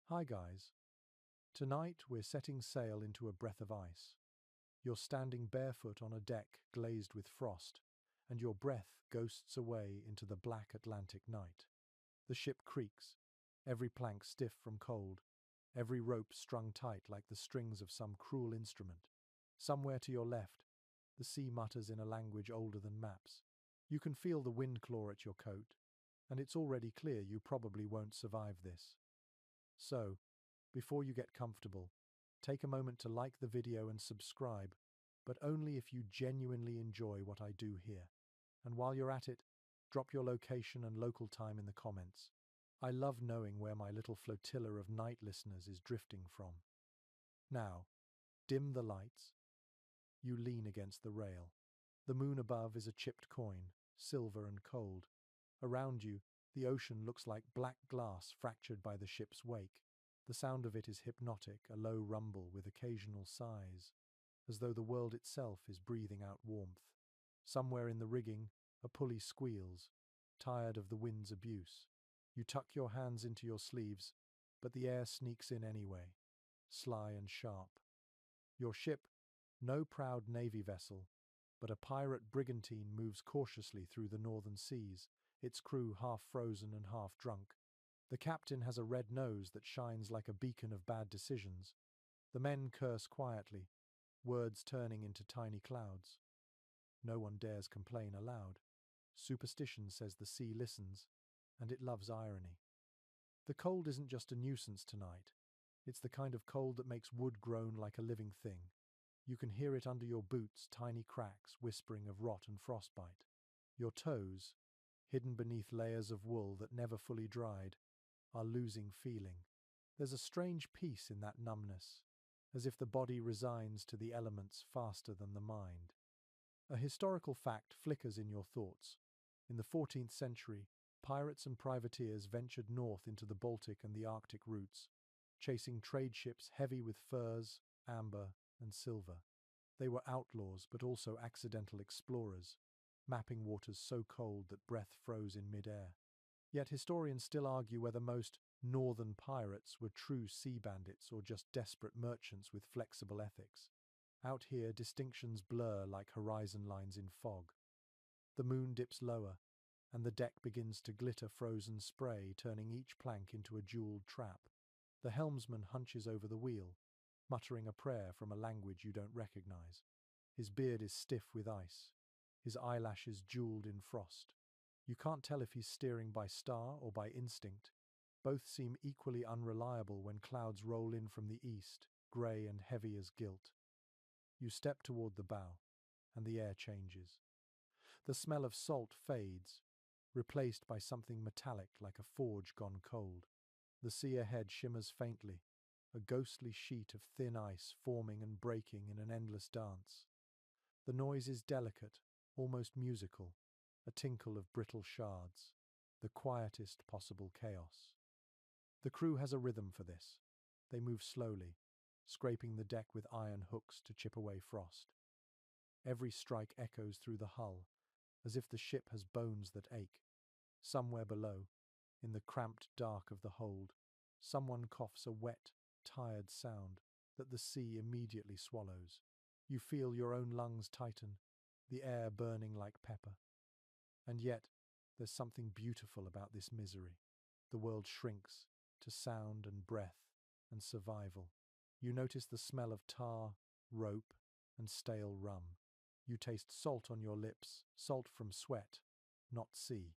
Hi guys. Tonight we're setting sail into a breath of ice. You're standing barefoot on a deck glazed with frost, and your breath ghosts away into the black Atlantic night. The ship creaks, every plank stiff from cold, every rope strung tight like the strings of some cruel instrument. Somewhere to your left, the sea mutters in a language older than maps. You can feel the wind claw at your coat, and it's already clear you probably won't survive this. So, before you get comfortable, take a moment to like the video and subscribe, but only if you genuinely enjoy what I do here. And while you're at it, drop your location and local time in the comments. I love knowing where my little flotilla of night listeners is drifting from. Now, dim the lights. You lean against the rail. The moon above is a chipped coin, silver and cold. Around you, the ocean looks like black glass fractured by the ship's wake. The sound of it is hypnotic, a low rumble with occasional sighs, as though the world itself is breathing out warmth. Somewhere in the rigging, a pulley squeals, tired of the wind's abuse. You tuck your hands into your sleeves, but the air sneaks in anyway, sly and sharp. Your ship, no proud navy vessel, but a pirate brigantine, moves cautiously through the northern seas, its crew half frozen and half drunk. The captain has a red nose that shines like a beacon of bad decisions. The men curse quietly, words turning into tiny clouds. No one dares complain aloud. Superstition says the sea listens, and it loves irony. The cold isn't just a nuisance tonight. It's the kind of cold that makes wood groan like a living thing. You can hear it under your boots, tiny cracks whispering of rot and frostbite. Your toes, hidden beneath layers of wool that never fully dried, are losing feeling. There's a strange peace in that numbness, as if the body resigns to the elements faster than the mind. A historical fact flickers in your thoughts. In the 14th century, pirates and privateers ventured north into the Baltic and the Arctic routes, chasing trade ships heavy with furs, amber, and silver. They were outlaws but also accidental explorers, mapping waters so cold that breath froze in mid-air. Yet historians still argue whether most northern pirates were true sea bandits or just desperate merchants with flexible ethics. Out here, distinctions blur like horizon lines in fog. The moon dips lower, and the deck begins to glitter frozen spray, turning each plank into a jeweled trap. The helmsman hunches over the wheel, muttering a prayer from a language you don't recognize. His beard is stiff with ice, his eyelashes jeweled in frost. You can't tell if he's steering by star or by instinct. Both seem equally unreliable when clouds roll in from the east, grey and heavy as guilt. You step toward the bow, and the air changes. The smell of salt fades, replaced by something metallic like a forge gone cold. The sea ahead shimmers faintly, a ghostly sheet of thin ice forming and breaking in an endless dance. The noise is delicate, almost musical, a tinkle of brittle shards, the quietest possible chaos. The crew has a rhythm for this. They move slowly, scraping the deck with iron hooks to chip away frost. Every strike echoes through the hull, as if the ship has bones that ache. Somewhere below, in the cramped dark of the hold, someone coughs a wet, tired sound that the sea immediately swallows. You feel your own lungs tighten, the air burning like pepper. And yet, there's something beautiful about this misery. The world shrinks to sound and breath and survival. You notice the smell of tar, rope, and stale rum. You taste salt on your lips, salt from sweat, not sea.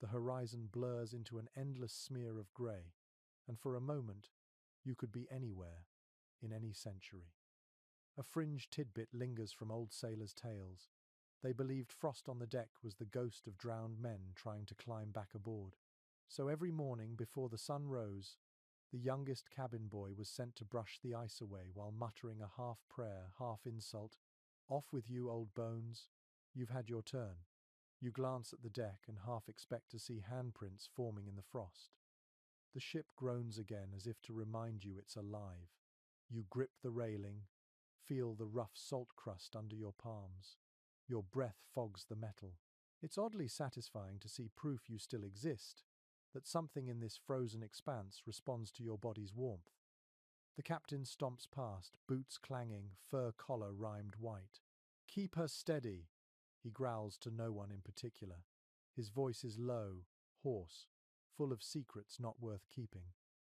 The horizon blurs into an endless smear of grey, and for a moment, you could be anywhere, in any century. A fringe tidbit lingers from old sailors' tales. They believed frost on the deck was the ghost of drowned men trying to climb back aboard. So every morning before the sun rose, the youngest cabin boy was sent to brush the ice away while muttering a half prayer, half insult. "Off with you, old bones. You've had your turn." You glance at the deck and half expect to see handprints forming in the frost. The ship groans again as if to remind you it's alive. You grip the railing, feel the rough salt crust under your palms. Your breath fogs the metal. It's oddly satisfying to see proof you still exist, that something in this frozen expanse responds to your body's warmth. The captain stomps past, boots clanging, fur collar rimed white. "Keep her steady," he growls to no one in particular. His voice is low, hoarse, full of secrets not worth keeping.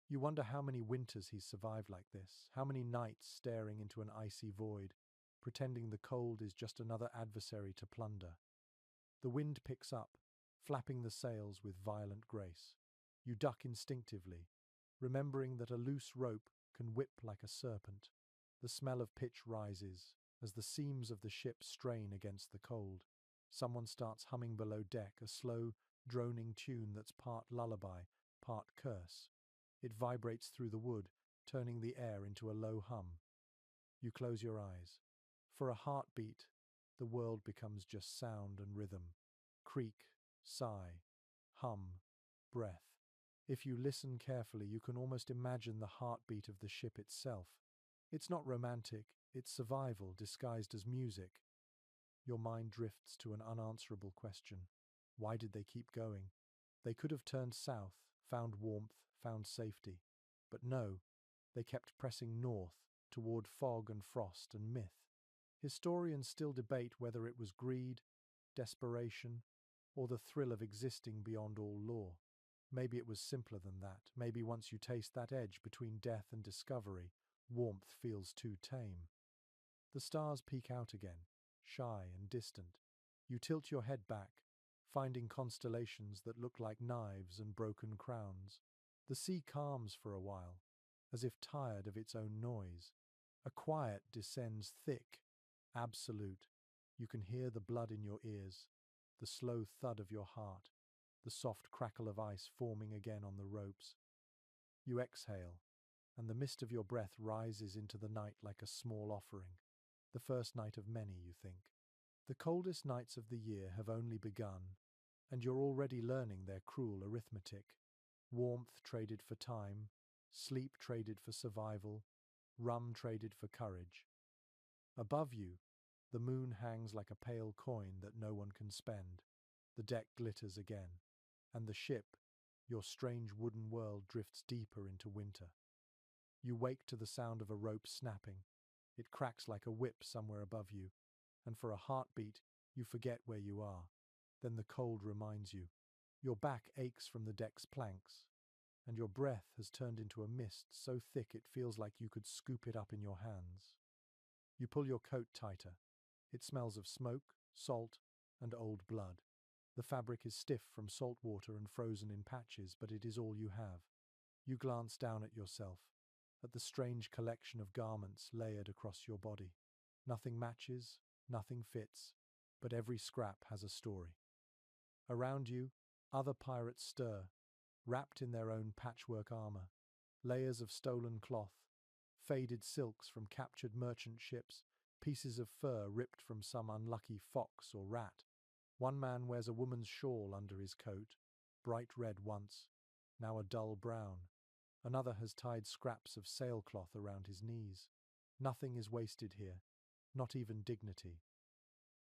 You wonder how many winters he's survived like this, how many nights staring into an icy void, pretending the cold is just another adversary to plunder. The wind picks up, flapping the sails with violent grace. You duck instinctively, remembering that a loose rope can whip like a serpent. The smell of pitch rises as the seams of the ship strain against the cold. Someone starts humming below deck, a slow, droning tune that's part lullaby, part curse. It vibrates through the wood, turning the air into a low hum. You close your eyes. For a heartbeat, the world becomes just sound and rhythm. Creak, sigh, hum, breath. If you listen carefully, you can almost imagine the heartbeat of the ship itself. It's not romantic, it's survival disguised as music. Your mind drifts to an unanswerable question. Why did they keep going? They could have turned south, found warmth, found safety. But no, they kept pressing north, toward fog and frost and myth. Historians still debate whether it was greed, desperation, or the thrill of existing beyond all law. Maybe it was simpler than that. Maybe once you taste that edge between death and discovery, warmth feels too tame. The stars peek out again, shy and distant. You tilt your head back, finding constellations that look like knives and broken crowns. The sea calms for a while, as if tired of its own noise. A quiet descends thick, absolute. You can hear the blood in your ears, the slow thud of your heart, the soft crackle of ice forming again on the ropes. You exhale, and the mist of your breath rises into the night like a small offering. The first night of many, you think. The coldest nights of the year have only begun, and you're already learning their cruel arithmetic. Warmth traded for time, sleep traded for survival, rum traded for courage. Above you, the moon hangs like a pale coin that no one can spend. The deck glitters again, and the ship, your strange wooden world, drifts deeper into winter. You wake to the sound of a rope snapping. It cracks like a whip somewhere above you, and for a heartbeat, you forget where you are. Then the cold reminds you. Your back aches from the deck's planks, and your breath has turned into a mist so thick it feels like you could scoop it up in your hands. You pull your coat tighter. It smells of smoke, salt, and old blood. The fabric is stiff from salt water and frozen in patches, but it is all you have. You glance down at yourself, at the strange collection of garments layered across your body. Nothing matches, nothing fits, but every scrap has a story. Around you, other pirates stir, wrapped in their own patchwork armor. Layers of stolen cloth, faded silks from captured merchant ships, pieces of fur ripped from some unlucky fox or rat. One man wears a woman's shawl under his coat, bright red once, now a dull brown. Another has tied scraps of sailcloth around his knees. Nothing is wasted here, not even dignity.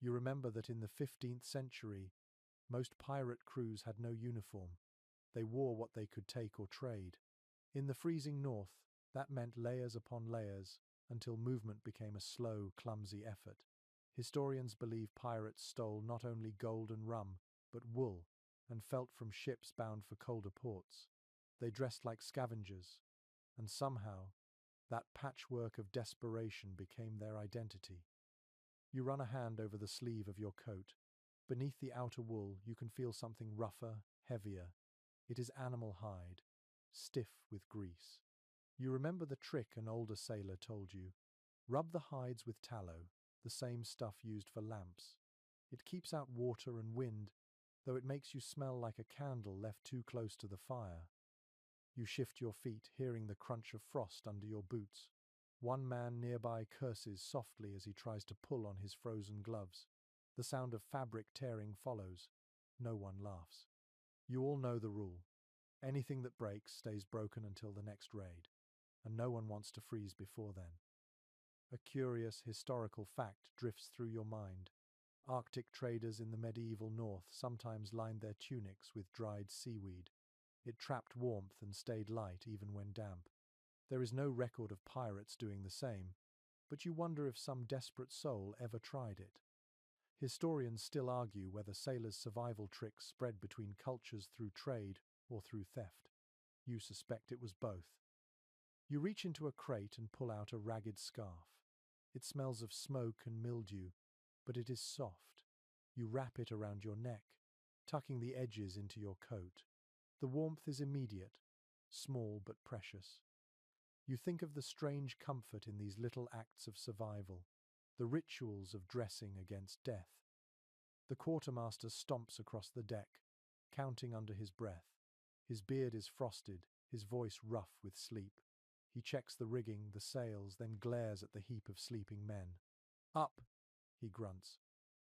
You remember that in the 15th century, most pirate crews had no uniform. They wore what they could take or trade. In the freezing north, that meant layers upon layers until movement became a slow, clumsy effort. Historians believe pirates stole not only gold and rum, but wool and felt from ships bound for colder ports. They dressed like scavengers, and somehow, that patchwork of desperation became their identity. You run a hand over the sleeve of your coat. Beneath the outer wool, you can feel something rougher, heavier. It is animal hide, stiff with grease. You remember the trick an older sailor told you. Rub the hides with tallow, the same stuff used for lamps. It keeps out water and wind, though it makes you smell like a candle left too close to the fire. You shift your feet, hearing the crunch of frost under your boots. One man nearby curses softly as he tries to pull on his frozen gloves. The sound of fabric tearing follows. No one laughs. You all know the rule. Anything that breaks stays broken until the next raid, and no one wants to freeze before then. A curious historical fact drifts through your mind. Arctic traders in the medieval north sometimes lined their tunics with dried seaweed. It trapped warmth and stayed light even when damp. There is no record of pirates doing the same, but you wonder if some desperate soul ever tried it. Historians still argue whether sailors' survival tricks spread between cultures through trade or through theft. You suspect it was both. You reach into a crate and pull out a ragged scarf. It smells of smoke and mildew, but it is soft. You wrap it around your neck, tucking the edges into your coat. The warmth is immediate, small but precious. You think of the strange comfort in these little acts of survival, the rituals of dressing against death. The quartermaster stomps across the deck, counting under his breath. His beard is frosted, his voice rough with sleep. He checks the rigging, the sails, then glares at the heap of sleeping men. "Up!" he grunts.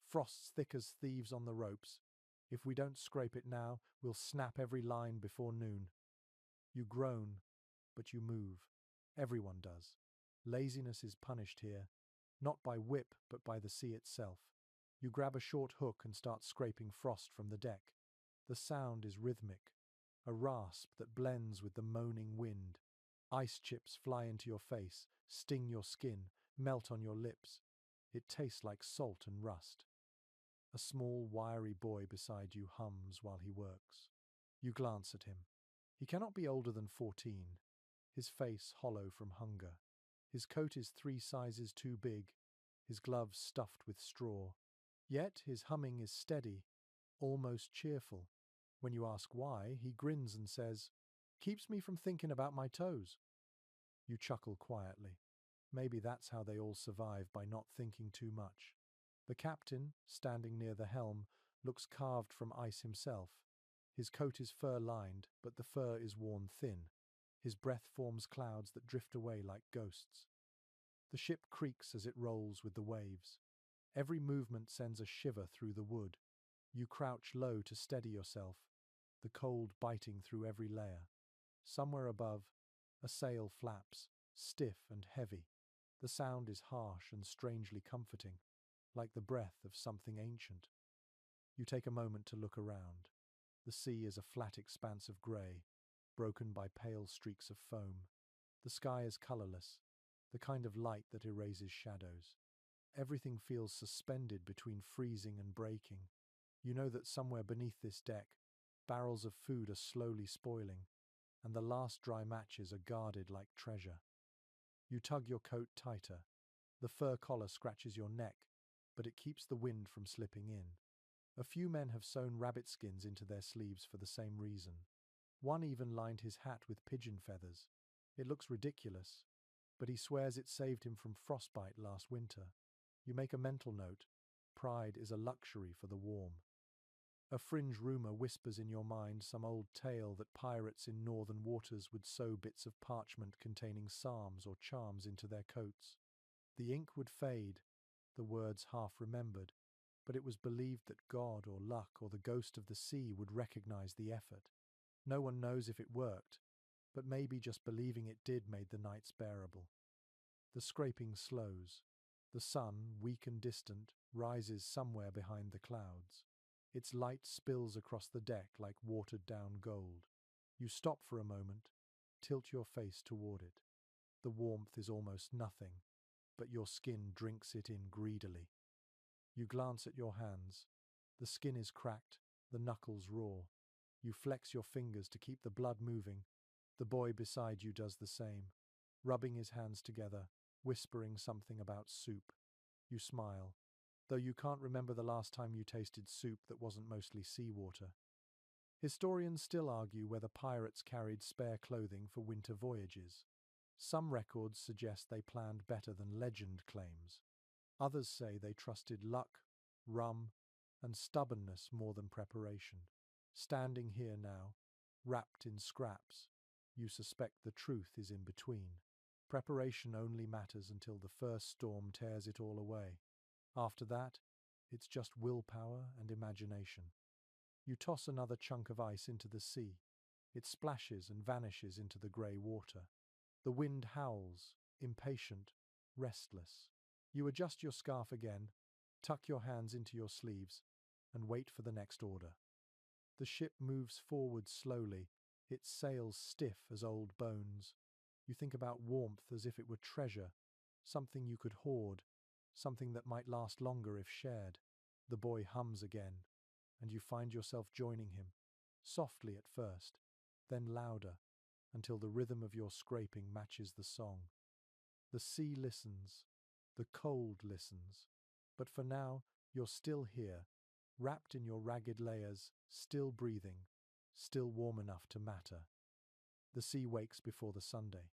"Frost's thick as thieves on the ropes. If we don't scrape it now, we'll snap every line before noon." You groan, but you move. Everyone does. Laziness is punished here, not by whip, but by the sea itself. You grab a short hook and start scraping frost from the deck. The sound is rhythmic, a rasp that blends with the moaning wind. Ice chips fly into your face, sting your skin, melt on your lips. It tastes like salt and rust. A small, wiry boy beside you hums while he works. You glance at him. He cannot be older than 14, his face hollow from hunger. His coat is 3 sizes too big, his gloves stuffed with straw. Yet his humming is steady, almost cheerful. When you ask why, he grins and says, "Keeps me from thinking about my toes." You chuckle quietly. Maybe that's how they all survive, by not thinking too much. The captain, standing near the helm, looks carved from ice himself. His coat is fur-lined, but the fur is worn thin. His breath forms clouds that drift away like ghosts. The ship creaks as it rolls with the waves. Every movement sends a shiver through the wood. You crouch low to steady yourself, the cold biting through every layer. Somewhere above, a sail flaps, stiff and heavy. The sound is harsh and strangely comforting, like the breath of something ancient. You take a moment to look around. The sea is a flat expanse of grey, broken by pale streaks of foam. The sky is colourless, the kind of light that erases shadows. Everything feels suspended between freezing and breaking. You know that somewhere beneath this deck, barrels of food are slowly spoiling, and the last dry matches are guarded like treasure. You tug your coat tighter. The fur collar scratches your neck, but it keeps the wind from slipping in. A few men have sewn rabbit skins into their sleeves for the same reason. One even lined his hat with pigeon feathers. It looks ridiculous, but he swears it saved him from frostbite last winter. You make a mental note. Pride is a luxury for the warm. A fringe rumour whispers in your mind some old tale that pirates in northern waters would sew bits of parchment containing psalms or charms into their coats. The ink would fade, the words half remembered, but it was believed that God or luck or the ghost of the sea would recognize the effort. No one knows if it worked, but maybe just believing it did made the nights bearable. The scraping slows. The sun, weak and distant, rises somewhere behind the clouds. Its light spills across the deck like watered-down gold. You stop for a moment, tilt your face toward it. The warmth is almost nothing, but your skin drinks it in greedily. You glance at your hands. The skin is cracked, the knuckles raw. You flex your fingers to keep the blood moving. The boy beside you does the same, rubbing his hands together, whispering something about soup. You smile, though you can't remember the last time you tasted soup that wasn't mostly seawater. Historians still argue whether pirates carried spare clothing for winter voyages. Some records suggest they planned better than legend claims. Others say they trusted luck, rum, and stubbornness more than preparation. Standing here now, wrapped in scraps, you suspect the truth is in between. Preparation only matters until the first storm tears it all away. After that, it's just willpower and imagination. You toss another chunk of ice into the sea. It splashes and vanishes into the grey water. The wind howls, impatient, restless. You adjust your scarf again, tuck your hands into your sleeves, and wait for the next order. The ship moves forward slowly, its sails stiff as old bones. You think about warmth as if it were treasure, something you could hoard, something that might last longer if shared. The boy hums again, and you find yourself joining him, softly at first, then louder, until the rhythm of your scraping matches the song. The sea listens, the cold listens, but for now you're still here, wrapped in your ragged layers, still breathing, still warm enough to matter. The sea wakes before the Sunday.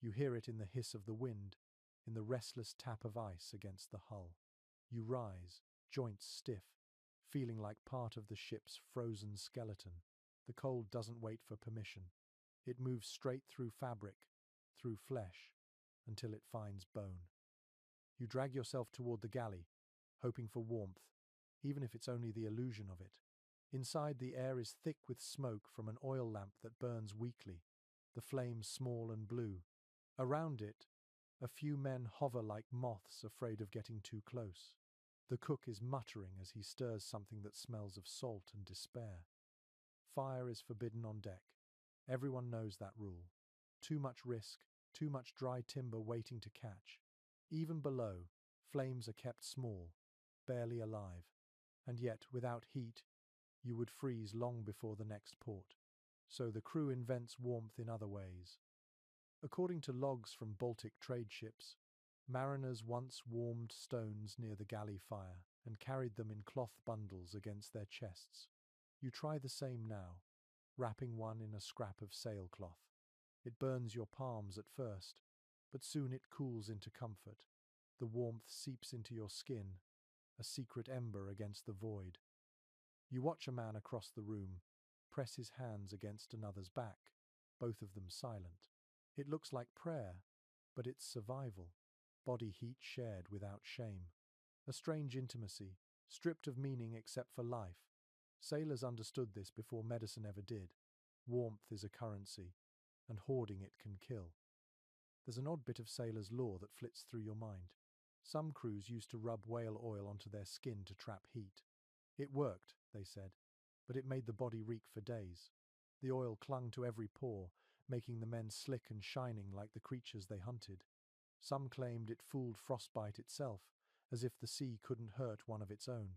You hear it in the hiss of the wind, in the restless tap of ice against the hull. You rise, joints stiff, feeling like part of the ship's frozen skeleton. The cold doesn't wait for permission. It moves straight through fabric, through flesh, until it finds bone. You drag yourself toward the galley, hoping for warmth, even if it's only the illusion of it. Inside, the air is thick with smoke from an oil lamp that burns weakly, the flames small and blue. Around it, a few men hover like moths afraid of getting too close. The cook is muttering as he stirs something that smells of salt and despair. Fire is forbidden on deck. Everyone knows that rule. Too much risk, too much dry timber waiting to catch. Even below, flames are kept small, barely alive. And yet, without heat, you would freeze long before the next port. So the crew invents warmth in other ways. According to logs from Baltic trade ships, mariners once warmed stones near the galley fire and carried them in cloth bundles against their chests. You try the same now, wrapping one in a scrap of sailcloth. It burns your palms at first, but soon it cools into comfort. The warmth seeps into your skin, a secret ember against the void. You watch a man across the room press his hands against another's back, both of them silent. It looks like prayer, but it's survival, body heat shared without shame. A strange intimacy, stripped of meaning except for life. Sailors understood this before medicine ever did. Warmth is a currency, and hoarding it can kill. There's an odd bit of sailor's lore that flits through your mind. Some crews used to rub whale oil onto their skin to trap heat. It worked, they said, but it made the body reek for days. The oil clung to every pore, making the men slick and shining like the creatures they hunted. Some claimed it fooled frostbite itself, as if the sea couldn't hurt one of its own.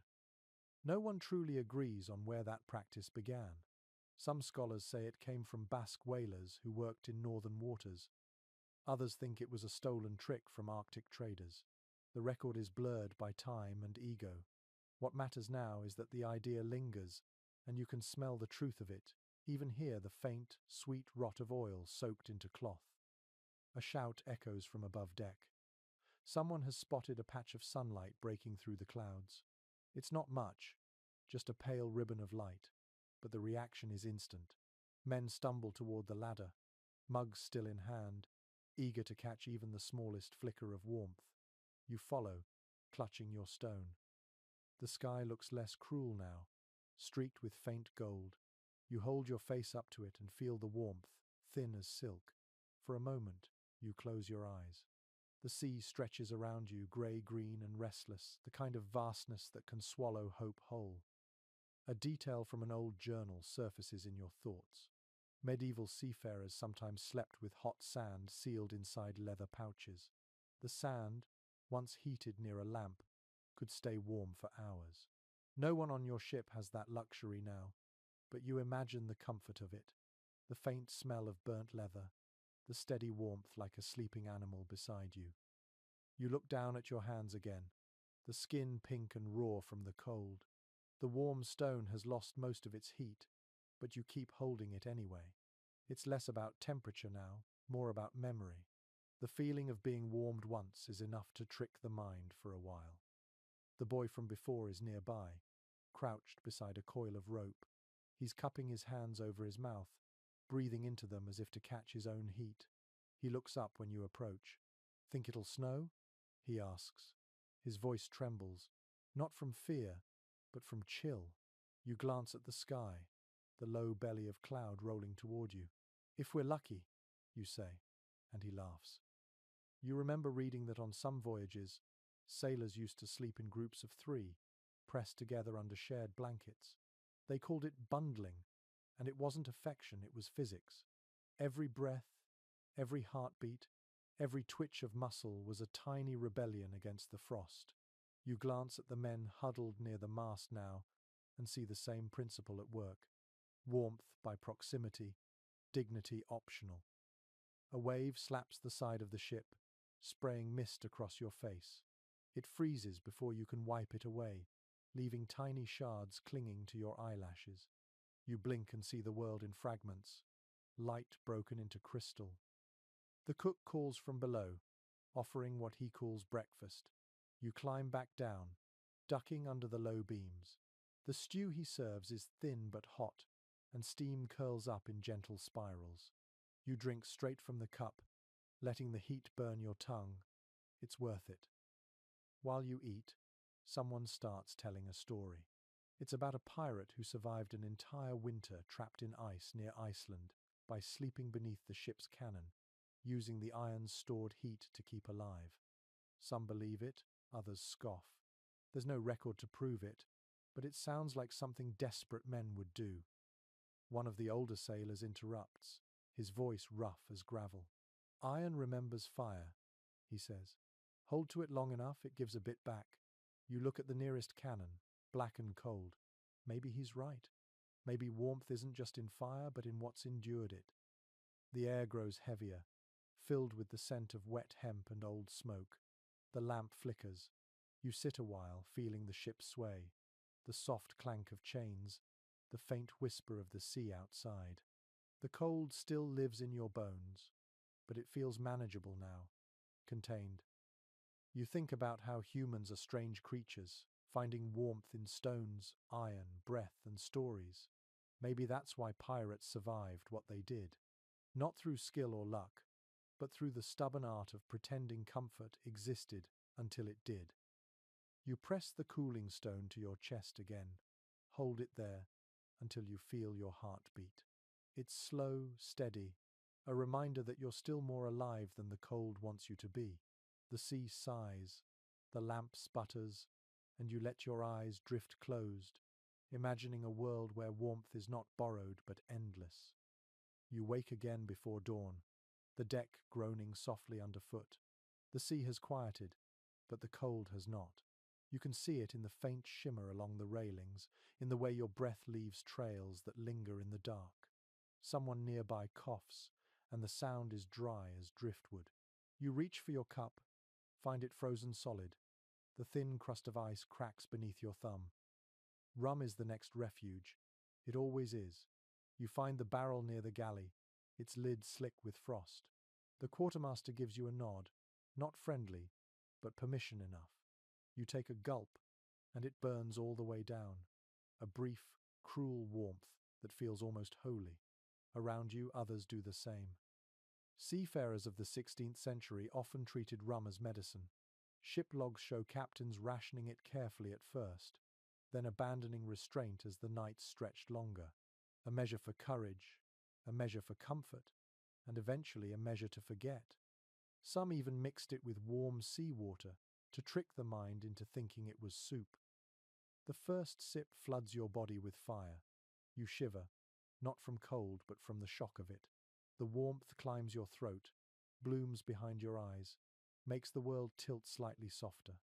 No one truly agrees on where that practice began. Some scholars say it came from Basque whalers who worked in northern waters. Others think it was a stolen trick from Arctic traders. The record is blurred by time and ego. What matters now is that the idea lingers, and you can smell the truth of it, even hear the faint, sweet rot of oil soaked into cloth. A shout echoes from above deck. Someone has spotted a patch of sunlight breaking through the clouds. It's not much, just a pale ribbon of light, but the reaction is instant. Men stumble toward the ladder, mugs still in hand, eager to catch even the smallest flicker of warmth. You follow, clutching your stone. The sky looks less cruel now, streaked with faint gold. You hold your face up to it and feel the warmth, thin as silk. For a moment, you close your eyes. The sea stretches around you, grey-green and restless, the kind of vastness that can swallow hope whole. A detail from an old journal surfaces in your thoughts. Medieval seafarers sometimes slept with hot sand sealed inside leather pouches. The sand, once heated near a lamp, could stay warm for hours. No one on your ship has that luxury now, but you imagine the comfort of it. The faint smell of burnt leather, the steady warmth like a sleeping animal beside you. You look down at your hands again, the skin pink and raw from the cold. The warm stone has lost most of its heat, but you keep holding it anyway. It's less about temperature now, more about memory. The feeling of being warmed once is enough to trick the mind for a while. The boy from before is nearby, crouched beside a coil of rope. He's cupping his hands over his mouth, breathing into them as if to catch his own heat. He looks up when you approach. "Think it'll snow?" he asks. His voice trembles, not from fear, but from chill. You glance at the sky, the low belly of cloud rolling toward you. "If we're lucky," you say, and he laughs. You remember reading that on some voyages, sailors used to sleep in groups of 3, pressed together under shared blankets. They called it bundling, And it wasn't affection, it was physics. Every breath, every heartbeat, every twitch of muscle was a tiny rebellion against the frost. You glance at the men huddled near the mast now and see the same principle at work. Warmth by proximity, dignity optional. A wave slaps the side of the ship, spraying mist across your face. It freezes before you can wipe it away, leaving tiny shards clinging to your eyelashes. You blink and see the world in fragments, light broken into crystal. The cook calls from below, offering what he calls breakfast. You climb back down, ducking under the low beams. The stew he serves is thin but hot, and steam curls up in gentle spirals. You drink straight from the cup, letting the heat burn your tongue. It's worth it. While you eat, someone starts telling a story. It's about a pirate who survived an entire winter trapped in ice near Iceland by sleeping beneath the ship's cannon, using the iron's stored heat to keep alive. Some believe it, others scoff. There's no record to prove it, but it sounds like something desperate men would do. One of the older sailors interrupts, his voice rough as gravel. Iron remembers fire, he says. Hold to it long enough, it gives a bit back. You look at the nearest cannon, black and cold. Maybe he's right. Maybe warmth isn't just in fire, but in what's endured it. The air grows heavier, filled with the scent of wet hemp and old smoke. The lamp flickers. You sit a while, feeling the ship sway, the soft clank of chains, the faint whisper of the sea outside. The cold still lives in your bones, but it feels manageable now, contained. You think about how humans are strange creatures, finding warmth in stones, iron, breath, and stories. Maybe that's why pirates survived what they did. Not through skill or luck, but through the stubborn art of pretending comfort existed until it did. You press the cooling stone to your chest again. Hold it there until you feel your heart beat. It's slow, steady, a reminder that you're still more alive than the cold wants you to be. The sea sighs, the lamp sputters, and you let your eyes drift closed, imagining a world where warmth is not borrowed but endless. You wake again before dawn, the deck groaning softly underfoot. The sea has quieted, but the cold has not. You can see it in the faint shimmer along the railings, in the way your breath leaves trails that linger in the dark. Someone nearby coughs, and the sound is dry as driftwood. You reach for your cup, find it frozen solid. The thin crust of ice cracks beneath your thumb. Rum is the next refuge. It always is. You find the barrel near the galley, its lid slick with frost. The quartermaster gives you a nod, not friendly, but permission enough. You take a gulp, and it burns all the way down. A brief, cruel warmth that feels almost holy. Around you, others do the same. Seafarers of the 16th century often treated rum as medicine. Ship logs show captains rationing it carefully at first, then abandoning restraint as the nights stretched longer. A measure for courage, a measure for comfort, and eventually a measure to forget. Some even mixed it with warm seawater to trick the mind into thinking it was soup. The first sip floods your body with fire. You shiver, not from cold but from the shock of it. The warmth climbs your throat, blooms behind your eyes, makes the world tilt slightly softer.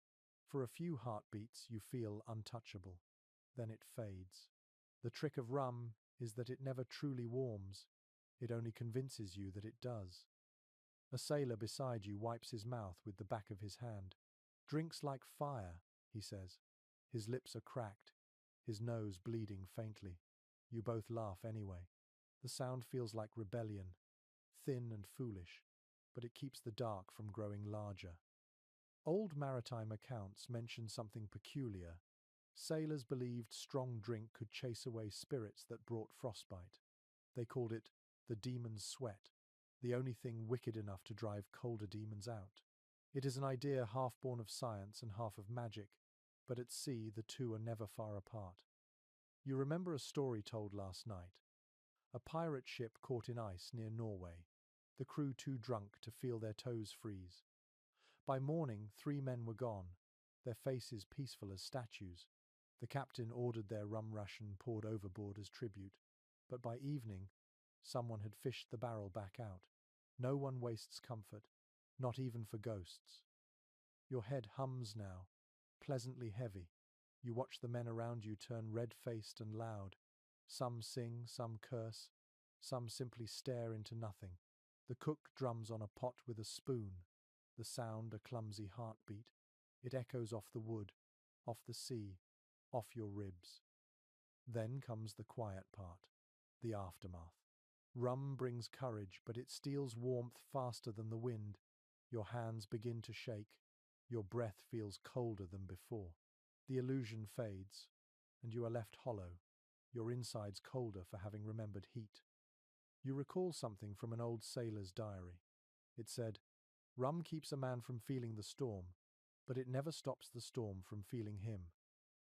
For a few heartbeats you feel untouchable. Then it fades. The trick of rum is that it never truly warms. It only convinces you that it does. A sailor beside you wipes his mouth with the back of his hand. Drinks like fire, he says. His lips are cracked, his nose bleeding faintly. You both laugh anyway. The sound feels like rebellion, thin and foolish, but it keeps the dark from growing larger. Old maritime accounts mention something peculiar. Sailors believed strong drink could chase away spirits that brought frostbite. They called it the demon's sweat, the only thing wicked enough to drive colder demons out. It is an idea half born of science and half of magic, but at sea the two are never far apart. You remember a story told last night. A pirate ship caught in ice near Norway, the crew too drunk to feel their toes freeze. By morning, 3 men were gone, their faces peaceful as statues. The captain ordered their rum ration poured overboard as tribute. But by evening, someone had fished the barrel back out. No one wastes comfort, not even for ghosts. Your head hums now, pleasantly heavy. You watch the men around you turn red-faced and loud. Some sing, some curse, some simply stare into nothing. The cook drums on a pot with a spoon, the sound a clumsy heartbeat. It echoes off the wood, off the sea, off your ribs. Then comes the quiet part, the aftermath. Rum brings courage, but it steals warmth faster than the wind. Your hands begin to shake. Your breath feels colder than before. The illusion fades, and you are left hollow, your insides colder for having remembered heat. You recall something from an old sailor's diary. It said, "Rum keeps a man from feeling the storm, but it never stops the storm from feeling him."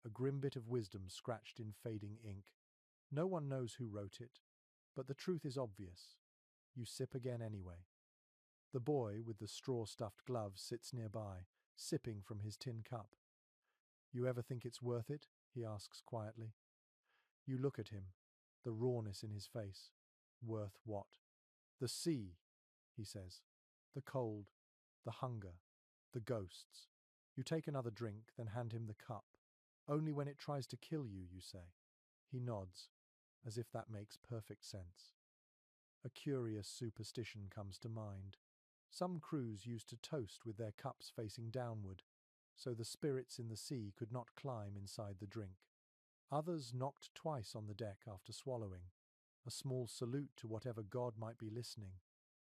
A grim bit of wisdom scratched in fading ink. No one knows who wrote it, but the truth is obvious. You sip again anyway. The boy with the straw-stuffed gloves sits nearby, sipping from his tin cup. "You ever think it's worth it?" he asks quietly. You look at him, the rawness in his face. "Worth what?" "The sea," he says. "The cold, the hunger, the ghosts." You take another drink, then hand him the cup. "Only when it tries to kill you," you say. He nods, as if that makes perfect sense. A curious superstition comes to mind. Some crews used to toast with their cups facing downward, so the spirits in the sea could not climb inside the drink. Others knocked twice on the deck after swallowing, a small salute to whatever god might be listening.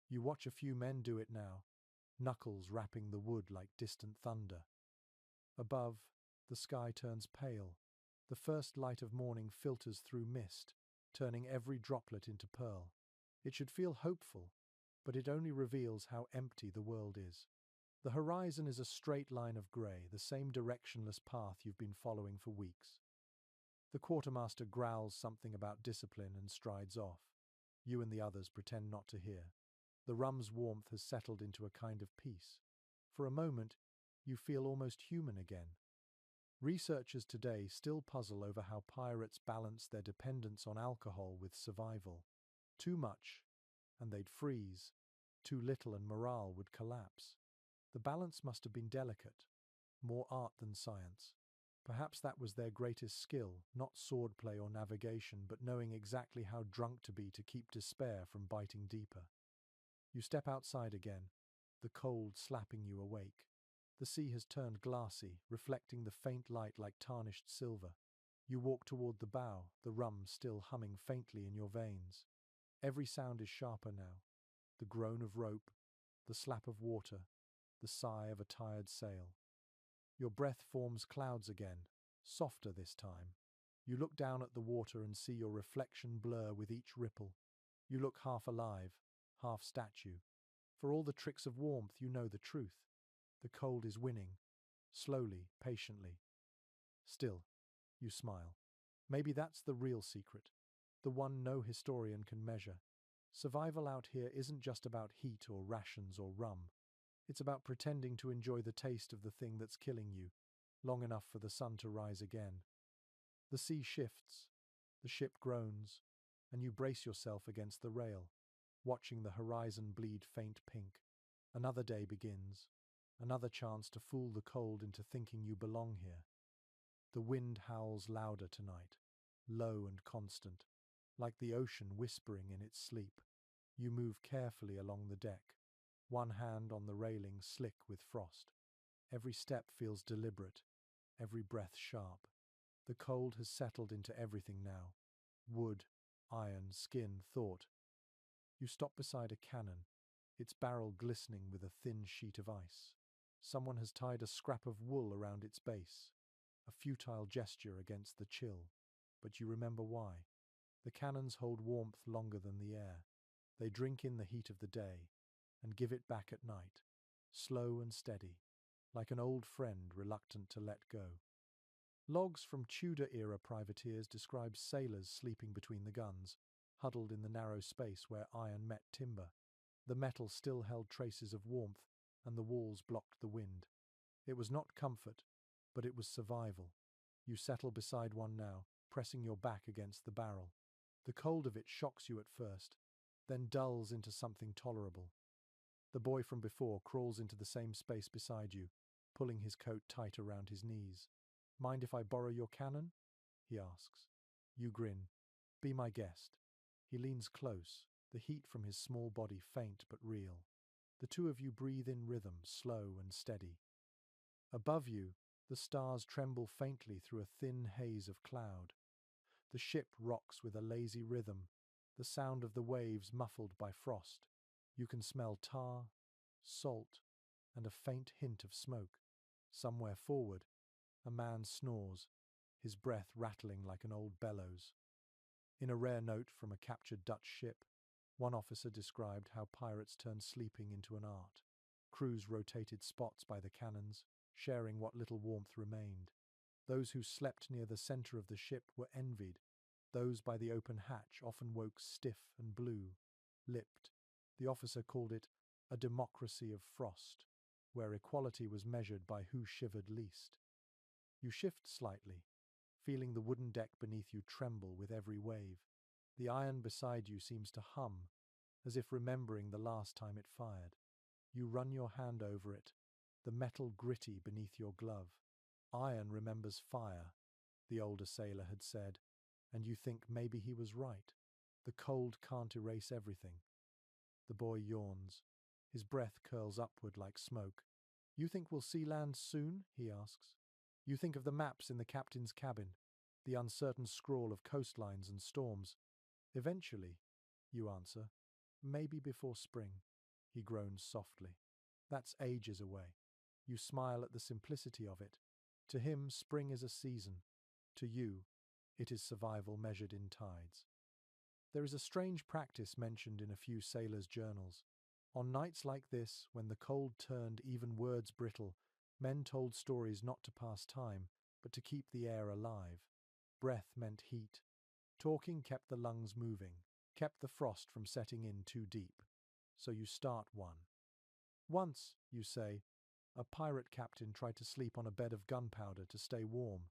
You watch a few men do it now, knuckles rapping the wood like distant thunder. Above, the sky turns pale. The first light of morning filters through mist, turning every droplet into pearl. It should feel hopeful, but it only reveals how empty the world is. The horizon is a straight line of grey, the same directionless path you've been following for weeks. The quartermaster growls something about discipline and strides off. You and the others pretend not to hear. The rum's warmth has settled into a kind of peace. For a moment, you feel almost human again. Researchers today still puzzle over how pirates balance their dependence on alcohol with survival. Too much, and they'd freeze. Too little, and morale would collapse. The balance must have been delicate, more art than science. Perhaps that was their greatest skill, not swordplay or navigation, but knowing exactly how drunk to be to keep despair from biting deeper. You step outside again, the cold slapping you awake. The sea has turned glassy, reflecting the faint light like tarnished silver. You walk toward the bow, the rum still humming faintly in your veins. Every sound is sharper now. The groan of rope, the slap of water, the sigh of a tired sail. Your breath forms clouds again, softer this time. You look down at the water and see your reflection blur with each ripple. You look half alive, half statue. For all the tricks of warmth, you know the truth. The cold is winning, slowly, patiently. Still, you smile. Maybe that's the real secret, the one no historian can measure. Survival out here isn't just about heat or rations or rum. It's about pretending to enjoy the taste of the thing that's killing you, long enough for the sun to rise again. The sea shifts, the ship groans, and you brace yourself against the rail, watching the horizon bleed faint pink. Another day begins, another chance to fool the cold into thinking you belong here. The wind howls louder tonight, low and constant, like the ocean whispering in its sleep. You move carefully along the deck, one hand on the railing slick with frost. Every step feels deliberate, every breath sharp. The cold has settled into everything now. Wood, iron, skin, thought. You stop beside a cannon, its barrel glistening with a thin sheet of ice. Someone has tied a scrap of wool around its base, a futile gesture against the chill. But you remember why. The cannons hold warmth longer than the air. They drink in the heat of the day and give it back at night, slow and steady, like an old friend reluctant to let go. Logs from Tudor-era privateers describe sailors sleeping between the guns, huddled in the narrow space where iron met timber. The metal still held traces of warmth, and the walls blocked the wind. It was not comfort, but it was survival. You settle beside one now, pressing your back against the barrel. The cold of it shocks you at first, then dulls into something tolerable. The boy from before crawls into the same space beside you, pulling his coat tight around his knees. "Mind if I borrow your cannon?" he asks. You grin. "Be my guest." He leans close, the heat from his small body faint but real. The two of you breathe in rhythm, slow and steady. Above you, the stars tremble faintly through a thin haze of cloud. The ship rocks with a lazy rhythm, the sound of the waves muffled by frost. You can smell tar, salt, and a faint hint of smoke. Somewhere forward, a man snores, his breath rattling like an old bellows. In a rare note from a captured Dutch ship, one officer described how pirates turned sleeping into an art. Crews rotated spots by the cannons, sharing what little warmth remained. Those who slept near the center of the ship were envied. Those by the open hatch often woke stiff and blue-lipped. The officer called it a democracy of frost, where equality was measured by who shivered least. You shift slightly, feeling the wooden deck beneath you tremble with every wave. The iron beside you seems to hum, as if remembering the last time it fired. You run your hand over it, the metal gritty beneath your glove. Iron remembers fire, the older sailor had said, and you think maybe he was right. The cold can't erase everything. The boy yawns. His breath curls upward like smoke. "You think we'll see land soon?" he asks. You think of the maps in the captain's cabin, the uncertain scrawl of coastlines and storms. "Eventually," you answer. "Maybe before spring." He groans softly. "That's ages away." You smile at the simplicity of it. To him, spring is a season. To you, it is survival measured in tides. There is a strange practice mentioned in a few sailors' journals. On nights like this, when the cold turned even words brittle, men told stories not to pass time, but to keep the air alive. Breath meant heat. Talking kept the lungs moving, kept the frost from setting in too deep. So you start one. "Once," you say, "a pirate captain tried to sleep on a bed of gunpowder to stay warm.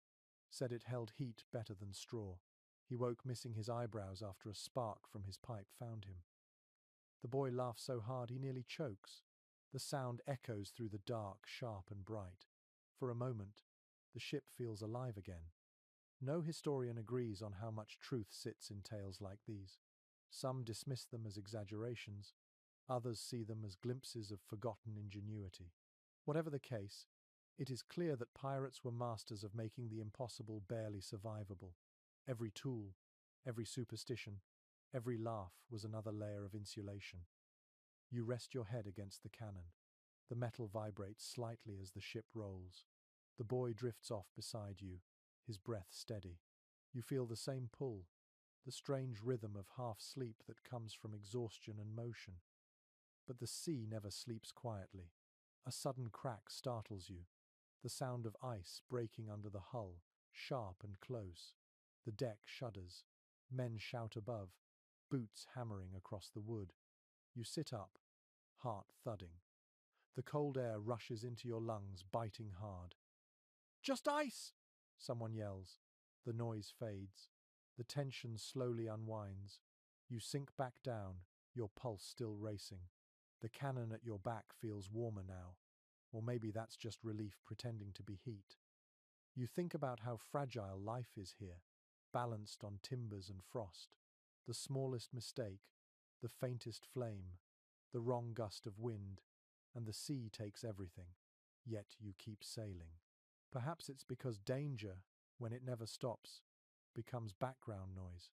Said it held heat better than straw. He woke missing his eyebrows after a spark from his pipe found him." The boy laughs so hard he nearly chokes. The sound echoes through the dark, sharp and bright. For a moment, the ship feels alive again. No historian agrees on how much truth sits in tales like these. Some dismiss them as exaggerations, others see them as glimpses of forgotten ingenuity. Whatever the case, it is clear that pirates were masters of making the impossible barely survivable. Every tool, every superstition, every laugh was another layer of insulation. You rest your head against the cannon. The metal vibrates slightly as the ship rolls. The boy drifts off beside you, his breath steady. You feel the same pull, the strange rhythm of half-sleep that comes from exhaustion and motion. But the sea never sleeps quietly. A sudden crack startles you, the sound of ice breaking under the hull, sharp and close. The deck shudders. Men shout above, boots hammering across the wood. You sit up, heart thudding. The cold air rushes into your lungs, biting hard. "Just ice!" someone yells. The noise fades. The tension slowly unwinds. You sink back down, your pulse still racing. The cannon at your back feels warmer now. Or maybe that's just relief pretending to be heat. You think about how fragile life is here, balanced on timbers and frost. The smallest mistake, the faintest flame, the wrong gust of wind, and the sea takes everything. Yet you keep sailing. Perhaps it's because danger, when it never stops, becomes background noise.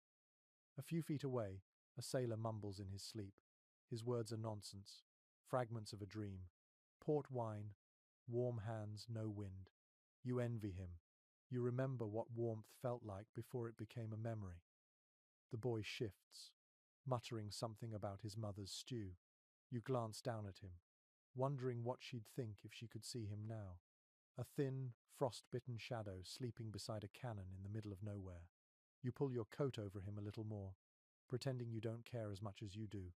A few feet away, a sailor mumbles in his sleep. His words are nonsense, fragments of a dream. Port wine, warm hands, no wind. You envy him. You remember what warmth felt like before it became a memory. The boy shifts, muttering something about his mother's stew. You glance down at him, wondering what she'd think if she could see him now. A thin, frost-bitten shadow sleeping beside a cannon in the middle of nowhere. You pull your coat over him a little more, pretending you don't care as much as you do.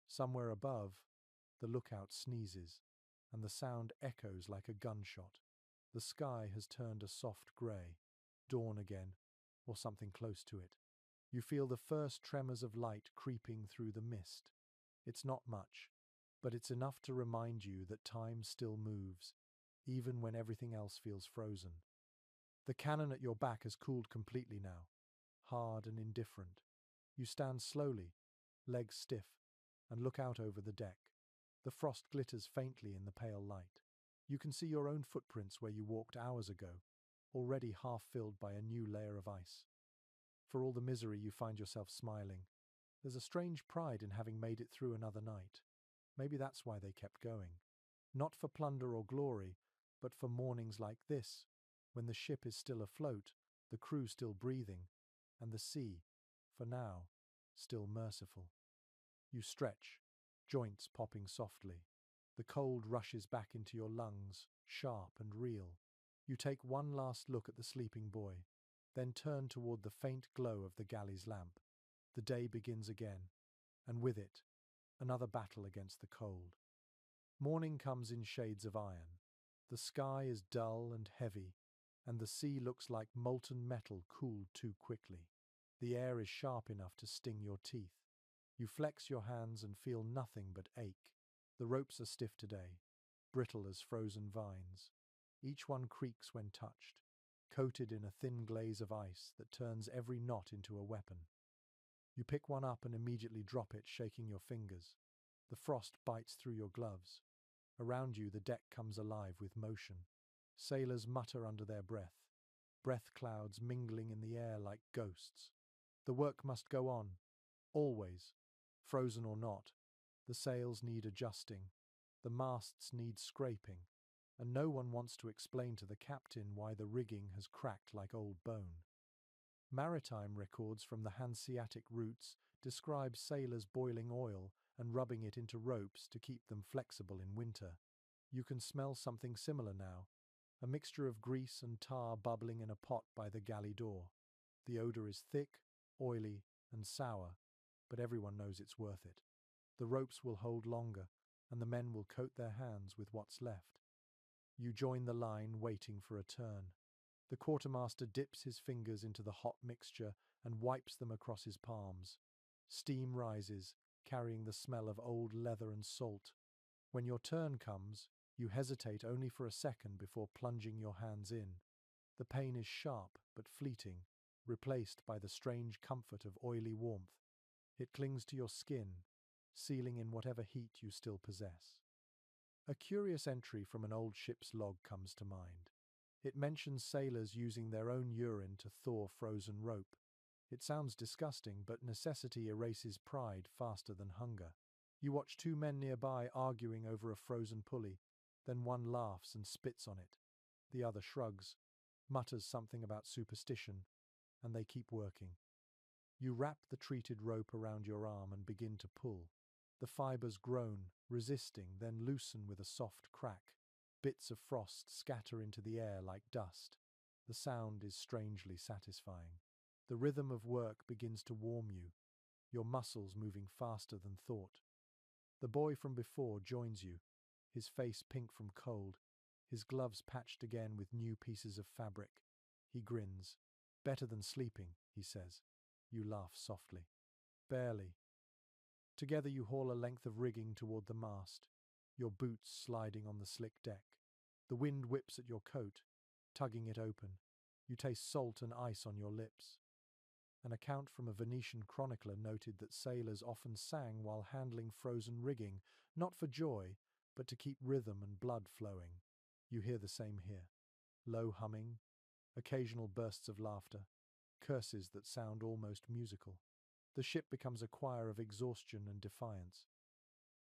Somewhere above, the lookout sneezes, and the sound echoes like a gunshot. The sky has turned a soft grey, dawn again, or something close to it. You feel the first tremors of light creeping through the mist. It's not much, but it's enough to remind you that time still moves, even when everything else feels frozen. The cannon at your back has cooled completely now, hard and indifferent. You stand slowly, legs stiff, and look out over the deck. The frost glitters faintly in the pale light. You can see your own footprints where you walked hours ago, already half filled by a new layer of ice. For all the misery, you find yourself smiling. There's a strange pride in having made it through another night. Maybe that's why they kept going. Not for plunder or glory, but for mornings like this, when the ship is still afloat, the crew still breathing, and the sea, for now, still merciful. You stretch, joints popping softly. The cold rushes back into your lungs, sharp and real. You take one last look at the sleeping boy, then turn toward the faint glow of the galley's lamp. The day begins again, and with it, another battle against the cold. Morning comes in shades of iron. The sky is dull and heavy, and the sea looks like molten metal cooled too quickly. The air is sharp enough to sting your teeth. You flex your hands and feel nothing but ache. The ropes are stiff today, brittle as frozen vines. Each one creaks when touched, coated in a thin glaze of ice that turns every knot into a weapon. You pick one up and immediately drop it, shaking your fingers. The frost bites through your gloves. Around you, the deck comes alive with motion. Sailors mutter under their breath clouds mingling in the air like ghosts. The work must go on, always, frozen or not. The sails need adjusting, the masts need scraping, and no one wants to explain to the captain why the rigging has cracked like old bone. Maritime records from the Hanseatic routes describe sailors boiling oil and rubbing it into ropes to keep them flexible in winter. You can smell something similar now, a mixture of grease and tar bubbling in a pot by the galley door. The odor is thick, oily, and sour, but everyone knows it's worth it. The ropes will hold longer, and the men will coat their hands with what's left. You join the line, waiting for a turn. The quartermaster dips his fingers into the hot mixture and wipes them across his palms. Steam rises, carrying the smell of old leather and salt. When your turn comes, you hesitate only for a second before plunging your hands in. The pain is sharp but fleeting, replaced by the strange comfort of oily warmth. It clings to your skin, sealing in whatever heat you still possess. A curious entry from an old ship's log comes to mind. It mentions sailors using their own urine to thaw frozen rope. It sounds disgusting, but necessity erases pride faster than hunger. You watch two men nearby arguing over a frozen pulley, then one laughs and spits on it. The other shrugs, mutters something about superstition, and they keep working. You wrap the treated rope around your arm and begin to pull. The fibers groan, resisting, then loosen with a soft crack. Bits of frost scatter into the air like dust. The sound is strangely satisfying. The rhythm of work begins to warm you, your muscles moving faster than thought. The boy from before joins you, his face pink from cold, his gloves patched again with new pieces of fabric. He grins. "Better than sleeping," he says. You laugh softly. "Barely." Together you haul a length of rigging toward the mast, your boots sliding on the slick deck. The wind whips at your coat, tugging it open. You taste salt and ice on your lips. An account from a Venetian chronicler noted that sailors often sang while handling frozen rigging, not for joy, but to keep rhythm and blood flowing. You hear the same here. Low humming, occasional bursts of laughter, curses that sound almost musical. The ship becomes a choir of exhaustion and defiance.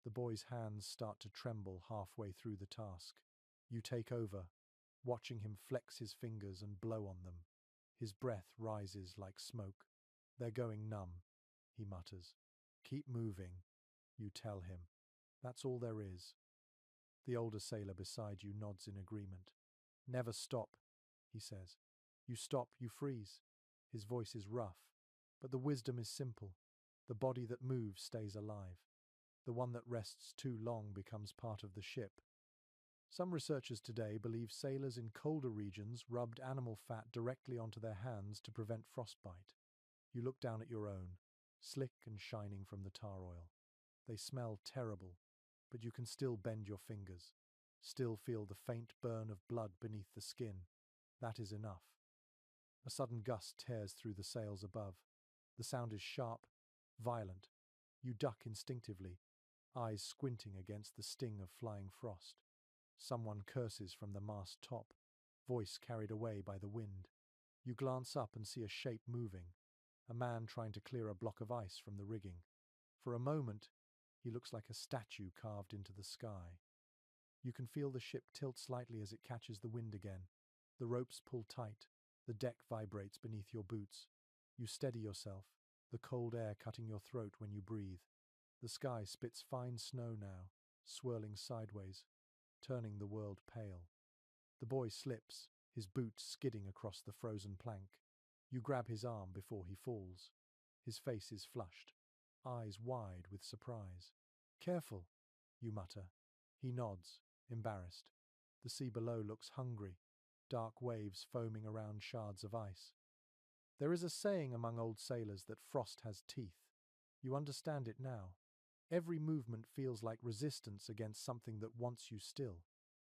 The boy's hands start to tremble halfway through the task. You take over, watching him flex his fingers and blow on them. His breath rises like smoke. "They're going numb," he mutters. "Keep moving," you tell him. "That's all there is." The older sailor beside you nods in agreement. "Never stop," he says. "You stop, you freeze." His voice is rough, but the wisdom is simple. The body that moves stays alive. The one that rests too long becomes part of the ship. Some researchers today believe sailors in colder regions rubbed animal fat directly onto their hands to prevent frostbite. You look down at your own, slick and shining from the tar oil. They smell terrible, but you can still bend your fingers, still feel the faint burn of blood beneath the skin. That is enough. A sudden gust tears through the sails above. The sound is sharp, violent. You duck instinctively, eyes squinting against the sting of flying frost. Someone curses from the mast top, voice carried away by the wind. You glance up and see a shape moving, a man trying to clear a block of ice from the rigging. For a moment, he looks like a statue carved into the sky. You can feel the ship tilt slightly as it catches the wind again. The ropes pull tight, the deck vibrates beneath your boots. You steady yourself, the cold air cutting your throat when you breathe. The sky spits fine snow now, swirling sideways, turning the world pale. The boy slips, his boots skidding across the frozen plank. You grab his arm before he falls. His face is flushed, eyes wide with surprise. "Careful," you mutter. He nods, embarrassed. The sea below looks hungry, dark waves foaming around shards of ice. There is a saying among old sailors that frost has teeth. You understand it now. Every movement feels like resistance against something that wants you still.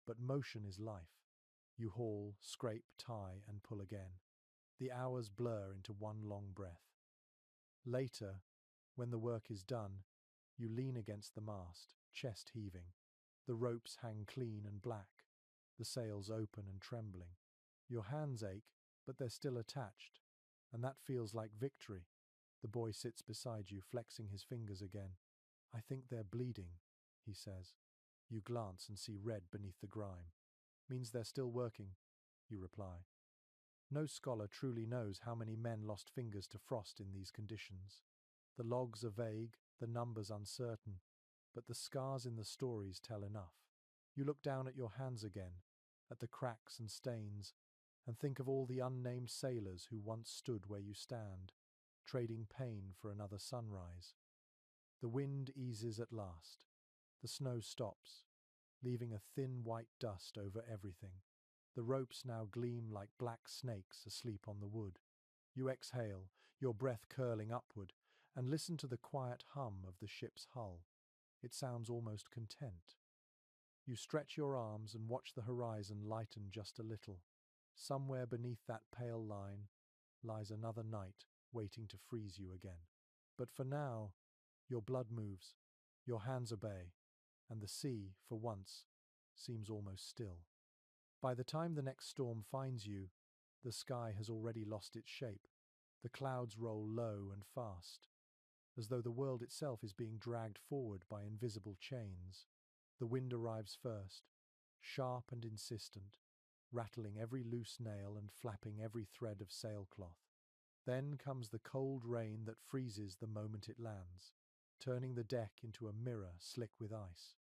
But motion is life. You haul, scrape, tie, and pull again. The hours blur into one long breath. Later, when the work is done, you lean against the mast, chest heaving. The ropes hang clean and black, the sails open and trembling. Your hands ache, but they're still attached, and that feels like victory. The boy sits beside you, flexing his fingers again. "I think they're bleeding," he says. You glance and see red beneath the grime. "Means they're still working," you reply. No scholar truly knows how many men lost fingers to frost in these conditions. The logs are vague, the numbers uncertain, but the scars in the stories tell enough. You look down at your hands again, at the cracks and stains, and think of all the unnamed sailors who once stood where you stand, trading pain for another sunrise. The wind eases at last. The snow stops, leaving a thin white dust over everything. The ropes now gleam like black snakes asleep on the wood. You exhale, your breath curling upward, and listen to the quiet hum of the ship's hull. It sounds almost content. You stretch your arms and watch the horizon lighten just a little. Somewhere beneath that pale line lies another night waiting to freeze you again. But for now, your blood moves, your hands obey, and the sea, for once, seems almost still. By the time the next storm finds you, the sky has already lost its shape. The clouds roll low and fast, as though the world itself is being dragged forward by invisible chains. The wind arrives first, sharp and insistent, rattling every loose nail and flapping every thread of sailcloth. Then comes the cold rain that freezes the moment it lands, turning the deck into a mirror slick with ice.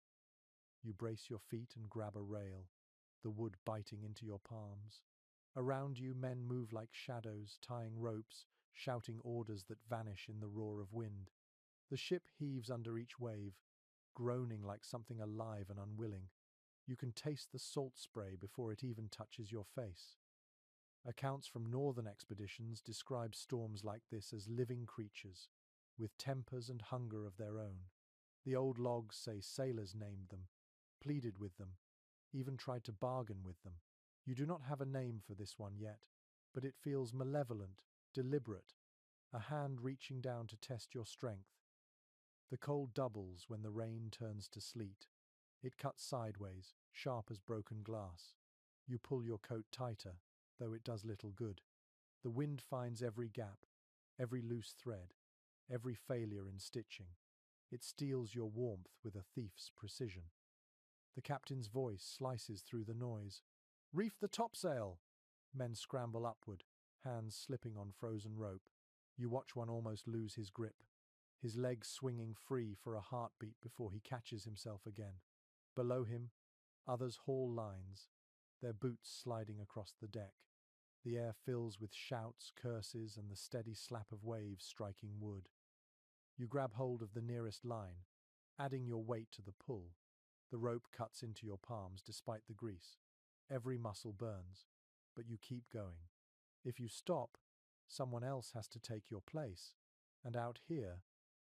You brace your feet and grab a rail, the wood biting into your palms. Around you, men move like shadows, tying ropes, shouting orders that vanish in the roar of wind. The ship heaves under each wave, groaning like something alive and unwilling. You can taste the salt spray before it even touches your face. Accounts from northern expeditions describe storms like this as living creatures, with tempers and hunger of their own. The old logs say sailors named them, pleaded with them, even tried to bargain with them. You do not have a name for this one yet, but it feels malevolent, deliberate, a hand reaching down to test your strength. The cold doubles when the rain turns to sleet. It cuts sideways, sharp as broken glass. You pull your coat tighter, though it does little good. The wind finds every gap, every loose thread, every failure in stitching. It steals your warmth with a thief's precision. The captain's voice slices through the noise. "Reef the topsail!" Men scramble upward, hands slipping on frozen rope. You watch one almost lose his grip, his legs swinging free for a heartbeat before he catches himself again. Below him, others haul lines, their boots sliding across the deck. The air fills with shouts, curses, and the steady slap of waves striking wood. You grab hold of the nearest line, adding your weight to the pull. The rope cuts into your palms despite the grease. Every muscle burns, but you keep going. If you stop, Someone else has to take your place. And out here,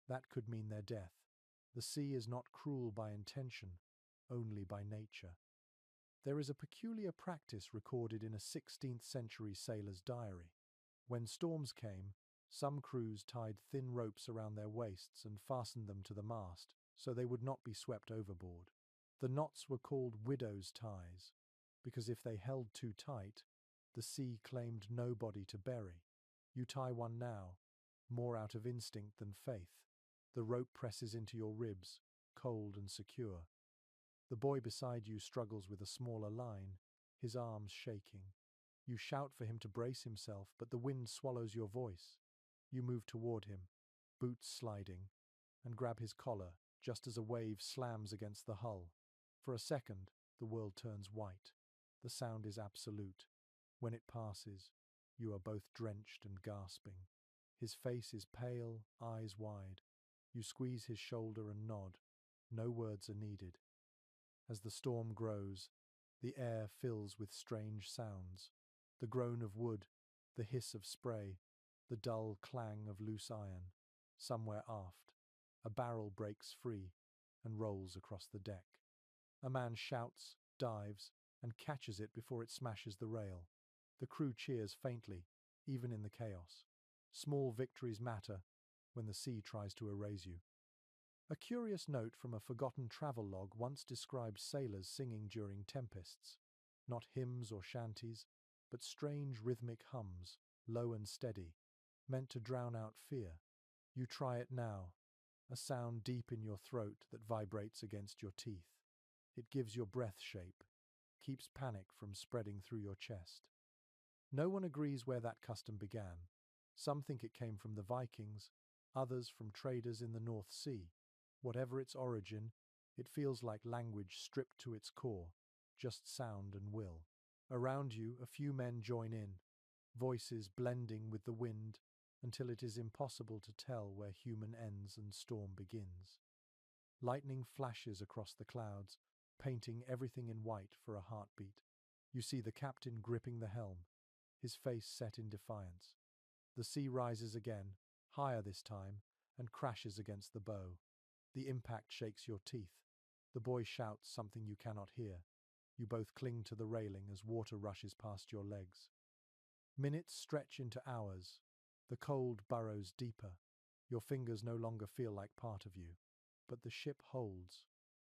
that could mean their death. The sea is not cruel by intention, only by nature. There is a peculiar practice recorded in a 16th century sailor's diary. When storms came, some crews tied thin ropes around their waists and fastened them to the mast so they would not be swept overboard. The knots were called widow's ties, because if they held too tight, the sea claimed nobody to bury. You tie one now, more out of instinct than faith. The rope presses into your ribs, cold and secure. The boy beside you struggles with a smaller line, his arms shaking. You shout for him to brace himself, but the wind swallows your voice. You move toward him, boots sliding, and grab his collar just as a wave slams against the hull. For a second, the world turns white. The sound is absolute. When it passes, you are both drenched and gasping. His face is pale, eyes wide. You squeeze his shoulder and nod. No words are needed. As the storm grows, the air fills with strange sounds. The groan of wood, the hiss of spray, the dull clang of loose iron. Somewhere aft, a barrel breaks free and rolls across the deck. A man shouts, dives, and catches it before it smashes the rail. The crew cheers faintly, even in the chaos. Small victories matter when the sea tries to erase you. A curious note from a forgotten travel-log once described sailors singing during tempests. Not hymns or shanties, but strange rhythmic hums, low and steady, meant to drown out fear. You try it now, a sound deep in your throat that vibrates against your teeth. It gives your breath shape, keeps panic from spreading through your chest. No one agrees where that custom began. Some think it came from the Vikings, others from traders in the North Sea. Whatever its origin, it feels like language stripped to its core, just sound and will. Around you, a few men join in, voices blending with the wind until it is impossible to tell where human ends and storm begins. Lightning flashes across the clouds, painting everything in white for a heartbeat. You see the captain gripping the helm, his face set in defiance. The sea rises again, higher this time, and crashes against the bow. The impact shakes your teeth. The boy shouts something you cannot hear. You both cling to the railing as water rushes past your legs. Minutes stretch into hours. The cold burrows deeper. Your fingers no longer feel like part of you. But the ship holds.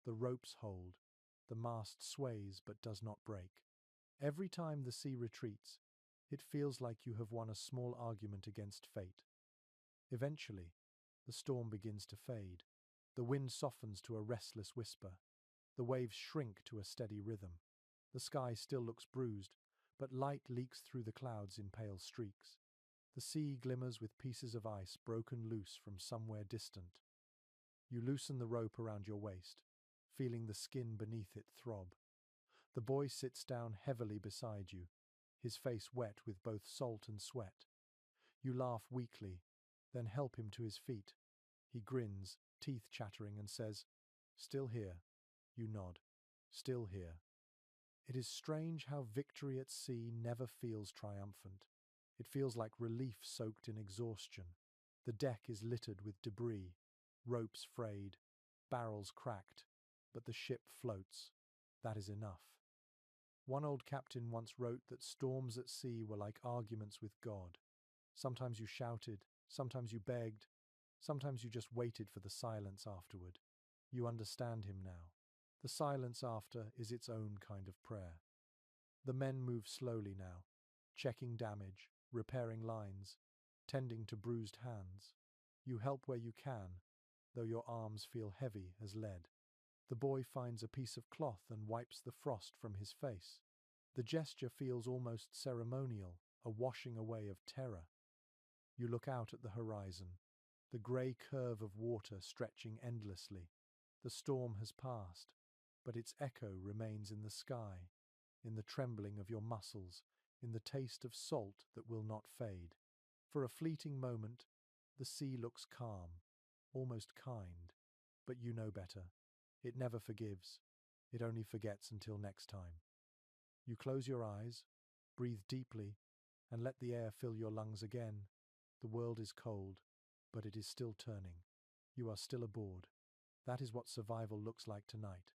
The ropes hold. The mast sways but does not break. Every time the sea retreats, it feels like you have won a small argument against fate. Eventually, the storm begins to fade. The wind softens to a restless whisper. The waves shrink to a steady rhythm. The sky still looks bruised, but light leaks through the clouds in pale streaks. The sea glimmers with pieces of ice broken loose from somewhere distant. You loosen the rope around your waist, feeling the skin beneath it throb. The boy sits down heavily beside you, his face wet with both salt and sweat. You laugh weakly, then help him to his feet. He grins, teeth chattering, and says, "Still here." You nod. "Still here." It is strange how victory at sea never feels triumphant. It feels like relief soaked in exhaustion. The deck is littered with debris, ropes frayed, barrels cracked, but the ship floats. That is enough. One old captain once wrote that storms at sea were like arguments with God. Sometimes you shouted, sometimes you begged, sometimes you just waited for the silence afterward. You understand him now. The silence after is its own kind of prayer. The men move slowly now, checking damage, repairing lines, tending to bruised hands. You help where you can, though your arms feel heavy as lead. The boy finds a piece of cloth and wipes the frost from his face. The gesture feels almost ceremonial, a washing away of terror. You look out at the horizon, the grey curve of water stretching endlessly. The storm has passed, but its echo remains in the sky, in the trembling of your muscles, in the taste of salt that will not fade. For a fleeting moment, the sea looks calm, almost kind, but you know better. It never forgives. It only forgets until next time. You close your eyes, breathe deeply, and let the air fill your lungs again. The world is cold, but it is still turning. You are still aboard. That is what survival looks like tonight.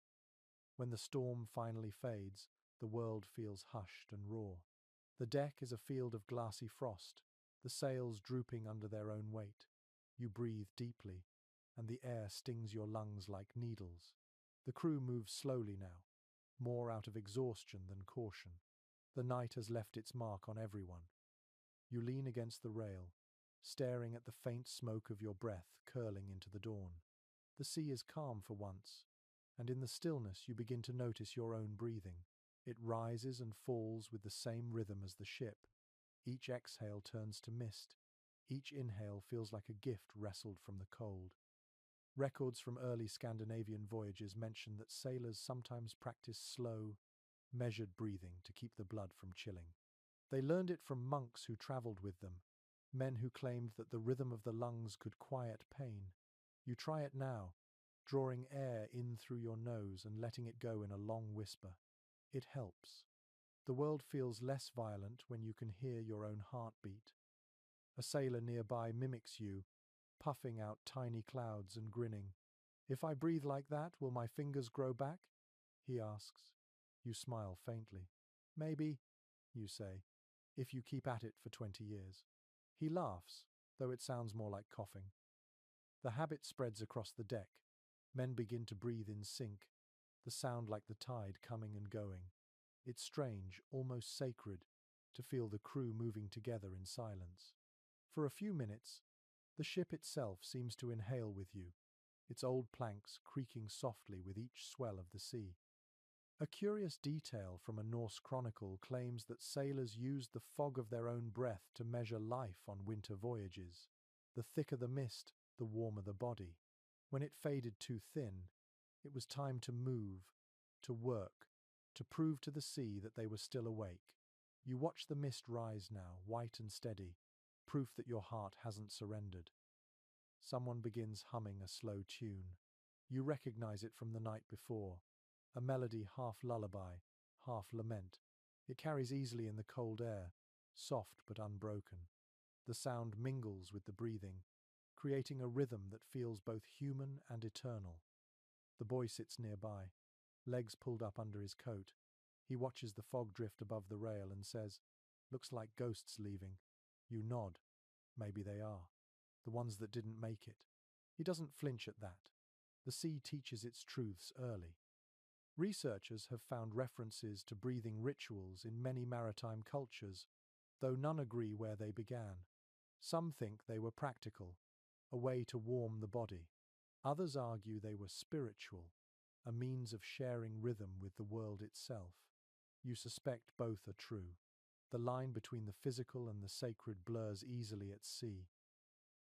When the storm finally fades, the world feels hushed and raw. The deck is a field of glassy frost, the sails drooping under their own weight. You breathe deeply, and the air stings your lungs like needles. The crew moves slowly now, more out of exhaustion than caution. The night has left its mark on everyone. You lean against the rail, staring at the faint smoke of your breath curling into the dawn. The sea is calm for once, and in the stillness you begin to notice your own breathing. It rises and falls with the same rhythm as the ship. Each exhale turns to mist. Each inhale feels like a gift wrestled from the cold. Records from early Scandinavian voyages mention that sailors sometimes practice slow, measured breathing to keep the blood from chilling. They learned it from monks who traveled with them, men who claimed that the rhythm of the lungs could quiet pain. You try it now, drawing air in through your nose and letting it go in a long whisper. It helps. The world feels less violent when you can hear your own heartbeat. A sailor nearby mimics you, puffing out tiny clouds and grinning. "If I breathe like that, will my fingers grow back?" he asks. You smile faintly. "Maybe," you say, "if you keep at it for 20 years. He laughs, though it sounds more like coughing. The habit spreads across the deck. Men begin to breathe in sync, the sound like the tide coming and going. It's strange, almost sacred, to feel the crew moving together in silence. For a few minutes, the ship itself seems to inhale with you, its old planks creaking softly with each swell of the sea. A curious detail from a Norse chronicle claims that sailors used the fog of their own breath to measure life on winter voyages. The thicker the mist, the warmer the body. When it faded too thin, it was time to move, to work, to prove to the sea that they were still awake. You watch the mist rise now, white and steady, proof that your heart hasn't surrendered. Someone begins humming a slow tune. You recognize it from the night before, a melody half lullaby, half lament. It carries easily in the cold air, soft but unbroken. The sound mingles with the breathing, creating a rhythm that feels both human and eternal. The boy sits nearby, legs pulled up under his coat. He watches the fog drift above the rail and says, "Looks like ghosts leaving." You nod. Maybe they are. The ones that didn't make it. He doesn't flinch at that. The sea teaches its truths early. Researchers have found references to breathing rituals in many maritime cultures, though none agree where they began. Some think they were practical, a way to warm the body. Others argue they were spiritual, a means of sharing rhythm with the world itself. You suspect both are true. The line between the physical and the sacred blurs easily at sea.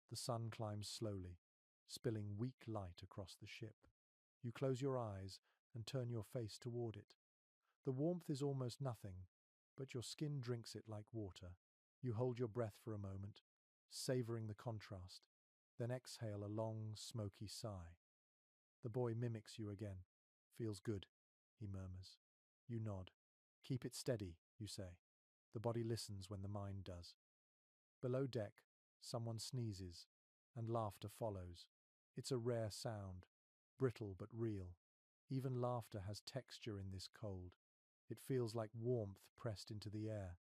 The sun climbs slowly, spilling weak light across the ship. You close your eyes and turn your face toward it. The warmth is almost nothing, but your skin drinks it like water. You hold your breath for a moment, savoring the contrast, then exhale a long, smoky sigh. The boy mimics you again. "Feels good," he murmurs. You nod. "Keep it steady," you say. The body listens when the mind does. Below deck, someone sneezes, and laughter follows. It's a rare sound, brittle but real. Even laughter has texture in this cold. It feels like warmth pressed into the air.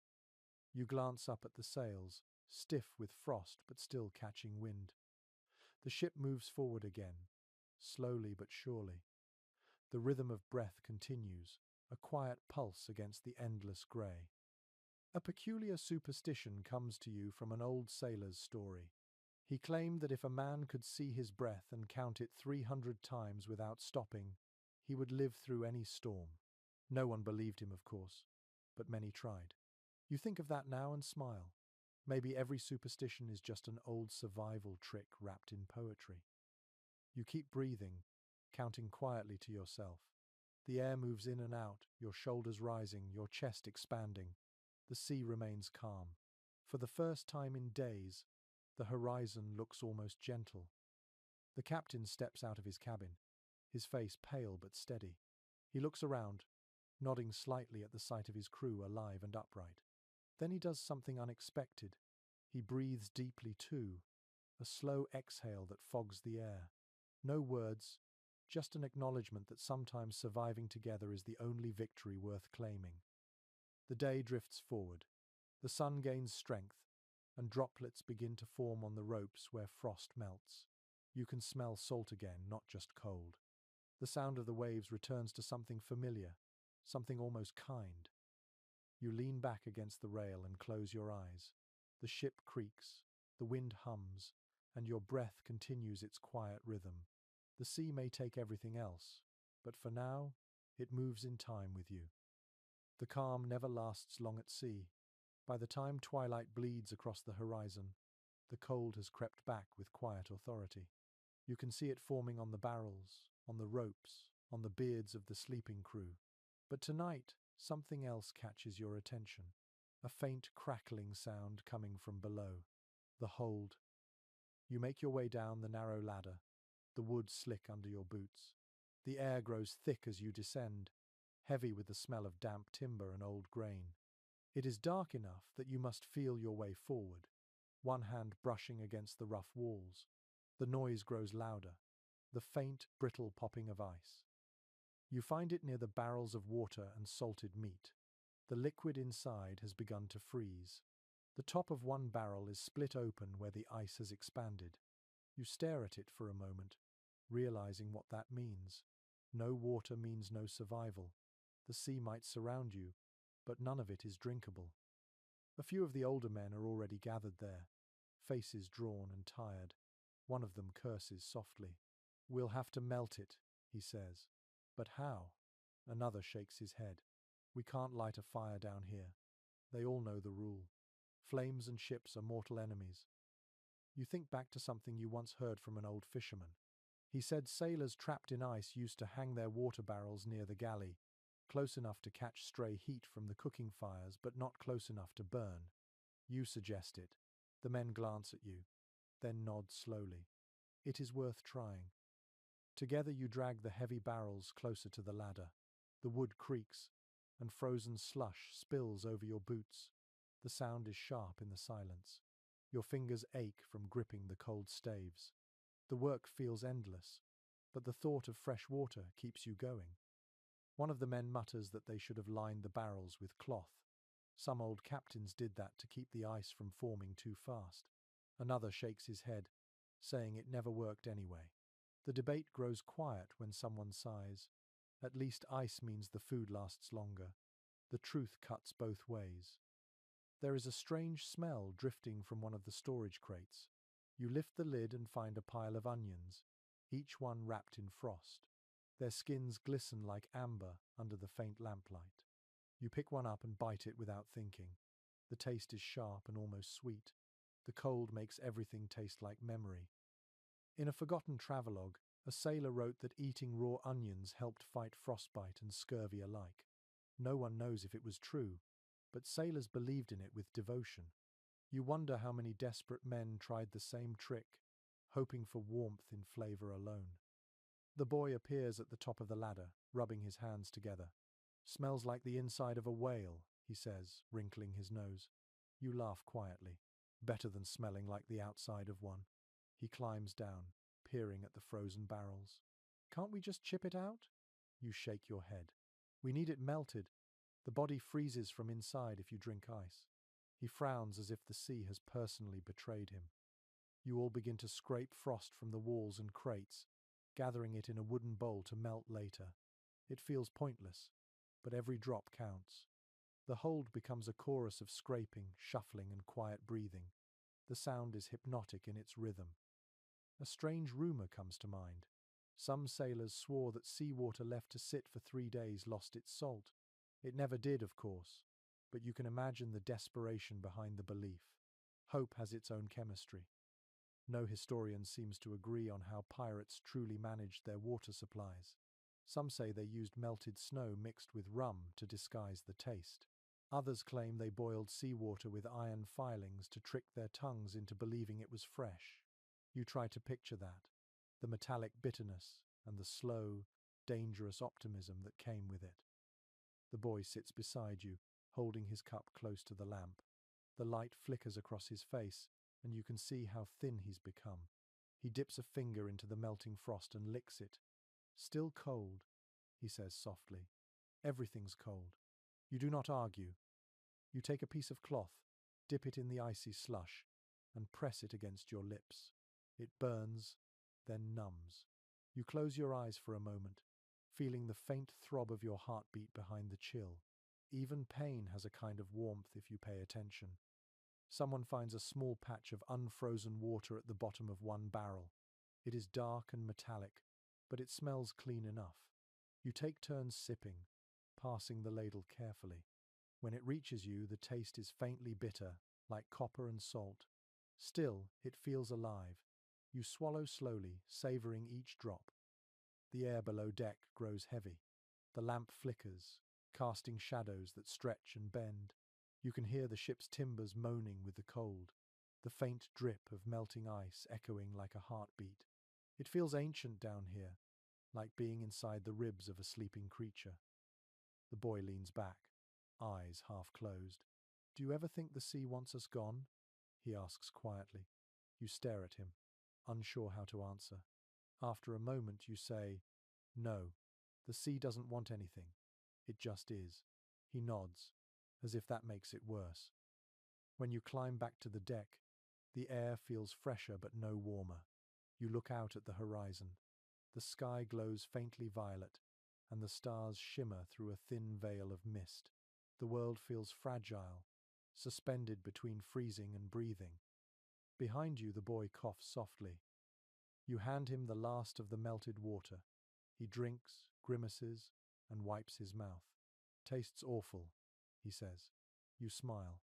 You glance up at the sails, stiff with frost but still catching wind. The ship moves forward again, slowly but surely. The rhythm of breath continues, a quiet pulse against the endless grey. A peculiar superstition comes to you from an old sailor's story. He claimed that if a man could see his breath and count it 300 times without stopping, he would live through any storm. No one believed him, of course, but many tried. You think of that now and smile. Maybe every superstition is just an old survival trick wrapped in poetry. You keep breathing, counting quietly to yourself. The air moves in and out, your shoulders rising, your chest expanding. The sea remains calm. For the first time in days, the horizon looks almost gentle. The captain steps out of his cabin, his face pale but steady. He looks around, nodding slightly at the sight of his crew alive and upright. Then he does something unexpected. He breathes deeply too, a slow exhale that fogs the air. No words, just an acknowledgement that sometimes surviving together is the only victory worth claiming. The day drifts forward. The sun gains strength, and droplets begin to form on the ropes where frost melts. You can smell salt again, not just cold. The sound of the waves returns to something familiar, something almost kind. You lean back against the rail and close your eyes. The ship creaks, the wind hums, and your breath continues its quiet rhythm. The sea may take everything else, but for now, it moves in time with you. The calm never lasts long at sea. By the time twilight bleeds across the horizon, the cold has crept back with quiet authority. You can see it forming on the barrels, on the ropes, on the beards of the sleeping crew. But tonight, something else catches your attention. A faint crackling sound coming from below. The hold. You make your way down the narrow ladder, the wood slick under your boots. The air grows thick as you descend, heavy with the smell of damp timber and old grain. It is dark enough that you must feel your way forward, one hand brushing against the rough walls. The noise grows louder, the faint, brittle popping of ice. You find it near the barrels of water and salted meat. The liquid inside has begun to freeze. The top of one barrel is split open where the ice has expanded. You stare at it for a moment, realizing what that means. No water means no survival. The sea might surround you, but none of it is drinkable. A few of the older men are already gathered there, faces drawn and tired. One of them curses softly. "We'll have to melt it," he says. "But how?" Another shakes his head. "We can't light a fire down here." They all know the rule. Flames and ships are mortal enemies. You think back to something you once heard from an old fisherman. He said sailors trapped in ice used to hang their water barrels near the galley, close enough to catch stray heat from the cooking fires, but not close enough to burn. You suggest it. The men glance at you, then nod slowly. It is worth trying. Together you drag the heavy barrels closer to the ladder. The wood creaks, and frozen slush spills over your boots. The sound is sharp in the silence. Your fingers ache from gripping the cold staves. The work feels endless, but the thought of fresh water keeps you going. One of the men mutters that they should have lined the barrels with cloth. Some old captains did that to keep the ice from forming too fast. Another shakes his head, saying it never worked anyway. The debate grows quiet when someone sighs. At least ice means the food lasts longer. The truth cuts both ways. There is a strange smell drifting from one of the storage crates. You lift the lid and find a pile of onions, each one wrapped in frost. Their skins glisten like amber under the faint lamplight. You pick one up and bite it without thinking. The taste is sharp and almost sweet. The cold makes everything taste like memory. In a forgotten travelogue, a sailor wrote that eating raw onions helped fight frostbite and scurvy alike. No one knows if it was true, but sailors believed in it with devotion. You wonder how many desperate men tried the same trick, hoping for warmth in flavor alone. The boy appears at the top of the ladder, rubbing his hands together. "Smells like the inside of a whale," he says, wrinkling his nose. You laugh quietly. "Better than smelling like the outside of one." He climbs down, peering at the frozen barrels. "Can't we just chip it out?" You shake your head. "We need it melted. The body freezes from inside if you drink ice." He frowns as if the sea has personally betrayed him. You all begin to scrape frost from the walls and crates, gathering it in a wooden bowl to melt later. It feels pointless, but every drop counts. The hold becomes a chorus of scraping, shuffling, and quiet breathing. The sound is hypnotic in its rhythm. A strange rumor comes to mind. Some sailors swore that seawater left to sit for 3 days lost its salt. It never did, of course, but you can imagine the desperation behind the belief. Hope has its own chemistry. No historian seems to agree on how pirates truly managed their water supplies. Some say they used melted snow mixed with rum to disguise the taste. Others claim they boiled seawater with iron filings to trick their tongues into believing it was fresh. You try to picture that, the metallic bitterness and the slow, dangerous optimism that came with it. The boy sits beside you, holding his cup close to the lamp. The light flickers across his face, and you can see how thin he's become. He dips a finger into the melting frost and licks it. "Still cold," he says softly. "Everything's cold." You do not argue. You take a piece of cloth, dip it in the icy slush, and press it against your lips. It burns, then numbs. You close your eyes for a moment, feeling the faint throb of your heartbeat behind the chill. Even pain has a kind of warmth if you pay attention. Someone finds a small patch of unfrozen water at the bottom of one barrel. It is dark and metallic, but it smells clean enough. You take turns sipping, passing the ladle carefully. When it reaches you, the taste is faintly bitter, like copper and salt. Still, it feels alive. You swallow slowly, savoring each drop. The air below deck grows heavy. The lamp flickers, casting shadows that stretch and bend. You can hear the ship's timbers moaning with the cold, the faint drip of melting ice echoing like a heartbeat. It feels ancient down here, like being inside the ribs of a sleeping creature. The boy leans back, eyes half closed. "Do you ever think the sea wants us gone?" he asks quietly. You stare at him, unsure how to answer. After a moment you say, "No, the sea doesn't want anything. It just is." He nods, as if that makes it worse. When you climb back to the deck, the air feels fresher but no warmer. You look out at the horizon. The sky glows faintly violet, and the stars shimmer through a thin veil of mist. The world feels fragile, suspended between freezing and breathing. Behind you, the boy coughs softly. You hand him the last of the melted water. He drinks, grimaces, and wipes his mouth. "Tastes awful," he says. You smile.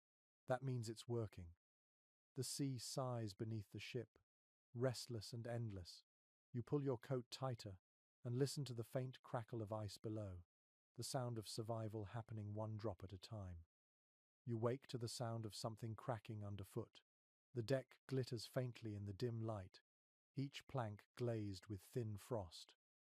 That means it's working. The sea sighs beneath the ship, restless and endless. You pull your coat tighter and listen to the faint crackle of ice below, the sound of survival happening one drop at a time. You wake to the sound of something cracking underfoot. The deck glitters faintly in the dim light, each plank glazed with thin frost.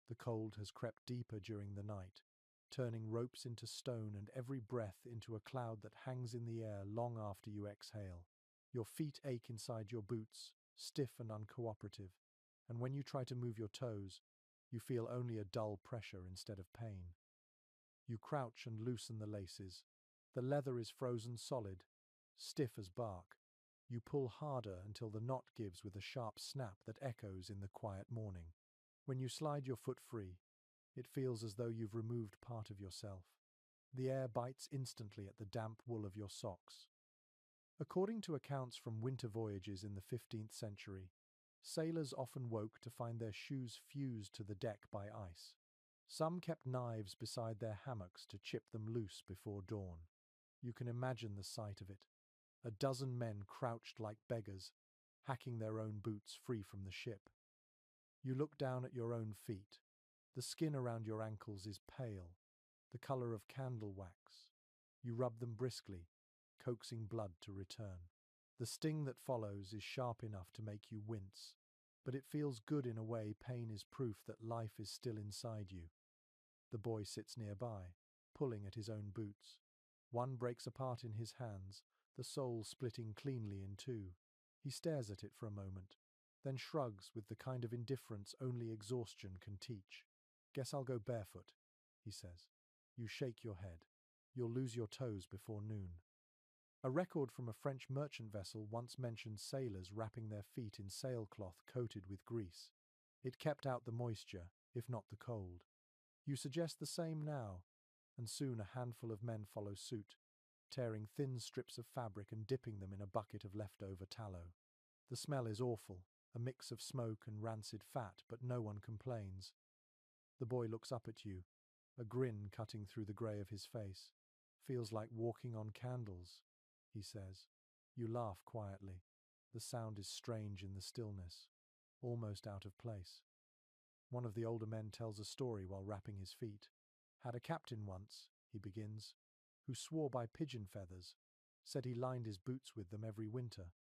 The cold has crept deeper during the night, turning ropes into stone and every breath into a cloud that hangs in the air long after you exhale. Your feet ache inside your boots, stiff and uncooperative, and when you try to move your toes, you feel only a dull pressure instead of pain. You crouch and loosen the laces. The leather is frozen solid, stiff as bark. You pull harder until the knot gives with a sharp snap that echoes in the quiet morning. When you slide your foot free, it feels as though you've removed part of yourself. The air bites instantly at the damp wool of your socks. According to accounts from winter voyages in the 15th century, sailors often woke to find their shoes fused to the deck by ice. Some kept knives beside their hammocks to chip them loose before dawn. You can imagine the sight of it. A dozen men crouched like beggars, hacking their own boots free from the ship. You look down at your own feet. The skin around your ankles is pale, the color of candle wax. You rub them briskly, coaxing blood to return. The sting that follows is sharp enough to make you wince, but it feels good in a way. Pain is proof that life is still inside you. The boy sits nearby, pulling at his own boots. One breaks apart in his hands, the sole splitting cleanly in two. He stares at it for a moment, then shrugs with the kind of indifference only exhaustion can teach. "Guess I'll go barefoot," he says. You shake your head. "You'll lose your toes before noon." A record from a French merchant vessel once mentioned sailors wrapping their feet in sailcloth coated with grease. It kept out the moisture, if not the cold. You suggest the same now, and soon a handful of men follow suit, tearing thin strips of fabric and dipping them in a bucket of leftover tallow. The smell is awful, a mix of smoke and rancid fat, but no one complains. The boy looks up at you, a grin cutting through the grey of his face. "Feels like walking on candles," he says. You laugh quietly. The sound is strange in the stillness, almost out of place. One of the older men tells a story while wrapping his feet. "Had a captain once," he begins, "who swore by pigeon feathers, said he lined his boots with them every winter.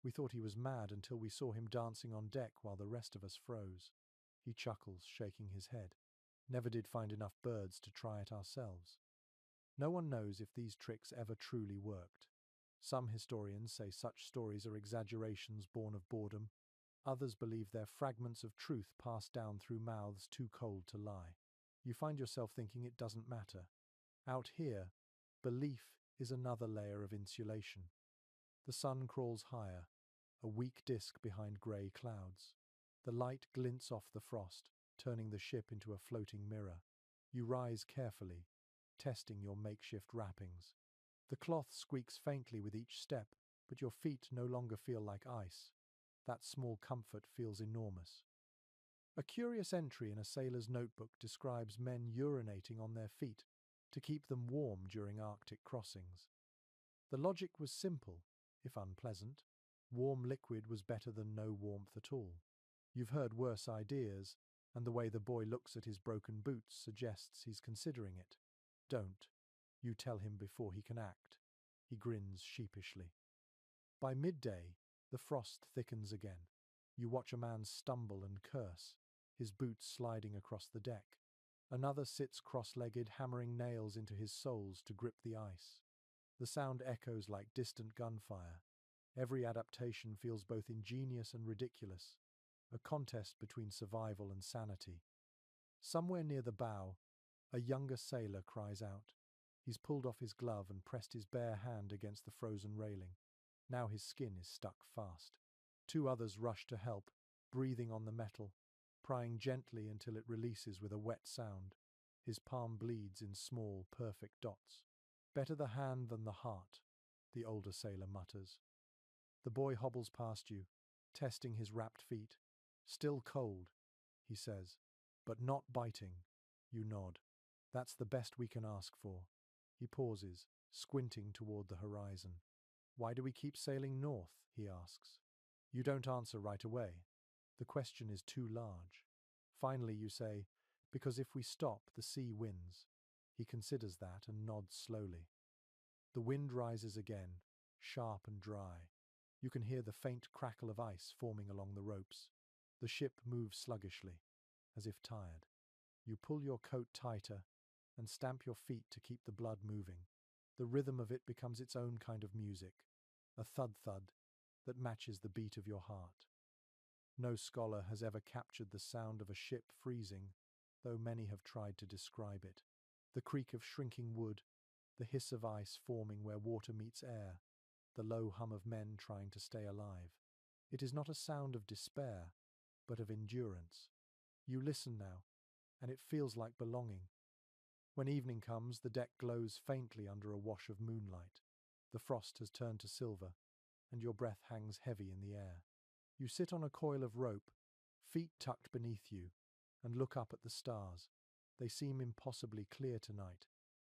We thought he was mad until we saw him dancing on deck while the rest of us froze." He chuckles, shaking his head. "Never did find enough birds to try it ourselves." No one knows if these tricks ever truly worked. Some historians say such stories are exaggerations born of boredom. Others believe they're fragments of truth passed down through mouths too cold to lie. You find yourself thinking it doesn't matter. Out here, belief is another layer of insulation. The sun crawls higher, a weak disk behind grey clouds. The light glints off the frost, turning the ship into a floating mirror. You rise carefully, testing your makeshift wrappings. The cloth squeaks faintly with each step, but your feet no longer feel like ice. That small comfort feels enormous. A curious entry in a sailor's notebook describes men urinating on their feet to keep them warm during Arctic crossings. The logic was simple, if unpleasant. Warm liquid was better than no warmth at all. You've heard worse ideas, and the way the boy looks at his broken boots suggests he's considering it. Don't. You tell him before he can act. He grins sheepishly. By midday, the frost thickens again. You watch a man stumble and curse, his boots sliding across the deck. Another sits cross-legged, hammering nails into his soles to grip the ice. The sound echoes like distant gunfire. Every adaptation feels both ingenious and ridiculous, a contest between survival and sanity. Somewhere near the bow, a younger sailor cries out. He's pulled off his glove and pressed his bare hand against the frozen railing. Now his skin is stuck fast. Two others rush to help, breathing on the metal, prying gently until it releases with a wet sound. His palm bleeds in small, perfect dots. Better the hand than the heart, the older sailor mutters. The boy hobbles past you, testing his wrapped feet. Still cold, he says, but not biting. You nod. That's the best we can ask for. He pauses, squinting toward the horizon. Why do we keep sailing north? He asks. You don't answer right away. The question is too large. Finally you say, because if we stop, the sea wins. He considers that and nods slowly. The wind rises again, sharp and dry. You can hear the faint crackle of ice forming along the ropes. The ship moves sluggishly, as if tired. You pull your coat tighter and stamp your feet to keep the blood moving. The rhythm of it becomes its own kind of music, a thud-thud that matches the beat of your heart. No scholar has ever captured the sound of a ship freezing, though many have tried to describe it. The creak of shrinking wood, the hiss of ice forming where water meets air, the low hum of men trying to stay alive. It is not a sound of despair, but of endurance. You listen now, and it feels like belonging. When evening comes, the deck glows faintly under a wash of moonlight. The frost has turned to silver, and your breath hangs heavy in the air. You sit on a coil of rope, feet tucked beneath you, and look up at the stars. They seem impossibly clear tonight,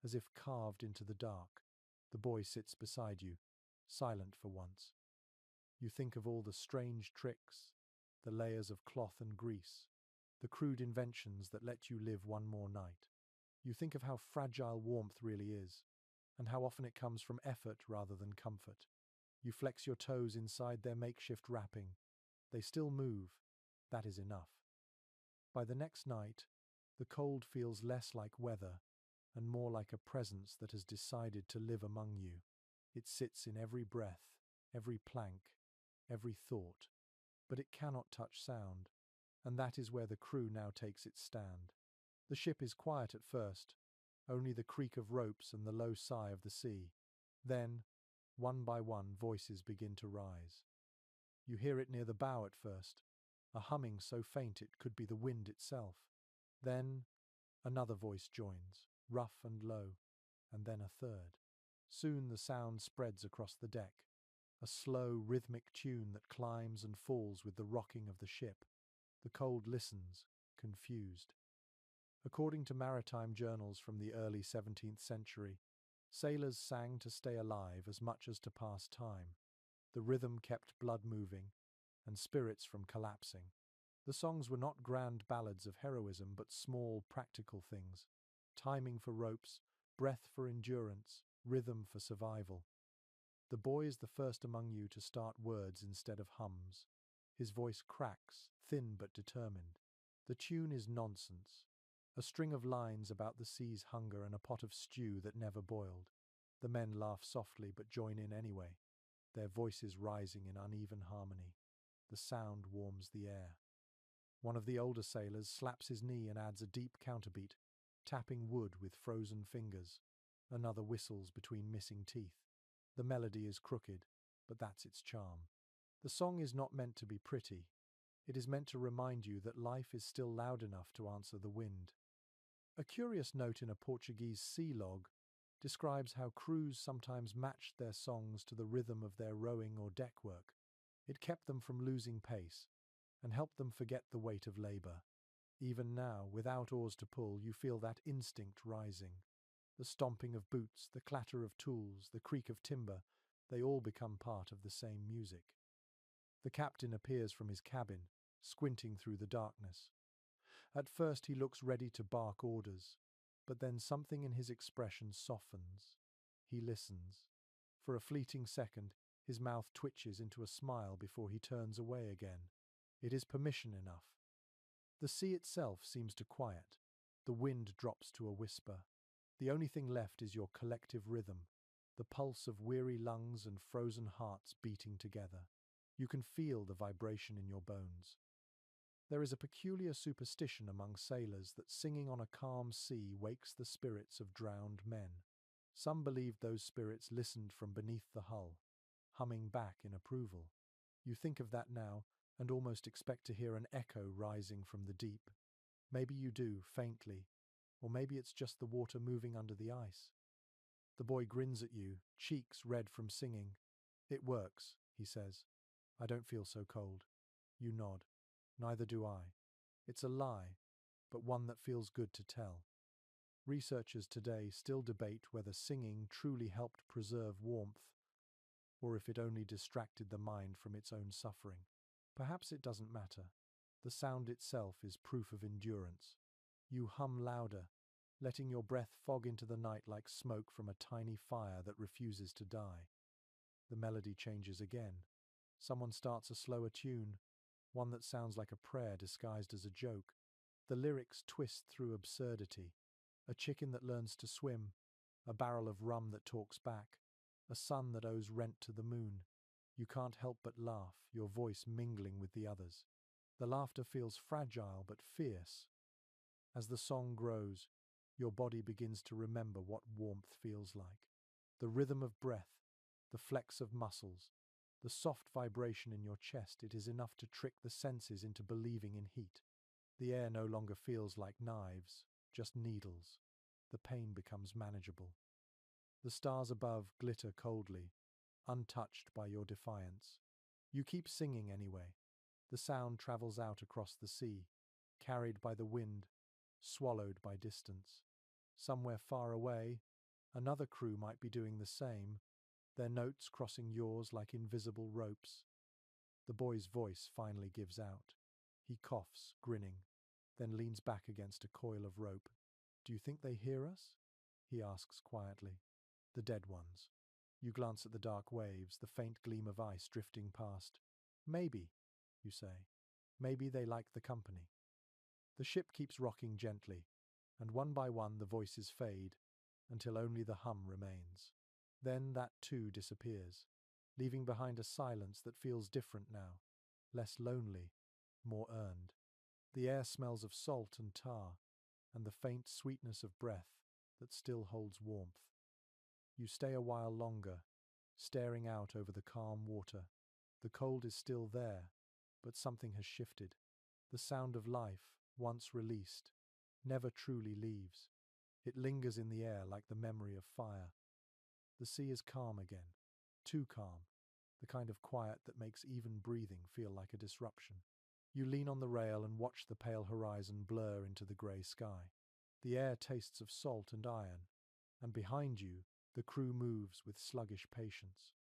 as if carved into the dark. The boy sits beside you, silent for once. You think of all the strange tricks, the layers of cloth and grease, the crude inventions that let you live one more night. You think of how fragile warmth really is, and how often it comes from effort rather than comfort. You flex your toes inside their makeshift wrapping. They still move. That is enough. By the next night, the cold feels less like weather and more like a presence that has decided to live among you. It sits in every breath, every plank, every thought, but it cannot touch sound, and that is where the crew now takes its stand. The ship is quiet at first, only the creak of ropes and the low sigh of the sea. Then, one by one, voices begin to rise. You hear it near the bow at first, a humming so faint it could be the wind itself. Then, another voice joins, rough and low, and then a third. Soon the sound spreads across the deck, a slow, rhythmic tune that climbs and falls with the rocking of the ship. The cold listens, confused. According to maritime journals from the early 17th century, sailors sang to stay alive as much as to pass time. The rhythm kept blood moving and spirits from collapsing. The songs were not grand ballads of heroism, but small, practical things. Timing for ropes, breath for endurance, rhythm for survival. The boy is the first among you to start words instead of hums. His voice cracks, thin but determined. The tune is nonsense. A string of lines about the sea's hunger and a pot of stew that never boiled. The men laugh softly but join in anyway, their voices rising in uneven harmony. The sound warms the air. One of the older sailors slaps his knee and adds a deep counterbeat, tapping wood with frozen fingers. Another whistles between missing teeth. The melody is crooked, but that's its charm. The song is not meant to be pretty. It is meant to remind you that life is still loud enough to answer the wind. A curious note in a Portuguese sea log describes how crews sometimes matched their songs to the rhythm of their rowing or deck work. It kept them from losing pace and helped them forget the weight of labor. Even now, without oars to pull, you feel that instinct rising. The stomping of boots, the clatter of tools, the creak of timber, they all become part of the same music. The captain appears from his cabin, squinting through the darkness. At first he looks ready to bark orders, but then something in his expression softens. He listens. For a fleeting second, his mouth twitches into a smile before he turns away again. It is permission enough. The sea itself seems to quiet. The wind drops to a whisper. The only thing left is your collective rhythm, the pulse of weary lungs and frozen hearts beating together. You can feel the vibration in your bones. There is a peculiar superstition among sailors that singing on a calm sea wakes the spirits of drowned men. Some believed those spirits listened from beneath the hull, humming back in approval. You think of that now and almost expect to hear an echo rising from the deep. Maybe you do, faintly, or maybe it's just the water moving under the ice. The boy grins at you, cheeks red from singing. "It works," he says. "I don't feel so cold." You nod. "Neither do I." It's a lie, but one that feels good to tell. Researchers today still debate whether singing truly helped preserve warmth, or if it only distracted the mind from its own suffering. Perhaps it doesn't matter. The sound itself is proof of endurance. You hum louder, letting your breath fog into the night like smoke from a tiny fire that refuses to die. The melody changes again. Someone starts a slower tune, one that sounds like a prayer disguised as a joke. The lyrics twist through absurdity. A chicken that learns to swim, a barrel of rum that talks back, a sun that owes rent to the moon. You can't help but laugh, your voice mingling with the others. The laughter feels fragile but fierce. As the song grows, your body begins to remember what warmth feels like. The rhythm of breath, the flex of muscles, the soft vibration in your chest, it is enough to trick the senses into believing in heat. The air no longer feels like knives, just needles. The pain becomes manageable. The stars above glitter coldly, untouched by your defiance. You keep singing anyway. The sound travels out across the sea, carried by the wind, swallowed by distance. Somewhere far away, another crew might be doing the same, their notes crossing yours like invisible ropes. The boy's voice finally gives out. He coughs, grinning, then leans back against a coil of rope. "Do you think they hear us?" he asks quietly. "The dead ones." You glance at the dark waves, the faint gleam of ice drifting past. "Maybe," you say. "Maybe they like the company." The ship keeps rocking gently, and one by one the voices fade, until only the hum remains. Then that too disappears, leaving behind a silence that feels different now, less lonely, more earned. The air smells of salt and tar, and the faint sweetness of breath that still holds warmth. You stay a while longer, staring out over the calm water. The cold is still there, but something has shifted. The sound of life, once released, never truly leaves. It lingers in the air like the memory of fire. The sea is calm again, too calm, the kind of quiet that makes even breathing feel like a disruption. You lean on the rail and watch the pale horizon blur into the grey sky. The air tastes of salt and iron, and behind you, the crew moves with sluggish patience.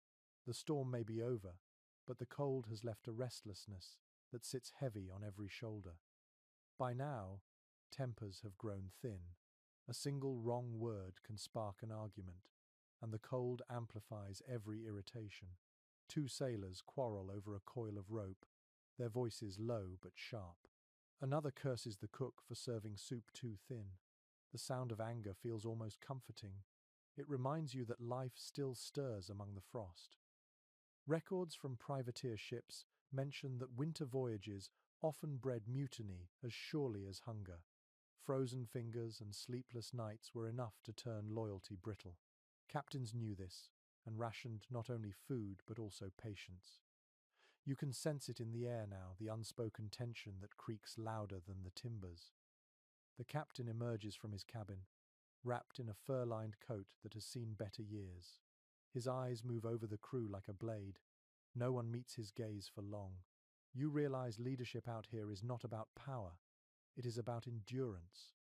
The storm may be over, but the cold has left a restlessness that sits heavy on every shoulder. By now, tempers have grown thin. A single wrong word can spark an argument, and the cold amplifies every irritation. Two sailors quarrel over a coil of rope, their voices low but sharp. Another curses the cook for serving soup too thin. The sound of anger feels almost comforting. It reminds you that life still stirs among the frost. Records from privateer ships mention that winter voyages often bred mutiny as surely as hunger. Frozen fingers and sleepless nights were enough to turn loyalty brittle. Captains knew this, and rationed not only food but also patience. You can sense it in the air now, the unspoken tension that creaks louder than the timbers. The captain emerges from his cabin, wrapped in a fur-lined coat that has seen better years. His eyes move over the crew like a blade. No one meets his gaze for long. You realize leadership out here is not about power. It is about endurance,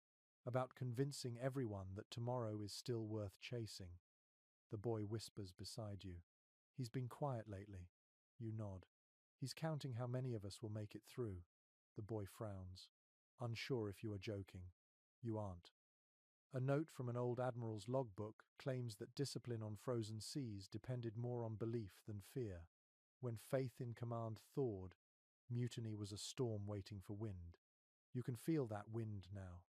about convincing everyone that tomorrow is still worth chasing. The boy whispers beside you. He's been quiet lately. You nod. He's counting how many of us will make it through. The boy frowns, unsure if you are joking. You aren't. A note from an old admiral's logbook claims that discipline on frozen seas depended more on belief than fear. When faith in command thawed, mutiny was a storm waiting for wind. You can feel that wind now,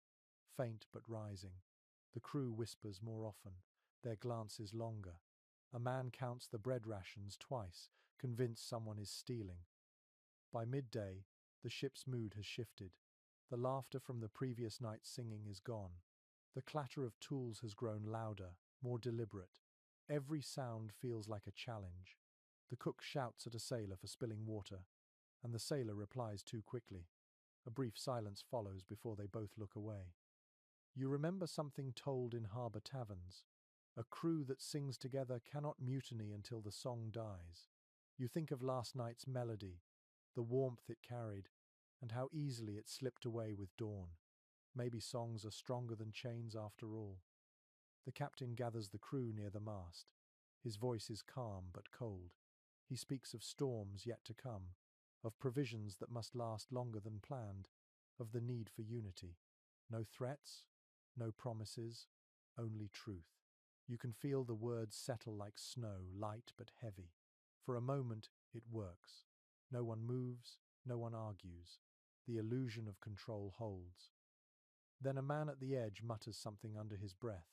faint but rising. The crew whispers more often, their glances longer. A man counts the bread rations twice, convinced someone is stealing. By midday, the ship's mood has shifted. The laughter from the previous night's singing is gone. The clatter of tools has grown louder, more deliberate. Every sound feels like a challenge. The cook shouts at a sailor for spilling water, and the sailor replies too quickly. A brief silence follows before they both look away. You remember something told in harbour taverns. A crew that sings together cannot mutiny until the song dies. You think of last night's melody, the warmth it carried, and how easily it slipped away with dawn. Maybe songs are stronger than chains after all. The captain gathers the crew near the mast. His voice is calm but cold. He speaks of storms yet to come, of provisions that must last longer than planned, of the need for unity. No threats, no promises, only truth. You can feel the words settle like snow, light but heavy. For a moment, it works. No one moves, no one argues. The illusion of control holds. Then a man at the edge mutters something under his breath.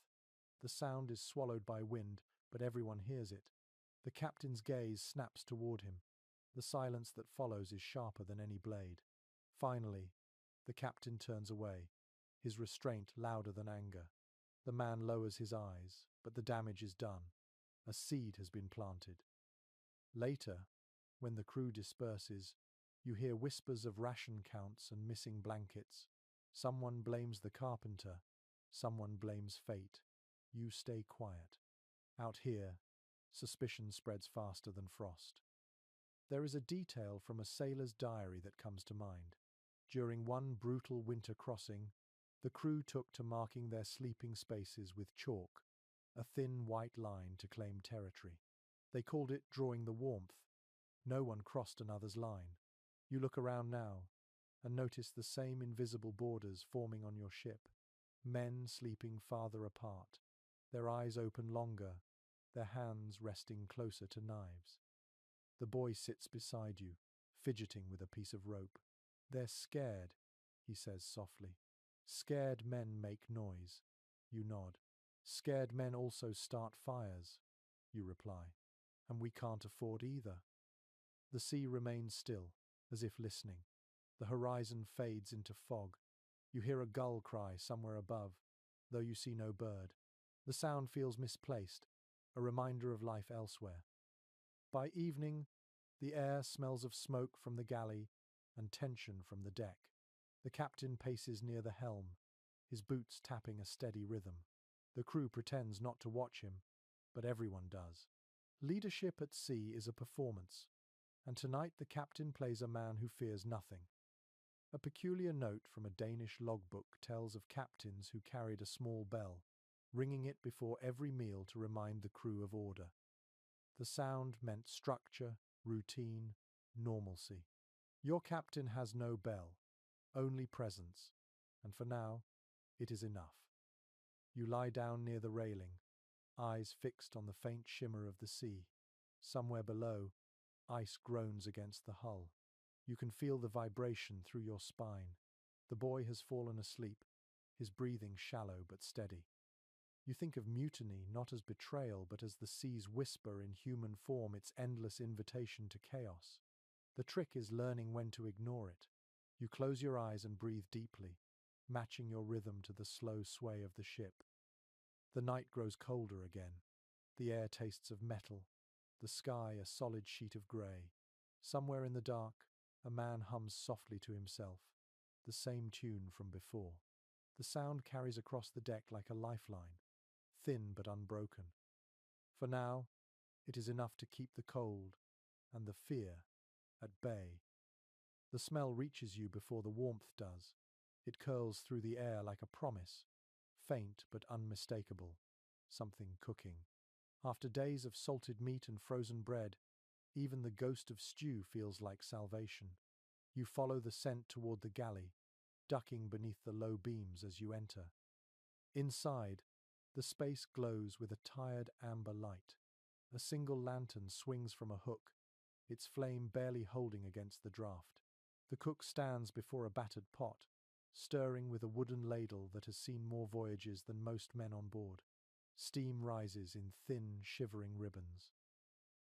The sound is swallowed by wind, but everyone hears it. The captain's gaze snaps toward him. The silence that follows is sharper than any blade. Finally, the captain turns away, his restraint louder than anger. The man lowers his eyes, but the damage is done. A seed has been planted. Later, when the crew disperses, you hear whispers of ration counts and missing blankets. Someone blames the carpenter, someone blames fate. You stay quiet. Out here, suspicion spreads faster than frost. There is a detail from a sailor's diary that comes to mind. During one brutal winter crossing, the crew took to marking their sleeping spaces with chalk, a thin white line to claim territory. They called it drawing the warmth. No one crossed another's line. You look around now and notice the same invisible borders forming on your ship. Men sleeping farther apart, their eyes open longer, their hands resting closer to knives. The boy sits beside you, fidgeting with a piece of rope. They're scared, he says softly. Scared men make noise. You nod. Scared men also start fires, you reply. And we can't afford either. The sea remains still, as if listening. The horizon fades into fog. You hear a gull cry somewhere above, though you see no bird. The sound feels misplaced, a reminder of life elsewhere. By evening, the air smells of smoke from the galley and tension from the deck. The captain paces near the helm, his boots tapping a steady rhythm. The crew pretends not to watch him, but everyone does. Leadership at sea is a performance, and tonight the captain plays a man who fears nothing. A peculiar note from a Danish logbook tells of captains who carried a small bell, ringing it before every meal to remind the crew of order. The sound meant structure, routine, normalcy. Your captain has no bell, only presence, and for now, it is enough. You lie down near the railing, eyes fixed on the faint shimmer of the sea. Somewhere below, ice groans against the hull. You can feel the vibration through your spine. The boy has fallen asleep, his breathing shallow but steady. You think of mutiny not as betrayal but as the sea's whisper in human form, its endless invitation to chaos. The trick is learning when to ignore it. You close your eyes and breathe deeply, matching your rhythm to the slow sway of the ship. The night grows colder again. The air tastes of metal, the sky a solid sheet of grey. Somewhere in the dark, a man hums softly to himself, the same tune from before. The sound carries across the deck like a lifeline, thin but unbroken. For now, it is enough to keep the cold and the fear at bay. The smell reaches you before the warmth does. It curls through the air like a promise, faint but unmistakable, something cooking. After days of salted meat and frozen bread, even the ghost of stew feels like salvation. You follow the scent toward the galley, ducking beneath the low beams as you enter. Inside, the space glows with a tired amber light. A single lantern swings from a hook, its flame barely holding against the draught. The cook stands before a battered pot, stirring with a wooden ladle that has seen more voyages than most men on board. Steam rises in thin, shivering ribbons.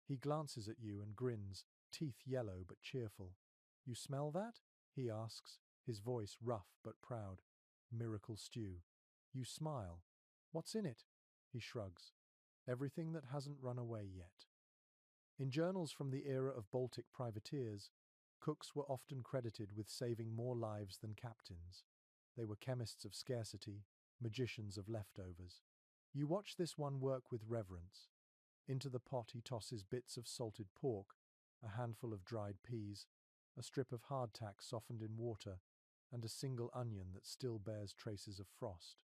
He glances at you and grins, teeth yellow but cheerful. "You smell that?" he asks, his voice rough but proud. "Miracle stew." You smile. "What's in it?" He shrugs. "Everything that hasn't run away yet." In journals from the era of Baltic privateers, cooks were often credited with saving more lives than captains. They were chemists of scarcity, magicians of leftovers. You watch this one work with reverence. Into the pot he tosses bits of salted pork, a handful of dried peas, a strip of hardtack softened in water, and a single onion that still bears traces of frost.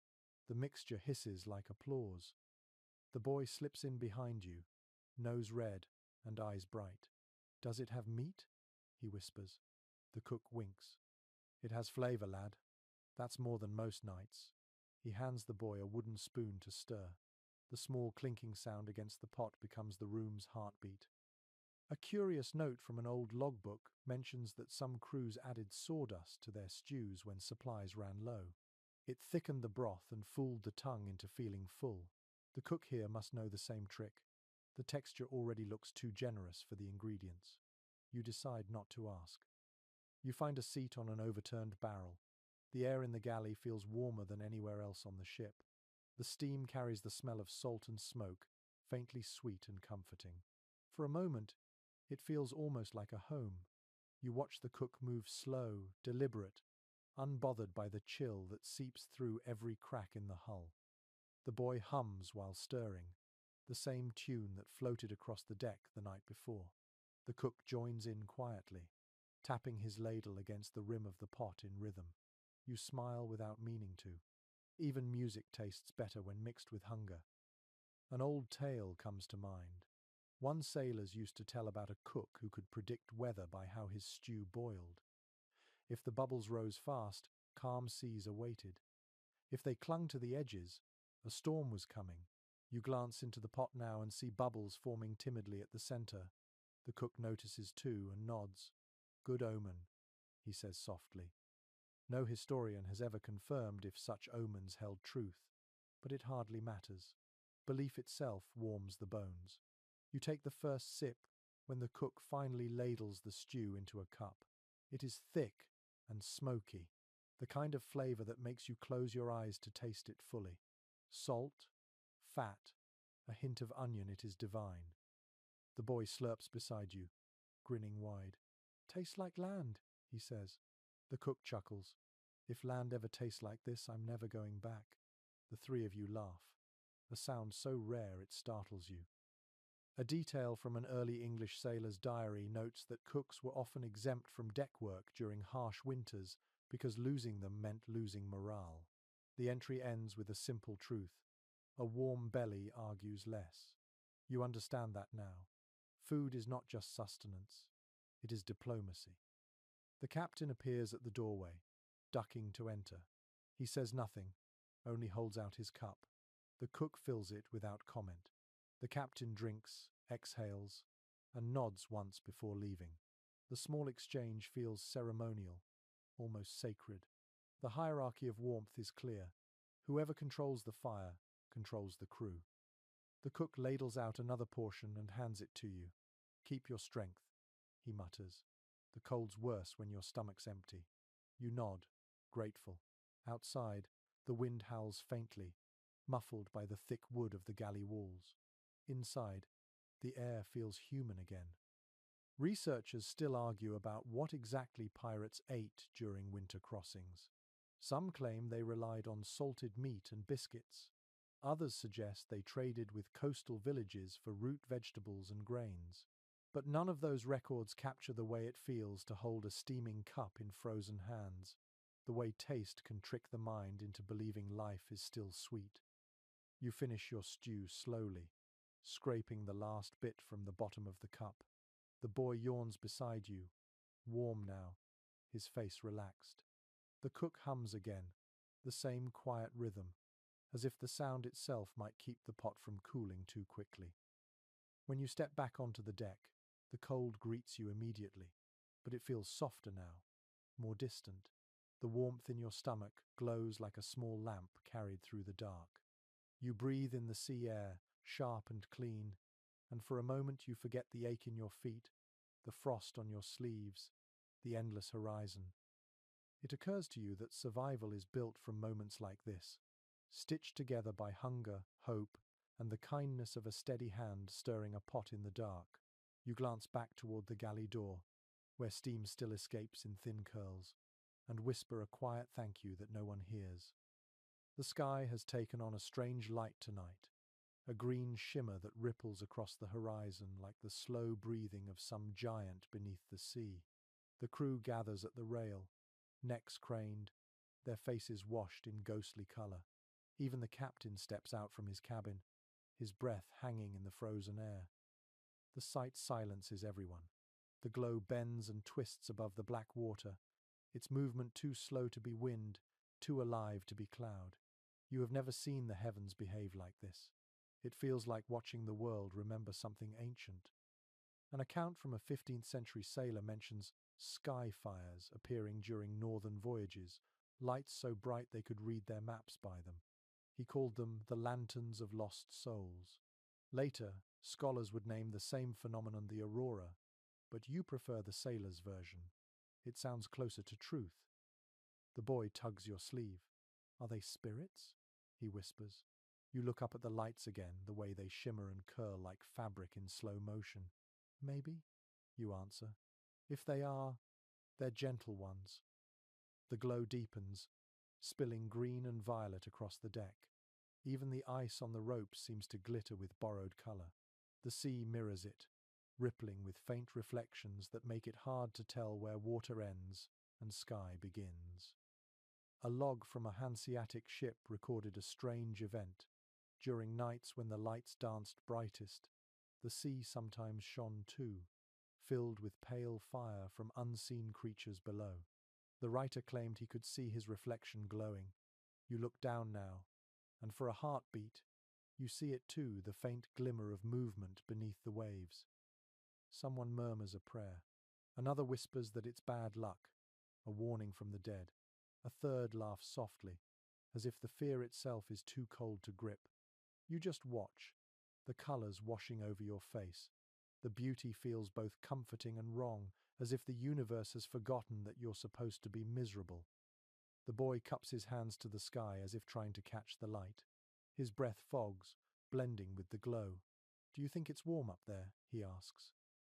The mixture hisses like applause. The boy slips in behind you, nose red and eyes bright. "Does it have meat?" he whispers. The cook winks. "It has flavour, lad. That's more than most nights." He hands the boy a wooden spoon to stir. The small clinking sound against the pot becomes the room's heartbeat. A curious note from an old logbook mentions that some crews added sawdust to their stews when supplies ran low. It thickened the broth and fooled the tongue into feeling full. The cook here must know the same trick. The texture already looks too generous for the ingredients. You decide not to ask. You find a seat on an overturned barrel. The air in the galley feels warmer than anywhere else on the ship. The steam carries the smell of salt and smoke, faintly sweet and comforting. For a moment, it feels almost like a home. You watch the cook move slow, deliberate, unbothered by the chill that seeps through every crack in the hull. The boy hums while stirring, the same tune that floated across the deck the night before. The cook joins in quietly, tapping his ladle against the rim of the pot in rhythm. You smile without meaning to. Even music tastes better when mixed with hunger. An old tale comes to mind. One sailors used to tell about a cook who could predict weather by how his stew boiled. If the bubbles rose fast, calm seas awaited. If they clung to the edges, a storm was coming. You glance into the pot now and see bubbles forming timidly at the center. The cook notices too and nods. "Good omen," he says softly. No historian has ever confirmed if such omens held truth, but it hardly matters. Belief itself warms the bones. You take the first sip when the cook finally ladles the stew into a cup. It is thick and smoky, the kind of flavor that makes you close your eyes to taste it fully. Salt, fat, a hint of onion, it is divine. The boy slurps beside you, grinning wide. "Tastes like land," he says. The cook chuckles. "If land ever tastes like this, I'm never going back." The three of you laugh, a sound so rare it startles you. A detail from an early English sailor's diary notes that cooks were often exempt from deck work during harsh winters because losing them meant losing morale. The entry ends with a simple truth. A warm belly argues less. You understand that now. Food is not just sustenance. It is diplomacy. The captain appears at the doorway, ducking to enter. He says nothing, only holds out his cup. The cook fills it without comment. The captain drinks, exhales, and nods once before leaving. The small exchange feels ceremonial, almost sacred. The hierarchy of warmth is clear. Whoever controls the fire controls the crew. The cook ladles out another portion and hands it to you. "Keep your strength," he mutters. "The cold's worse when your stomach's empty." You nod, grateful. Outside, the wind howls faintly, muffled by the thick wood of the galley walls. Inside, the air feels human again. Researchers still argue about what exactly pirates ate during winter crossings. Some claim they relied on salted meat and biscuits. Others suggest they traded with coastal villages for root vegetables and grains. But none of those records capture the way it feels to hold a steaming cup in frozen hands, the way taste can trick the mind into believing life is still sweet. You finish your stew slowly, scraping the last bit from the bottom of the cup. The boy yawns beside you, warm now, his face relaxed. The cook hums again, the same quiet rhythm, as if the sound itself might keep the pot from cooling too quickly. When you step back onto the deck, the cold greets you immediately, but it feels softer now, more distant. The warmth in your stomach glows like a small lamp carried through the dark. You breathe in the sea air, sharp and clean, and for a moment you forget the ache in your feet, the frost on your sleeves, the endless horizon. It occurs to you that survival is built from moments like this, stitched together by hunger, hope, and the kindness of a steady hand stirring a pot in the dark. You glance back toward the galley door, where steam still escapes in thin curls, and whisper a quiet thank you that no one hears. The sky has taken on a strange light tonight, a green shimmer that ripples across the horizon like the slow breathing of some giant beneath the sea. The crew gathers at the rail, necks craned, their faces washed in ghostly color. Even the captain steps out from his cabin, his breath hanging in the frozen air. The sight silences everyone. The glow bends and twists above the black water, its movement too slow to be wind, too alive to be cloud. You have never seen the heavens behave like this. It feels like watching the world remember something ancient. An account from a 15th century sailor mentions sky fires appearing during northern voyages, lights so bright they could read their maps by them. He called them the lanterns of lost souls. Later, scholars would name the same phenomenon the aurora, but you prefer the sailor's version. It sounds closer to truth. The boy tugs your sleeve. "Are they spirits?" he whispers. You look up at the lights again, the way they shimmer and curl like fabric in slow motion. "Maybe," you answer. "If they are, they're gentle ones." The glow deepens, spilling green and violet across the deck. Even the ice on the ropes seems to glitter with borrowed color. The sea mirrors it, rippling with faint reflections that make it hard to tell where water ends and sky begins. A log from a Hanseatic ship recorded a strange event. During nights when the lights danced brightest, the sea sometimes shone too, filled with pale fire from unseen creatures below. The writer claimed he could see his reflection glowing. You look down now, and for a heartbeat, you see it too, the faint glimmer of movement beneath the waves. Someone murmurs a prayer. Another whispers that it's bad luck, a warning from the dead. A third laughs softly, as if the fear itself is too cold to grip. You just watch, the colors washing over your face. The beauty feels both comforting and wrong, as if the universe has forgotten that you're supposed to be miserable. The boy cups his hands to the sky as if trying to catch the light. His breath fogs, blending with the glow. "Do you think it's warm up there?" he asks.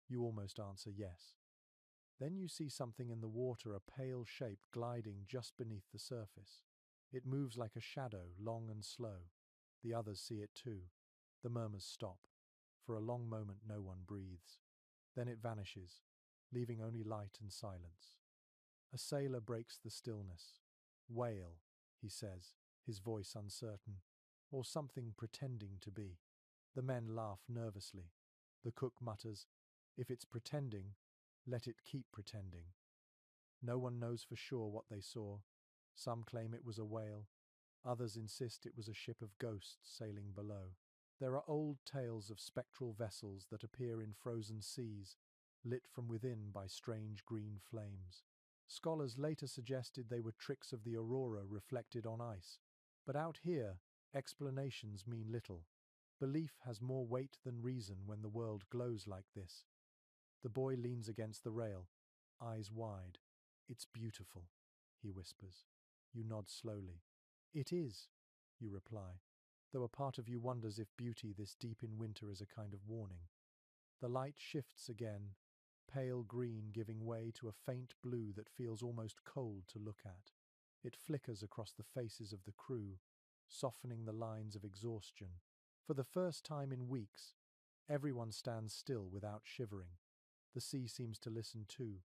You almost answer yes. Then you see something in the water, a pale shape gliding just beneath the surface. It moves like a shadow, long and slow. The others see it too. The murmurs stop. For a long moment no one breathes. Then it vanishes, leaving only light and silence. A sailor breaks the stillness. "Whale," he says, his voice uncertain, or something pretending to be. The men laugh nervously. The cook mutters, "If it's pretending, let it keep pretending." No one knows for sure what they saw. Some claim it was a whale. Others insist it was a ship of ghosts sailing below. There are old tales of spectral vessels that appear in frozen seas, lit from within by strange green flames. Scholars later suggested they were tricks of the aurora reflected on ice. But out here, explanations mean little. Belief has more weight than reason when the world glows like this. The boy leans against the rail, eyes wide. "It's beautiful," he whispers. You nod slowly. "It is," you reply, though a part of you wonders if beauty this deep in winter is a kind of warning. The light shifts again, pale green giving way to a faint blue that feels almost cold to look at. It flickers across the faces of the crew, softening the lines of exhaustion. For the first time in weeks, everyone stands still without shivering. The sea seems to listen too,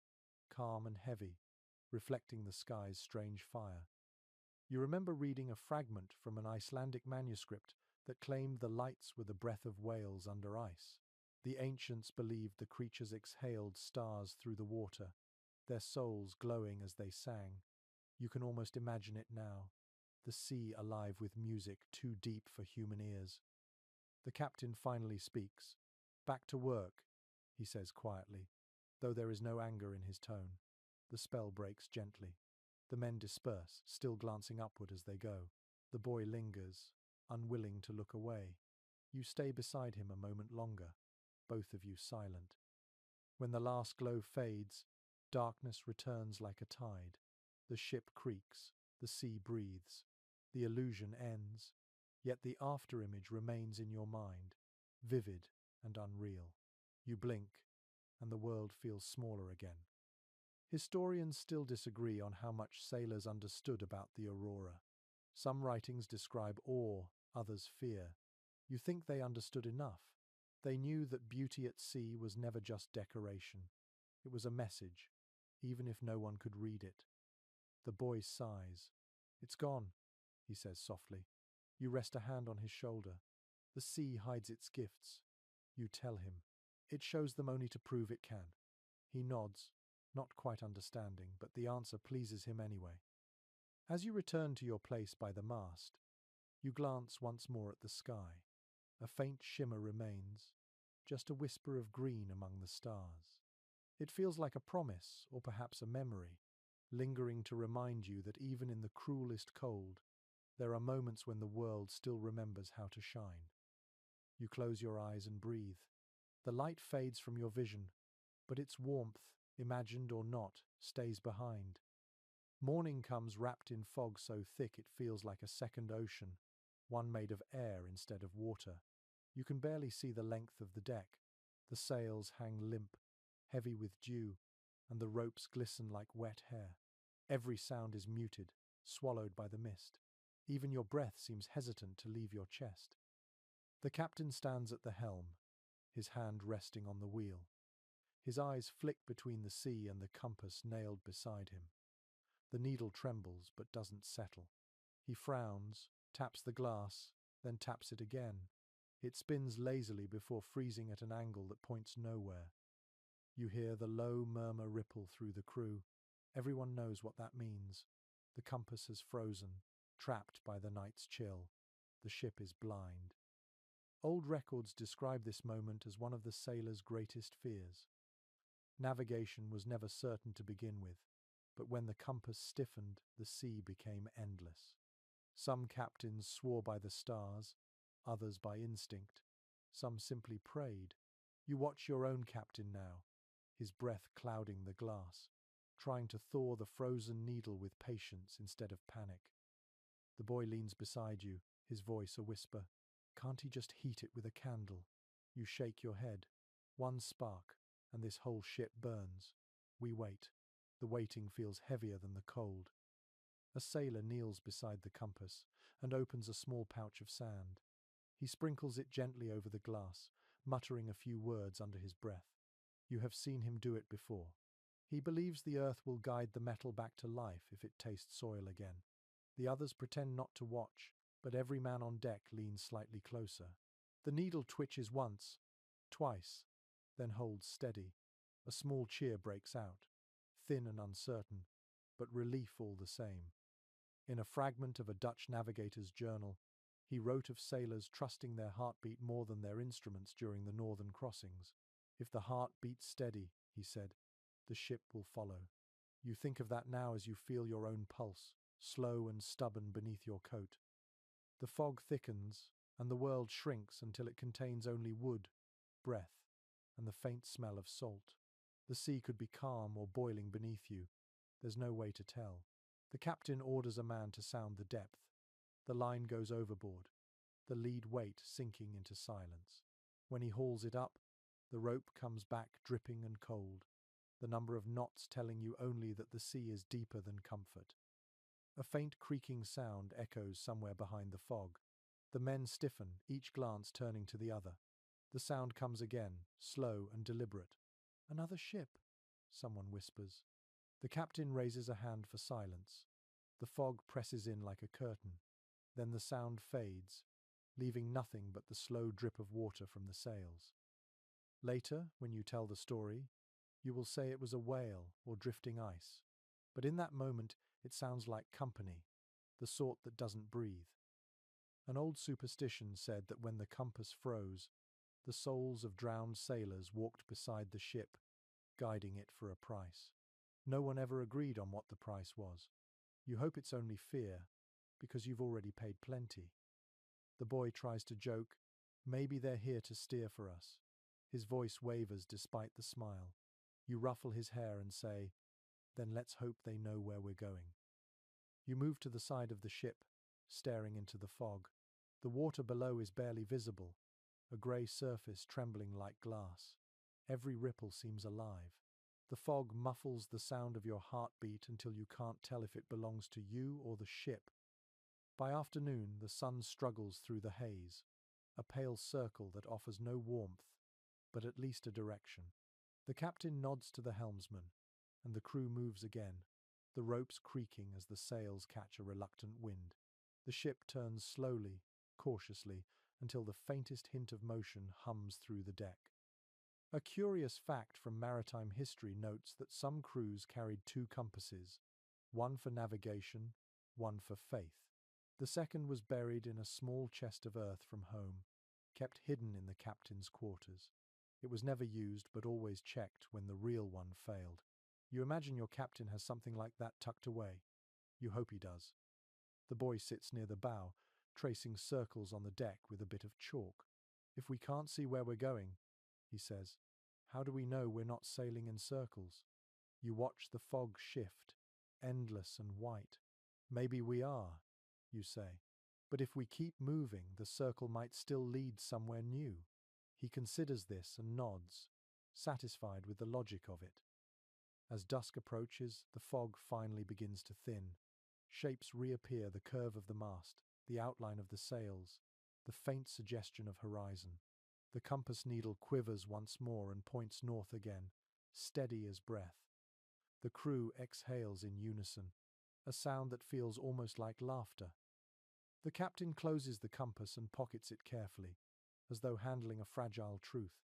calm and heavy, reflecting the sky's strange fire. You remember reading a fragment from an Icelandic manuscript that claimed the lights were the breath of whales under ice. The ancients believed the creatures exhaled stars through the water, their souls glowing as they sang. You can almost imagine it now, the sea alive with music too deep for human ears. The captain finally speaks. "Back to work," he says quietly, though there is no anger in his tone. The spell breaks gently. The men disperse, still glancing upward as they go. The boy lingers, unwilling to look away. You stay beside him a moment longer, both of you silent. When the last glow fades, darkness returns like a tide. The ship creaks, the sea breathes. The illusion ends, yet the afterimage remains in your mind, vivid and unreal. You blink, and the world feels smaller again. Historians still disagree on how much sailors understood about the aurora. Some writings describe awe, others fear. You think they understood enough. They knew that beauty at sea was never just decoration. It was a message, even if no one could read it. The boy sighs. "It's gone," he says softly. You rest a hand on his shoulder. "The sea hides its gifts." You tell him. "It shows them only to prove it can." He nods, not quite understanding, but the answer pleases him anyway. As you return to your place by the mast, you glance once more at the sky. A faint shimmer remains, just a whisper of green among the stars. It feels like a promise, or perhaps a memory, lingering to remind you that even in the cruelest cold, there are moments when the world still remembers how to shine. You close your eyes and breathe. The light fades from your vision, but its warmth, imagined or not, stays behind. Morning comes wrapped in fog so thick it feels like a second ocean, one made of air instead of water. You can barely see the length of the deck. The sails hang limp, heavy with dew, and the ropes glisten like wet hair. Every sound is muted, swallowed by the mist. Even your breath seems hesitant to leave your chest. The captain stands at the helm, his hand resting on the wheel. His eyes flick between the sea and the compass nailed beside him. The needle trembles but doesn't settle. He frowns, taps the glass, then taps it again. It spins lazily before freezing at an angle that points nowhere. You hear the low murmur ripple through the crew. Everyone knows what that means. The compass has frozen, trapped by the night's chill. The ship is blind. Old records describe this moment as one of the sailors' greatest fears. Navigation was never certain to begin with, but when the compass stiffened, the sea became endless. Some captains swore by the stars, others by instinct. Some simply prayed. You watch your own captain now, his breath clouding the glass, trying to thaw the frozen needle with patience instead of panic. The boy leans beside you, his voice a whisper. "Can't he just heat it with a candle?" You shake your head. One spark, and this whole ship burns. We wait. The waiting feels heavier than the cold. A sailor kneels beside the compass and opens a small pouch of sand. He sprinkles it gently over the glass, muttering a few words under his breath. You have seen him do it before. He believes the earth will guide the metal back to life if it tastes soil again. The others pretend not to watch, but every man on deck leans slightly closer. The needle twitches once, twice, then holds steady. A small cheer breaks out, thin and uncertain, but relief all the same. In a fragment of a Dutch navigator's journal, he wrote of sailors trusting their heartbeat more than their instruments during the northern crossings. "If the heart beats steady," he said, "the ship will follow." You think of that now as you feel your own pulse, slow and stubborn beneath your coat. The fog thickens, and the world shrinks until it contains only wood, breath, and the faint smell of salt. The sea could be calm or boiling beneath you. There's no way to tell. The captain orders a man to sound the depth. The line goes overboard, the lead weight sinking into silence. When he hauls it up, the rope comes back dripping and cold, the number of knots telling you only that the sea is deeper than comfort. A faint creaking sound echoes somewhere behind the fog. The men stiffen, each glance turning to the other. The sound comes again, slow and deliberate. "Another ship," someone whispers. The captain raises a hand for silence. The fog presses in like a curtain. Then the sound fades, leaving nothing but the slow drip of water from the sails. Later, when you tell the story, you will say it was a whale or drifting ice. But in that moment, it sounds like company, the sort that doesn't breathe. An old superstition said that when the compass froze, the souls of drowned sailors walked beside the ship, guiding it for a price. No one ever agreed on what the price was. You hope it's only fear, because you've already paid plenty. The boy tries to joke, "Maybe they're here to steer for us." His voice wavers despite the smile. You ruffle his hair and say, "Then let's hope they know where we're going." You move to the side of the ship, staring into the fog. The water below is barely visible, a grey surface trembling like glass. Every ripple seems alive. The fog muffles the sound of your heartbeat until you can't tell if it belongs to you or the ship. By afternoon, the sun struggles through the haze, a pale circle that offers no warmth, but at least a direction. The captain nods to the helmsman, and the crew moves again, the ropes creaking as the sails catch a reluctant wind. The ship turns slowly, cautiously, until the faintest hint of motion hums through the deck. A curious fact from maritime history notes that some crews carried two compasses, one for navigation, one for faith. The second was buried in a small chest of earth from home, kept hidden in the captain's quarters. It was never used but always checked when the real one failed. You imagine your captain has something like that tucked away. You hope he does. The boy sits near the bow, tracing circles on the deck with a bit of chalk. "If we can't see where we're going," he says, "how do we know we're not sailing in circles?" You watch the fog shift, endless and white. "Maybe we are," you say. "But if we keep moving, the circle might still lead somewhere new." He considers this and nods, satisfied with the logic of it. As dusk approaches, the fog finally begins to thin. Shapes reappear: the curve of the mast, the outline of the sails, the faint suggestion of horizon. The compass needle quivers once more and points north again, steady as breath. The crew exhales in unison, a sound that feels almost like laughter. The captain closes the compass and pockets it carefully, as though handling a fragile truth.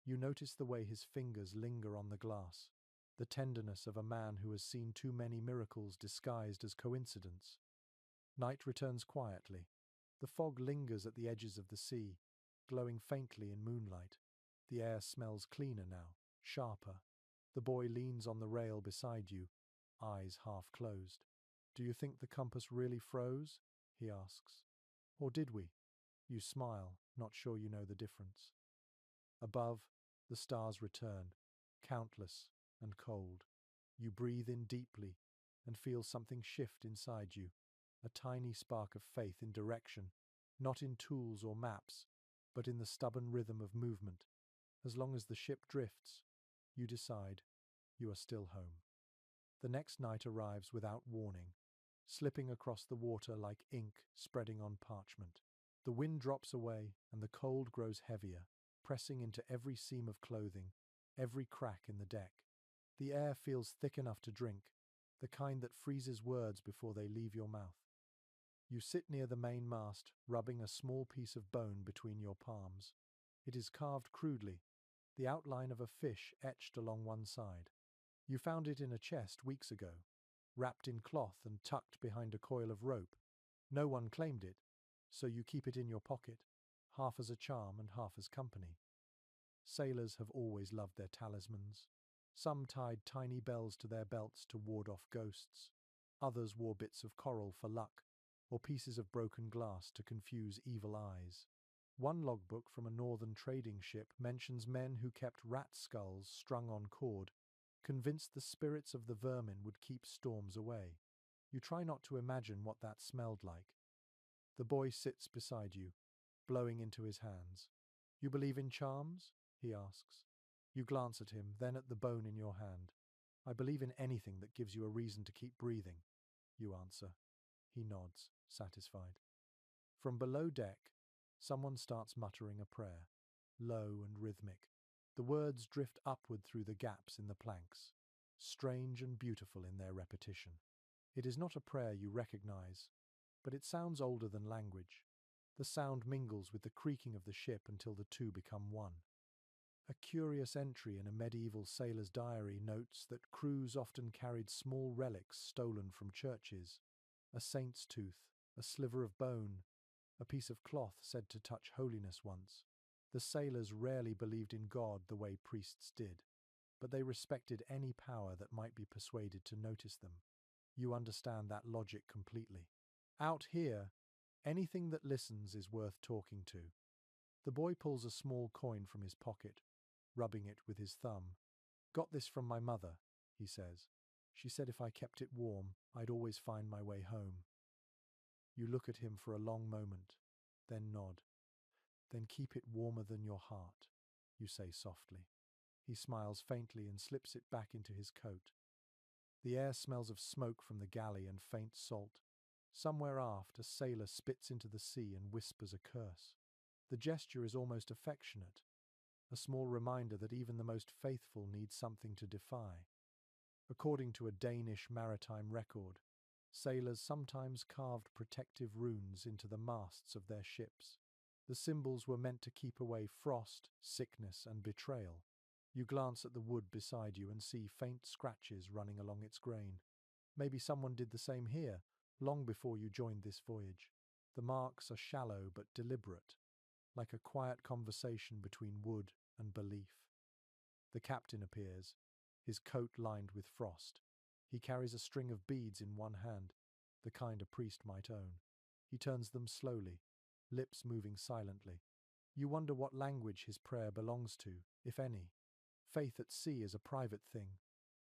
You notice the way his fingers linger on the glass, the tenderness of a man who has seen too many miracles disguised as coincidence. Night returns quietly. The fog lingers at the edges of the sea, glowing faintly in moonlight. The air smells cleaner now, sharper. The boy leans on the rail beside you, eyes half closed. "Do you think the compass really froze?" he asks. "Or did we?" You smile, not sure you know the difference. Above, the stars return, countless and cold. You breathe in deeply and feel something shift inside you, a tiny spark of faith in direction, not in tools or maps, but in the stubborn rhythm of movement. As long as the ship drifts, you decide you are still home. The next night arrives without warning, slipping across the water like ink spreading on parchment. The wind drops away and the cold grows heavier, pressing into every seam of clothing, every crack in the deck. The air feels thick enough to drink, the kind that freezes words before they leave your mouth. You sit near the main mast, rubbing a small piece of bone between your palms. It is carved crudely, the outline of a fish etched along one side. You found it in a chest weeks ago, wrapped in cloth and tucked behind a coil of rope. No one claimed it, so you keep it in your pocket, half as a charm and half as company. Sailors have always loved their talismans. Some tied tiny bells to their belts to ward off ghosts. Others wore bits of coral for luck, or pieces of broken glass to confuse evil eyes. One logbook from a northern trading ship mentions men who kept rat skulls strung on cord, convinced the spirits of the vermin would keep storms away. You try not to imagine what that smelled like. The boy sits beside you, blowing into his hands. "You believe in charms?" he asks. You glance at him, then at the bone in your hand. "I believe in anything that gives you a reason to keep breathing," you answer. He nods, satisfied. From below deck, someone starts muttering a prayer, low and rhythmic. The words drift upward through the gaps in the planks, strange and beautiful in their repetition. It is not a prayer you recognize, but it sounds older than language. The sound mingles with the creaking of the ship until the two become one. A curious entry in a medieval sailor's diary notes that crews often carried small relics stolen from churches: a saint's tooth, a sliver of bone, a piece of cloth said to touch holiness once. The sailors rarely believed in God the way priests did, but they respected any power that might be persuaded to notice them. You understand that logic completely. Out here, anything that listens is worth talking to. The boy pulls a small coin from his pocket, rubbing it with his thumb. "Got this from my mother," he says. "She said if I kept it warm, I'd always find my way home." You look at him for a long moment, then nod. "Then keep it warmer than your heart," you say softly. He smiles faintly and slips it back into his coat. The air smells of smoke from the galley and faint salt. Somewhere aft, a sailor spits into the sea and whispers a curse. The gesture is almost affectionate, a small reminder that even the most faithful need something to defy. According to a Danish maritime record, sailors sometimes carved protective runes into the masts of their ships. The symbols were meant to keep away frost, sickness, and betrayal. You glance at the wood beside you and see faint scratches running along its grain. Maybe someone did the same here, long before you joined this voyage. The marks are shallow but deliberate, like a quiet conversation between wood and belief. The captain appears, his coat lined with frost. He carries a string of beads in one hand, the kind a priest might own. He turns them slowly, lips moving silently. You wonder what language his prayer belongs to, if any. Faith at sea is a private thing,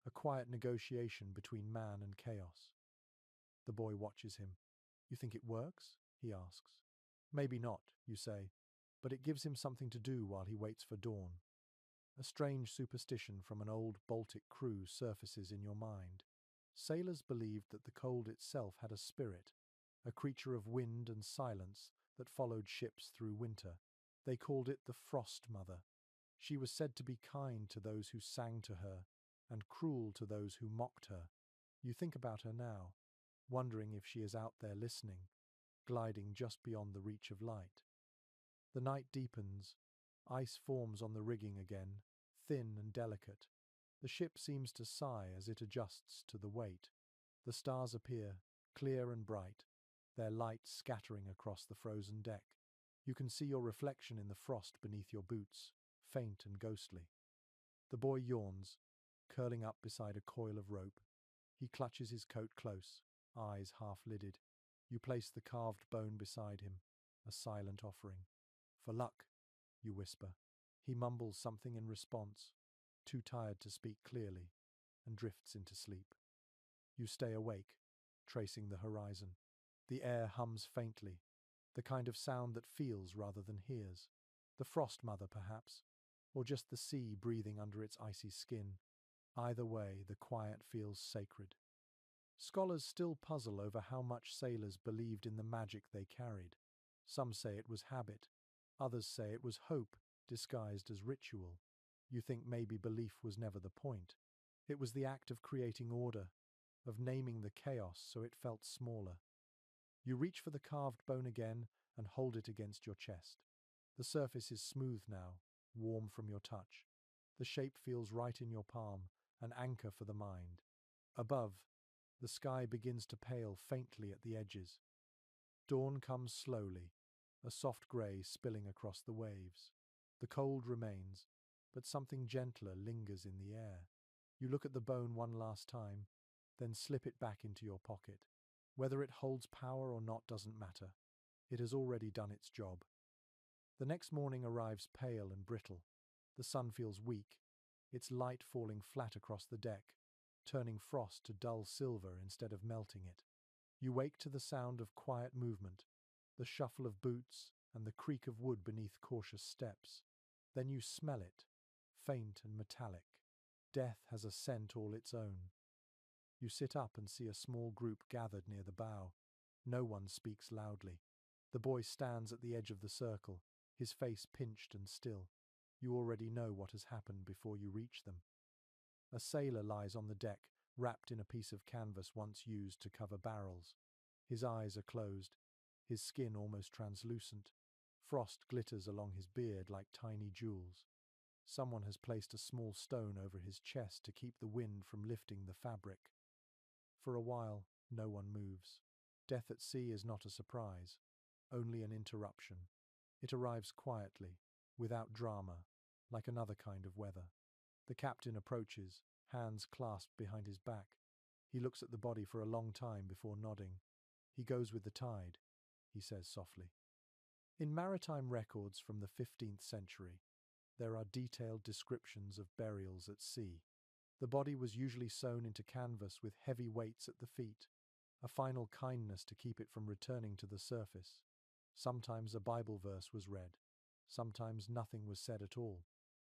a quiet negotiation between man and chaos. The boy watches him. "You think it works?" he asks. "Maybe not," you say, "but it gives him something to do while he waits for dawn." A strange superstition from an old Baltic crew surfaces in your mind. Sailors believed that the cold itself had a spirit, a creature of wind and silence that followed ships through winter. They called it the Frost Mother. She was said to be kind to those who sang to her and cruel to those who mocked her. You think about her now, wondering if she is out there listening, gliding just beyond the reach of light. The night deepens. Ice forms on the rigging again, thin and delicate. The ship seems to sigh as it adjusts to the weight. The stars appear, clear and bright, their light scattering across the frozen deck. You can see your reflection in the frost beneath your boots, faint and ghostly. The boy yawns, curling up beside a coil of rope. He clutches his coat close, eyes half-lidded. You place the carved bone beside him, a silent offering. "For luck," you whisper. He mumbles something in response, too tired to speak clearly, and drifts into sleep. You stay awake, tracing the horizon. The air hums faintly, the kind of sound that feels rather than hears. The Frost Mother, perhaps, or just the sea breathing under its icy skin. Either way, the quiet feels sacred. Scholars still puzzle over how much sailors believed in the magic they carried. Some say it was habit, others say it was hope disguised as ritual. You think maybe belief was never the point. It was the act of creating order, of naming the chaos so it felt smaller. You reach for the carved bone again and hold it against your chest. The surface is smooth now, warm from your touch. The shape feels right in your palm, an anchor for the mind. Above, the sky begins to pale faintly at the edges. Dawn comes slowly, a soft grey spilling across the waves. The cold remains, but something gentler lingers in the air. You look at the bone one last time, then slip it back into your pocket. Whether it holds power or not doesn't matter. It has already done its job. The next morning arrives pale and brittle. The sun feels weak, its light falling flat across the deck, turning frost to dull silver instead of melting it. You wake to the sound of quiet movement, the shuffle of boots and the creak of wood beneath cautious steps. Then you smell it, faint and metallic. Death has a scent all its own. You sit up and see a small group gathered near the bow. No one speaks loudly. The boy stands at the edge of the circle, his face pinched and still. You already know what has happened before you reach them. A sailor lies on the deck, wrapped in a piece of canvas once used to cover barrels. His eyes are closed, his skin almost translucent. Frost glitters along his beard like tiny jewels. Someone has placed a small stone over his chest to keep the wind from lifting the fabric. For a while, no one moves. Death at sea is not a surprise, only an interruption. It arrives quietly, without drama, like another kind of weather. The captain approaches, hands clasped behind his back. He looks at the body for a long time before nodding. He goes with the tide, he says softly. In maritime records from the 15th century, there are detailed descriptions of burials at sea. The body was usually sewn into canvas with heavy weights at the feet, a final kindness to keep it from returning to the surface. Sometimes a Bible verse was read, sometimes nothing was said at all.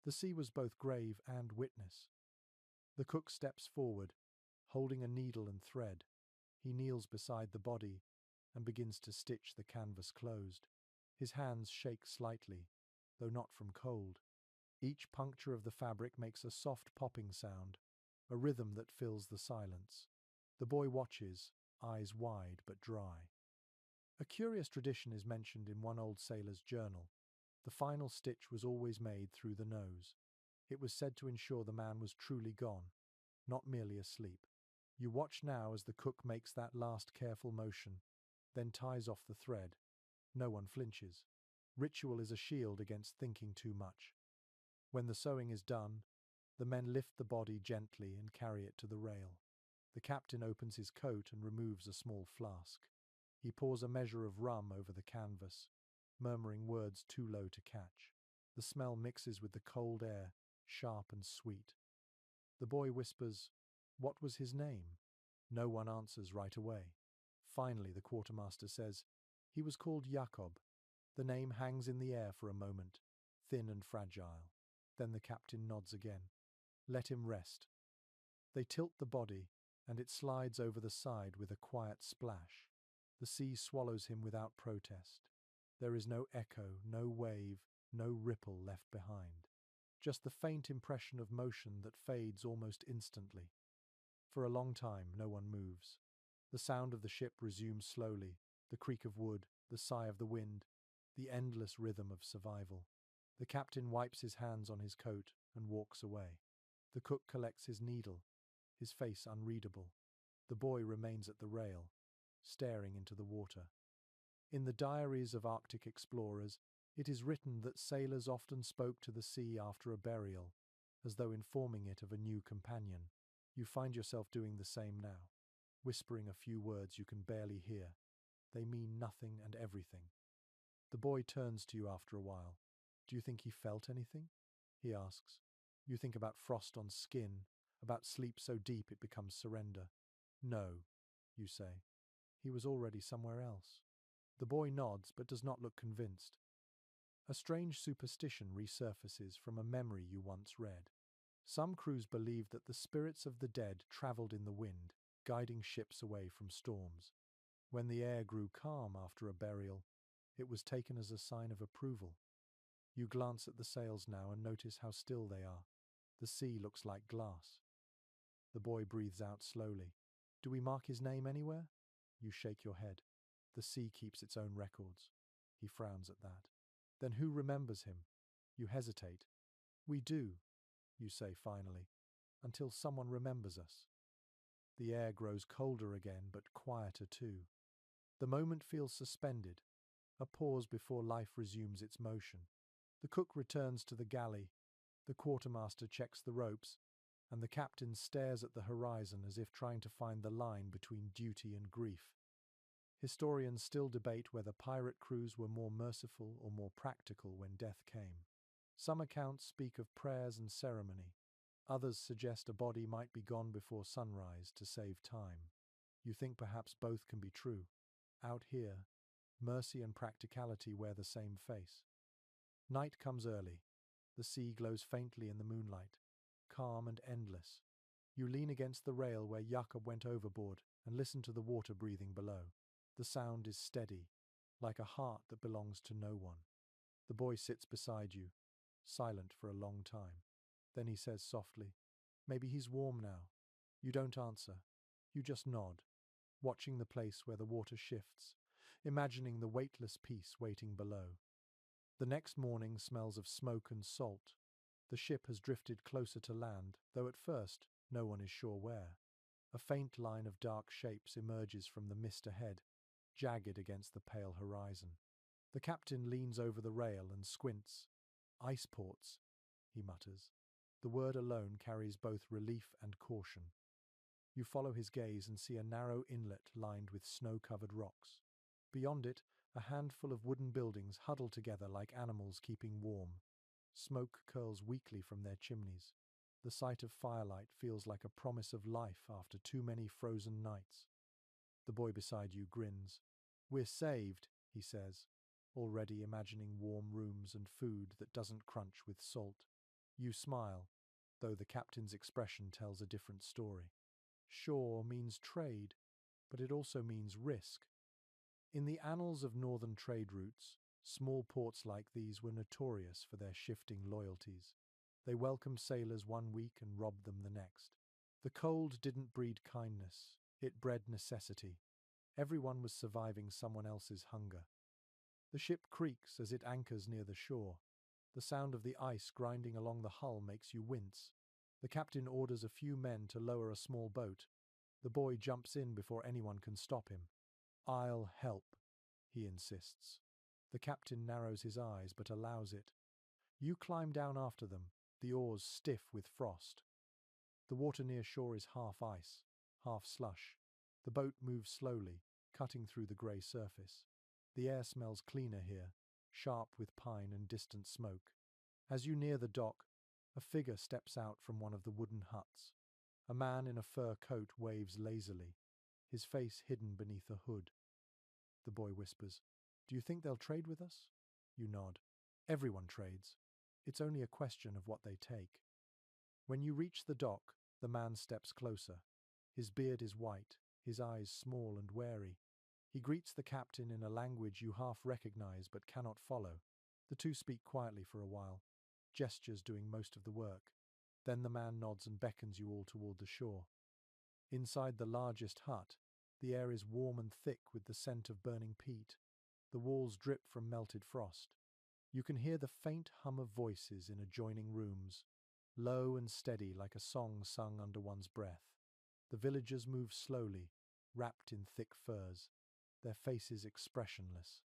The sea was both grave and witness. The cook steps forward, holding a needle and thread. He kneels beside the body and begins to stitch the canvas closed. His hands shake slightly, though not from cold. Each puncture of the fabric makes a soft popping sound, a rhythm that fills the silence. The boy watches, eyes wide but dry. A curious tradition is mentioned in one old sailor's journal. The final stitch was always made through the nose. It was said to ensure the man was truly gone, not merely asleep. You watch now as the cook makes that last careful motion, then ties off the thread. No one flinches. Ritual is a shield against thinking too much. When the sewing is done, the men lift the body gently and carry it to the rail. The captain opens his coat and removes a small flask. He pours a measure of rum over the canvas, murmuring words too low to catch. The smell mixes with the cold air, sharp and sweet. The boy whispers, "What was his name?" No one answers right away. Finally, the quartermaster says, "He was called Jakob." The name hangs in the air for a moment, thin and fragile. Then the captain nods again. "Let him rest." They tilt the body, and it slides over the side with a quiet splash. The sea swallows him without protest. There is no echo, no wave, no ripple left behind. Just the faint impression of motion that fades almost instantly. For a long time, no one moves. The sound of the ship resumes slowly, the creak of wood, the sigh of the wind, the endless rhythm of survival. The captain wipes his hands on his coat and walks away. The cook collects his needle, his face unreadable. The boy remains at the rail, staring into the water. In the diaries of Arctic explorers, it is written that sailors often spoke to the sea after a burial, as though informing it of a new companion. You find yourself doing the same now, whispering a few words you can barely hear. They mean nothing and everything. The boy turns to you after a while. "Do you think he felt anything?" he asks. You think about frost on skin, about sleep so deep it becomes surrender. "No," you say. "He was already somewhere else." The boy nods but does not look convinced. A strange superstition resurfaces from a memory you once read. Some crews believed that the spirits of the dead travelled in the wind, guiding ships away from storms. When the air grew calm after a burial, it was taken as a sign of approval. You glance at the sails now and notice how still they are. The sea looks like glass. The boy breathes out slowly. "Do we mark his name anywhere?" You shake your head. The sea keeps its own records. He frowns at that. "Then who remembers him?" You hesitate. "We do," you say finally, "until someone remembers us." The air grows colder again, but quieter too. The moment feels suspended, a pause before life resumes its motion. The cook returns to the galley. The quartermaster checks the ropes. and the captain stares at the horizon as if trying to find the line between duty and grief. Historians still debate whether pirate crews were more merciful or more practical when death came. Some accounts speak of prayers and ceremony. Others suggest a body might be gone before sunrise to save time. You think perhaps both can be true. Out here, mercy and practicality wear the same face. Night comes early. The sea glows faintly in the moonlight, calm and endless. You lean against the rail where Jakob went overboard and listen to the water breathing below. The sound is steady, like a heart that belongs to no one. The boy sits beside you, silent for a long time. Then he says softly, "Maybe he's warm now." You don't answer. You just nod, watching the place where the water shifts, imagining the weightless peace waiting below. The next morning smells of smoke and salt. The ship has drifted closer to land, though at first no one is sure where. A faint line of dark shapes emerges from the mist ahead, jagged against the pale horizon. The captain leans over the rail and squints. "Ice ports," he mutters. The word alone carries both relief and caution. You follow his gaze and see a narrow inlet lined with snow-covered rocks. Beyond it, a handful of wooden buildings huddle together like animals keeping warm. Smoke curls weakly from their chimneys. The sight of firelight feels like a promise of life after too many frozen nights. The boy beside you grins. "We're saved," he says, already imagining warm rooms and food that doesn't crunch with salt. You smile, though the captain's expression tells a different story. Shore means trade, but it also means risk. In the annals of northern trade routes, small ports like these were notorious for their shifting loyalties. They welcomed sailors one week and robbed them the next. The cold didn't breed kindness, it bred necessity. Everyone was surviving someone else's hunger. The ship creaks as it anchors near the shore. The sound of the ice grinding along the hull makes you wince. The captain orders a few men to lower a small boat. The boy jumps in before anyone can stop him. "I'll help," he insists. The captain narrows his eyes but allows it. You climb down after them, the oars stiff with frost. The water near shore is half ice, half slush. The boat moves slowly, cutting through the grey surface. The air smells cleaner here, sharp with pine and distant smoke. As you near the dock, a figure steps out from one of the wooden huts. A man in a fur coat waves lazily, his face hidden beneath a hood. The boy whispers, "Do you think they'll trade with us?" You nod. Everyone trades. It's only a question of what they take. When you reach the dock, the man steps closer. His beard is white, his eyes small and wary. He greets the captain in a language you half recognize but cannot follow. The two speak quietly for a while, gestures doing most of the work. Then the man nods and beckons you all toward the shore. Inside the largest hut, the air is warm and thick with the scent of burning peat. The walls drip from melted frost. You can hear the faint hum of voices in adjoining rooms, low and steady like a song sung under one's breath. The villagers move slowly, wrapped in thick furs, their faces expressionless.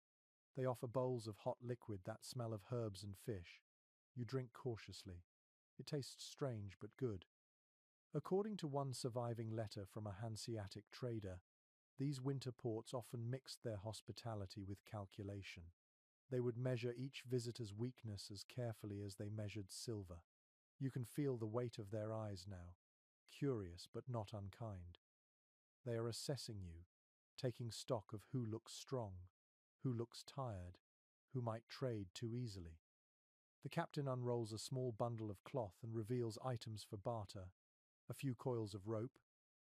They offer bowls of hot liquid that smell of herbs and fish. You drink cautiously. It tastes strange but good. According to one surviving letter from a Hanseatic trader, these winter ports often mixed their hospitality with calculation. They would measure each visitor's weakness as carefully as they measured silver. You can feel the weight of their eyes now, curious but not unkind. They are assessing you, taking stock of who looks strong, who looks tired, who might trade too easily. The captain unrolls a small bundle of cloth and reveals items for barter: a few coils of rope,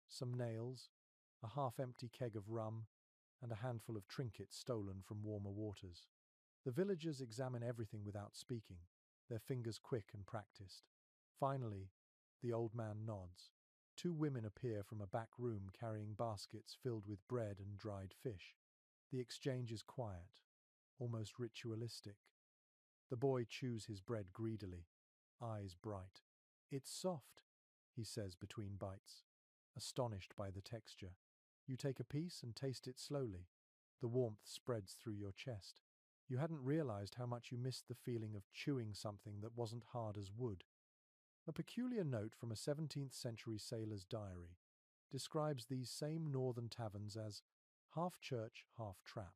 some nails, a half-empty keg of rum, and a handful of trinkets stolen from warmer waters. The villagers examine everything without speaking, their fingers quick and practiced. Finally, the old man nods. Two women appear from a back room carrying baskets filled with bread and dried fish. The exchange is quiet, almost ritualistic. The boy chews his bread greedily, eyes bright. "It's soft," he says between bites, astonished by the texture. You take a piece and taste it slowly. The warmth spreads through your chest. You hadn't realized how much you missed the feeling of chewing something that wasn't hard as wood. A peculiar note from a 17th century sailor's diary describes these same northern taverns as half church, half trap.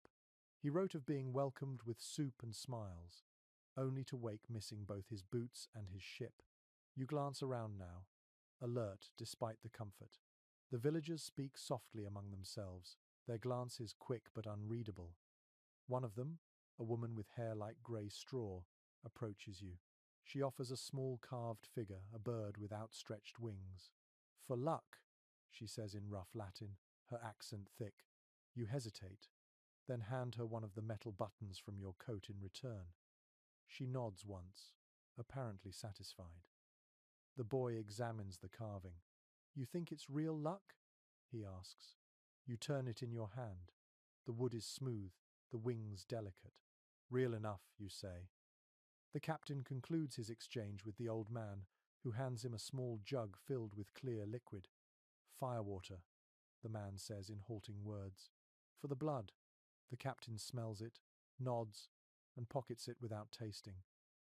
He wrote of being welcomed with soup and smiles, only to wake missing both his boots and his ship. You glance around now, alert despite the comfort. The villagers speak softly among themselves, their glances quick but unreadable. One of them, a woman with hair like grey straw, approaches you. She offers a small carved figure, a bird with outstretched wings. "For luck," she says in rough Latin, her accent thick. You hesitate, then hand her one of the metal buttons from your coat in return. She nods once, apparently satisfied. The boy examines the carving. "You think it's real luck?" he asks. You turn it in your hand. The wood is smooth, the wings delicate. "Real enough," you say. The captain concludes his exchange with the old man, who hands him a small jug filled with clear liquid. "Firewater," the man says in halting words. "For the blood." The captain smells it, nods, and pockets it without tasting.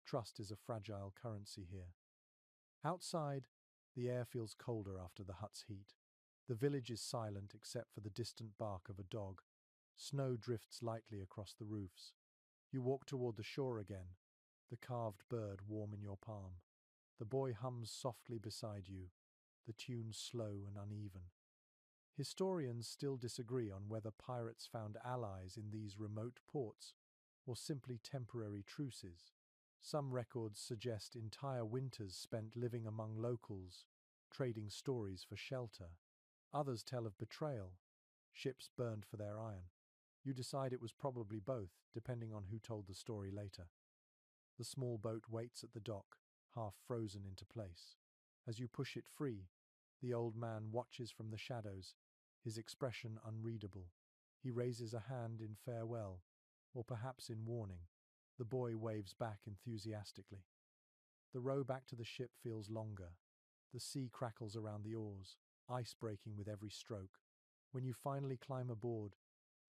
Trust is a fragile currency here. Outside, the air feels colder after the hut's heat. The village is silent except for the distant bark of a dog. Snow drifts lightly across the roofs. You walk toward the shore again, the carved bird warm in your palm. The boy hums softly beside you, the tune slow and uneven. Historians still disagree on whether pirates found allies in these remote ports or simply temporary truces. Some records suggest entire winters spent living among locals, trading stories for shelter. Others tell of betrayal, ships burned for their iron. You decide it was probably both, depending on who told the story later. The small boat waits at the dock, half frozen into place. As you push it free, the old man watches from the shadows, his expression unreadable. He raises a hand in farewell, or perhaps in warning. The boy waves back enthusiastically. The row back to the ship feels longer. The sea crackles around the oars, ice breaking with every stroke. When you finally climb aboard,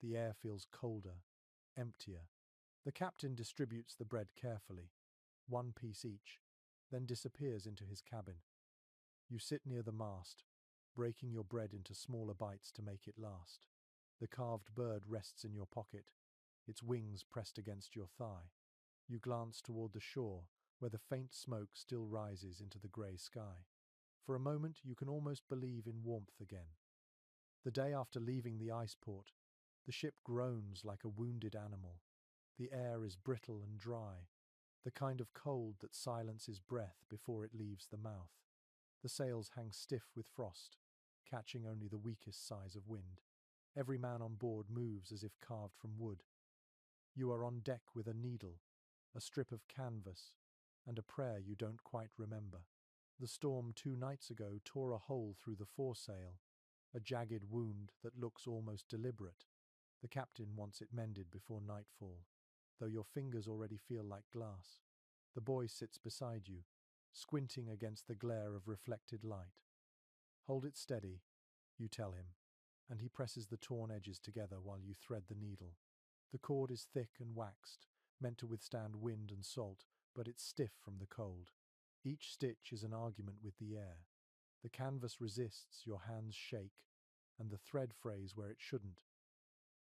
the air feels colder, emptier. The captain distributes the bread carefully, one piece each, then disappears into his cabin. You sit near the mast, breaking your bread into smaller bites to make it last. The carved bird rests in your pocket, its wings pressed against your thigh. You glance toward the shore, where the faint smoke still rises into the grey sky. For a moment you can almost believe in warmth again. The day after leaving the ice port, the ship groans like a wounded animal. The air is brittle and dry, the kind of cold that silences breath before it leaves the mouth. The sails hang stiff with frost, catching only the weakest sighs of wind. Every man on board moves as if carved from wood. You are on deck with a needle, a strip of canvas, and a prayer you don't quite remember. The storm 2 nights ago tore a hole through the foresail, a jagged wound that looks almost deliberate. The captain wants it mended before nightfall, though your fingers already feel like glass. The boy sits beside you, squinting against the glare of reflected light. "Hold it steady," you tell him, and he presses the torn edges together while you thread the needle. The cord is thick and waxed, meant to withstand wind and salt, but it's stiff from the cold. Each stitch is an argument with the air. The canvas resists, your hands shake, and the thread frays where it shouldn't.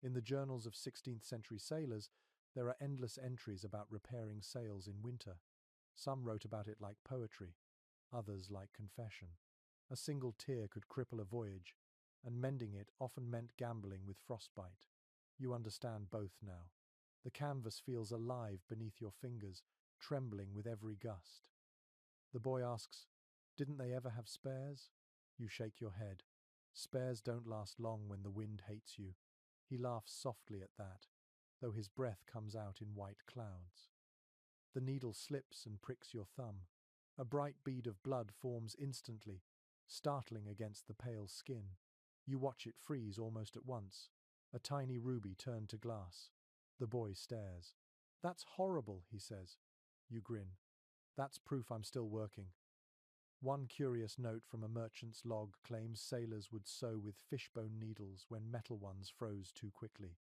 In the journals of 16th century sailors, there are endless entries about repairing sails in winter. Some wrote about it like poetry, others like confession. A single tear could cripple a voyage, and mending it often meant gambling with frostbite. You understand both now. The canvas feels alive beneath your fingers, trembling with every gust. The boy asks, "Didn't they ever have spares?" You shake your head. Spares don't last long when the wind hates you. He laughs softly at that, though his breath comes out in white clouds. The needle slips and pricks your thumb. A bright bead of blood forms instantly, startling against the pale skin. You watch it freeze almost at once, a tiny ruby turned to glass. The boy stares. "That's horrible," he says. You grin. "That's proof I'm still working." One curious note from a merchant's log claims sailors would sew with fishbone needles when metal ones froze too quickly.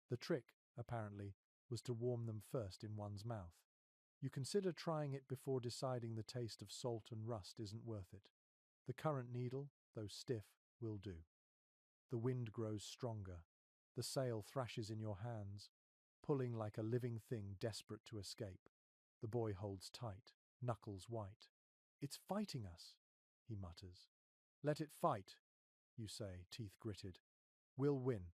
The trick, apparently, was to warm them first in one's mouth. You consider trying it before deciding the taste of salt and rust isn't worth it. The current needle, though stiff, will do. The wind grows stronger. The sail thrashes in your hands, pulling like a living thing desperate to escape. The boy holds tight, knuckles white. "It's fighting us," he mutters. "Let it fight," you say, teeth gritted. "We'll win."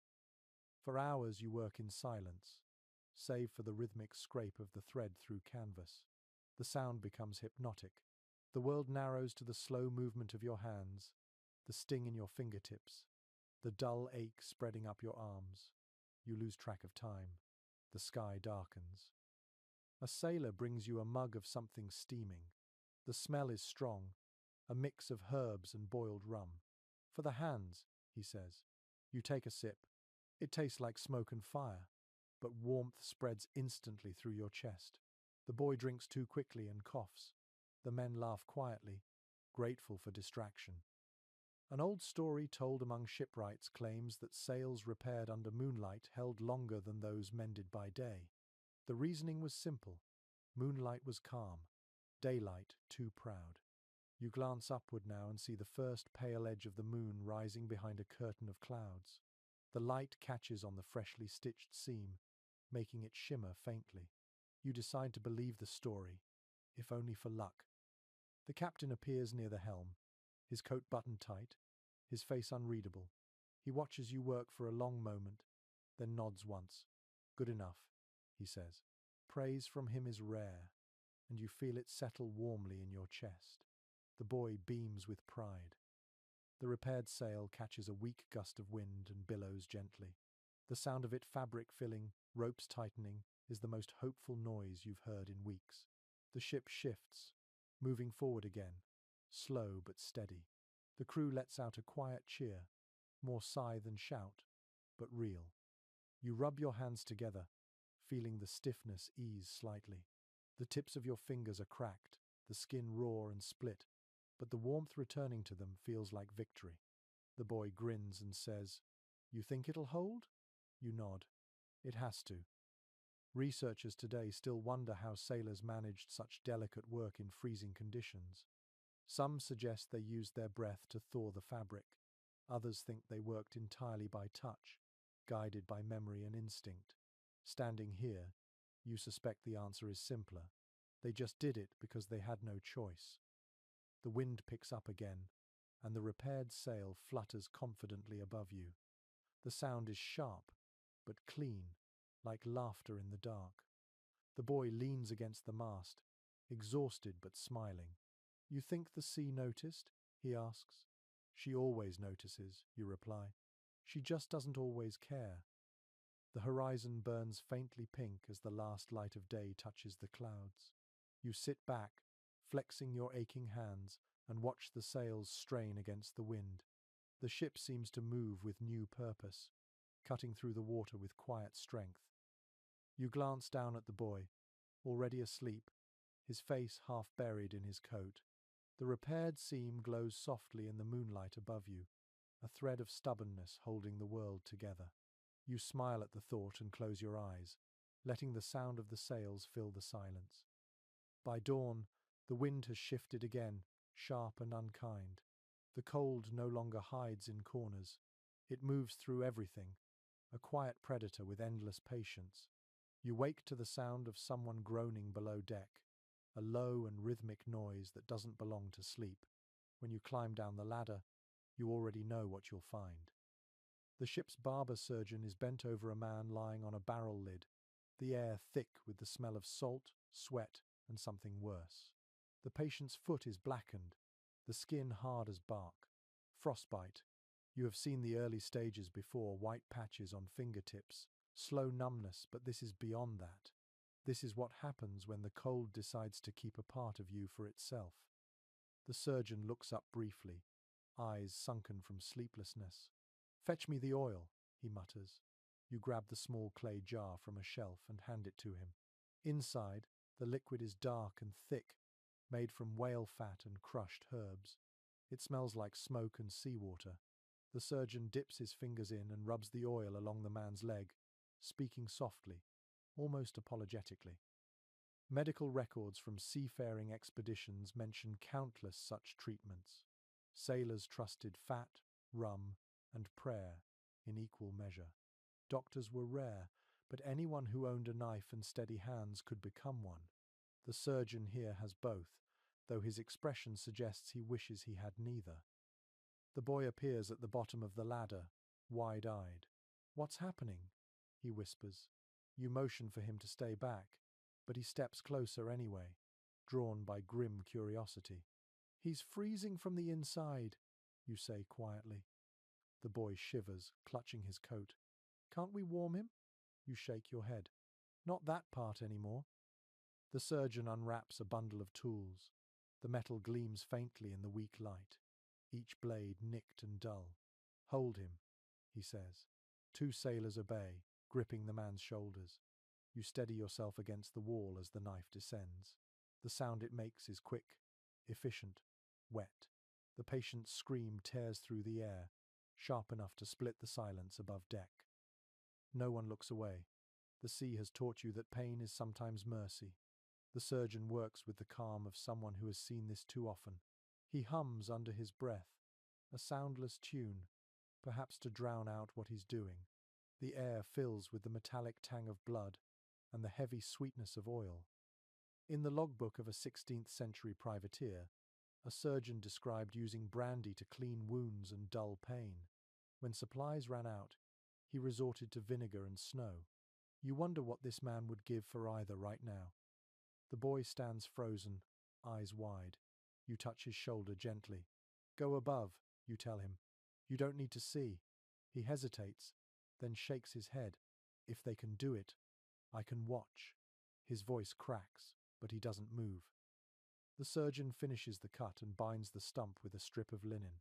For hours you work in silence, save for the rhythmic scrape of the thread through canvas. The sound becomes hypnotic. The world narrows to the slow movement of your hands, the sting in your fingertips, the dull ache spreading up your arms. You lose track of time. The sky darkens. A sailor brings you a mug of something steaming. The smell is strong, a mix of herbs and boiled rum. "For the hands," he says. You take a sip. It tastes like smoke and fire, but warmth spreads instantly through your chest. The boy drinks too quickly and coughs. The men laugh quietly, grateful for distraction. An old story told among shipwrights claims that sails repaired under moonlight held longer than those mended by day. The reasoning was simple. Moonlight was calm, daylight too proud. You glance upward now and see the first pale edge of the moon rising behind a curtain of clouds. The light catches on the freshly stitched seam, making it shimmer faintly. You decide to believe the story, if only for luck. The captain appears near the helm, his coat buttoned tight, his face unreadable. He watches you work for a long moment, then nods once. "Good enough," he says. Praise from him is rare, and you feel it settle warmly in your chest. The boy beams with pride. The repaired sail catches a weak gust of wind and billows gently. The sound of it fabric filling, ropes tightening, is the most hopeful noise you've heard in weeks. The ship shifts, moving forward again, slow but steady. The crew lets out a quiet cheer, more sigh than shout, but real. You rub your hands together, feeling the stiffness ease slightly. The tips of your fingers are cracked, the skin raw and split, but the warmth returning to them feels like victory. The boy grins and says, "You think it'll hold?" You nod. "It has to." Researchers today still wonder how sailors managed such delicate work in freezing conditions. Some suggest they used their breath to thaw the fabric. Others think they worked entirely by touch, guided by memory and instinct. Standing here, you suspect the answer is simpler. They just did it because they had no choice. The wind picks up again, and the repaired sail flutters confidently above you. The sound is sharp, but clean, like laughter in the dark. The boy leans against the mast, exhausted but smiling. "You think the sea noticed?" he asks. "She always notices," you reply. "She just doesn't always care." The horizon burns faintly pink as the last light of day touches the clouds. You sit back, flexing your aching hands, and watch the sails strain against the wind. The ship seems to move with new purpose, cutting through the water with quiet strength. You glance down at the boy, already asleep, his face half buried in his coat. The repaired seam glows softly in the moonlight above you, a thread of stubbornness holding the world together. You smile at the thought and close your eyes, letting the sound of the sails fill the silence. By dawn, the wind has shifted again, sharp and unkind. The cold no longer hides in corners. It moves through everything, a quiet predator with endless patience. You wake to the sound of someone groaning below deck, a low and rhythmic noise that doesn't belong to sleep. When you climb down the ladder, you already know what you'll find. The ship's barber surgeon is bent over a man lying on a barrel lid, the air thick with the smell of salt, sweat, and something worse. The patient's foot is blackened, the skin hard as bark. Frostbite. You have seen the early stages before, white patches on fingertips, slow numbness, but this is beyond that. This is what happens when the cold decides to keep a part of you for itself. The surgeon looks up briefly, eyes sunken from sleeplessness. "Fetch me the oil," he mutters. You grab the small clay jar from a shelf and hand it to him. Inside, the liquid is dark and thick, made from whale fat and crushed herbs. It smells like smoke and seawater. The surgeon dips his fingers in and rubs the oil along the man's leg, speaking softly, almost apologetically. Medical records from seafaring expeditions mention countless such treatments. Sailors trusted fat, rum, and prayer in equal measure. Doctors were rare, but anyone who owned a knife and steady hands could become one. The surgeon here has both, though his expression suggests he wishes he had neither. The boy appears at the bottom of the ladder, wide-eyed. "What's happening?" he whispers. You motion for him to stay back, but he steps closer anyway, drawn by grim curiosity. "He's freezing from the inside," you say quietly. The boy shivers, clutching his coat. "Can't we warm him?" You shake your head. "Not that part anymore." The surgeon unwraps a bundle of tools. The metal gleams faintly in the weak light, each blade nicked and dull. "Hold him," he says. Two sailors obey, gripping the man's shoulders. You steady yourself against the wall as the knife descends. The sound it makes is quick, efficient, wet. The patient's scream tears through the air, sharp enough to split the silence above deck. No one looks away. The sea has taught you that pain is sometimes mercy. The surgeon works with the calm of someone who has seen this too often. He hums under his breath, a soundless tune, perhaps to drown out what he's doing. The air fills with the metallic tang of blood and the heavy sweetness of oil. In the logbook of a 16th century privateer, a surgeon described using brandy to clean wounds and dull pain. When supplies ran out, he resorted to vinegar and snow. You wonder what this man would give for either right now. The boy stands frozen, eyes wide. You touch his shoulder gently. "Go above," you tell him. "You don't need to see." He hesitates, then shakes his head. "If they can do it, I can watch." His voice cracks, but he doesn't move. The surgeon finishes the cut and binds the stump with a strip of linen.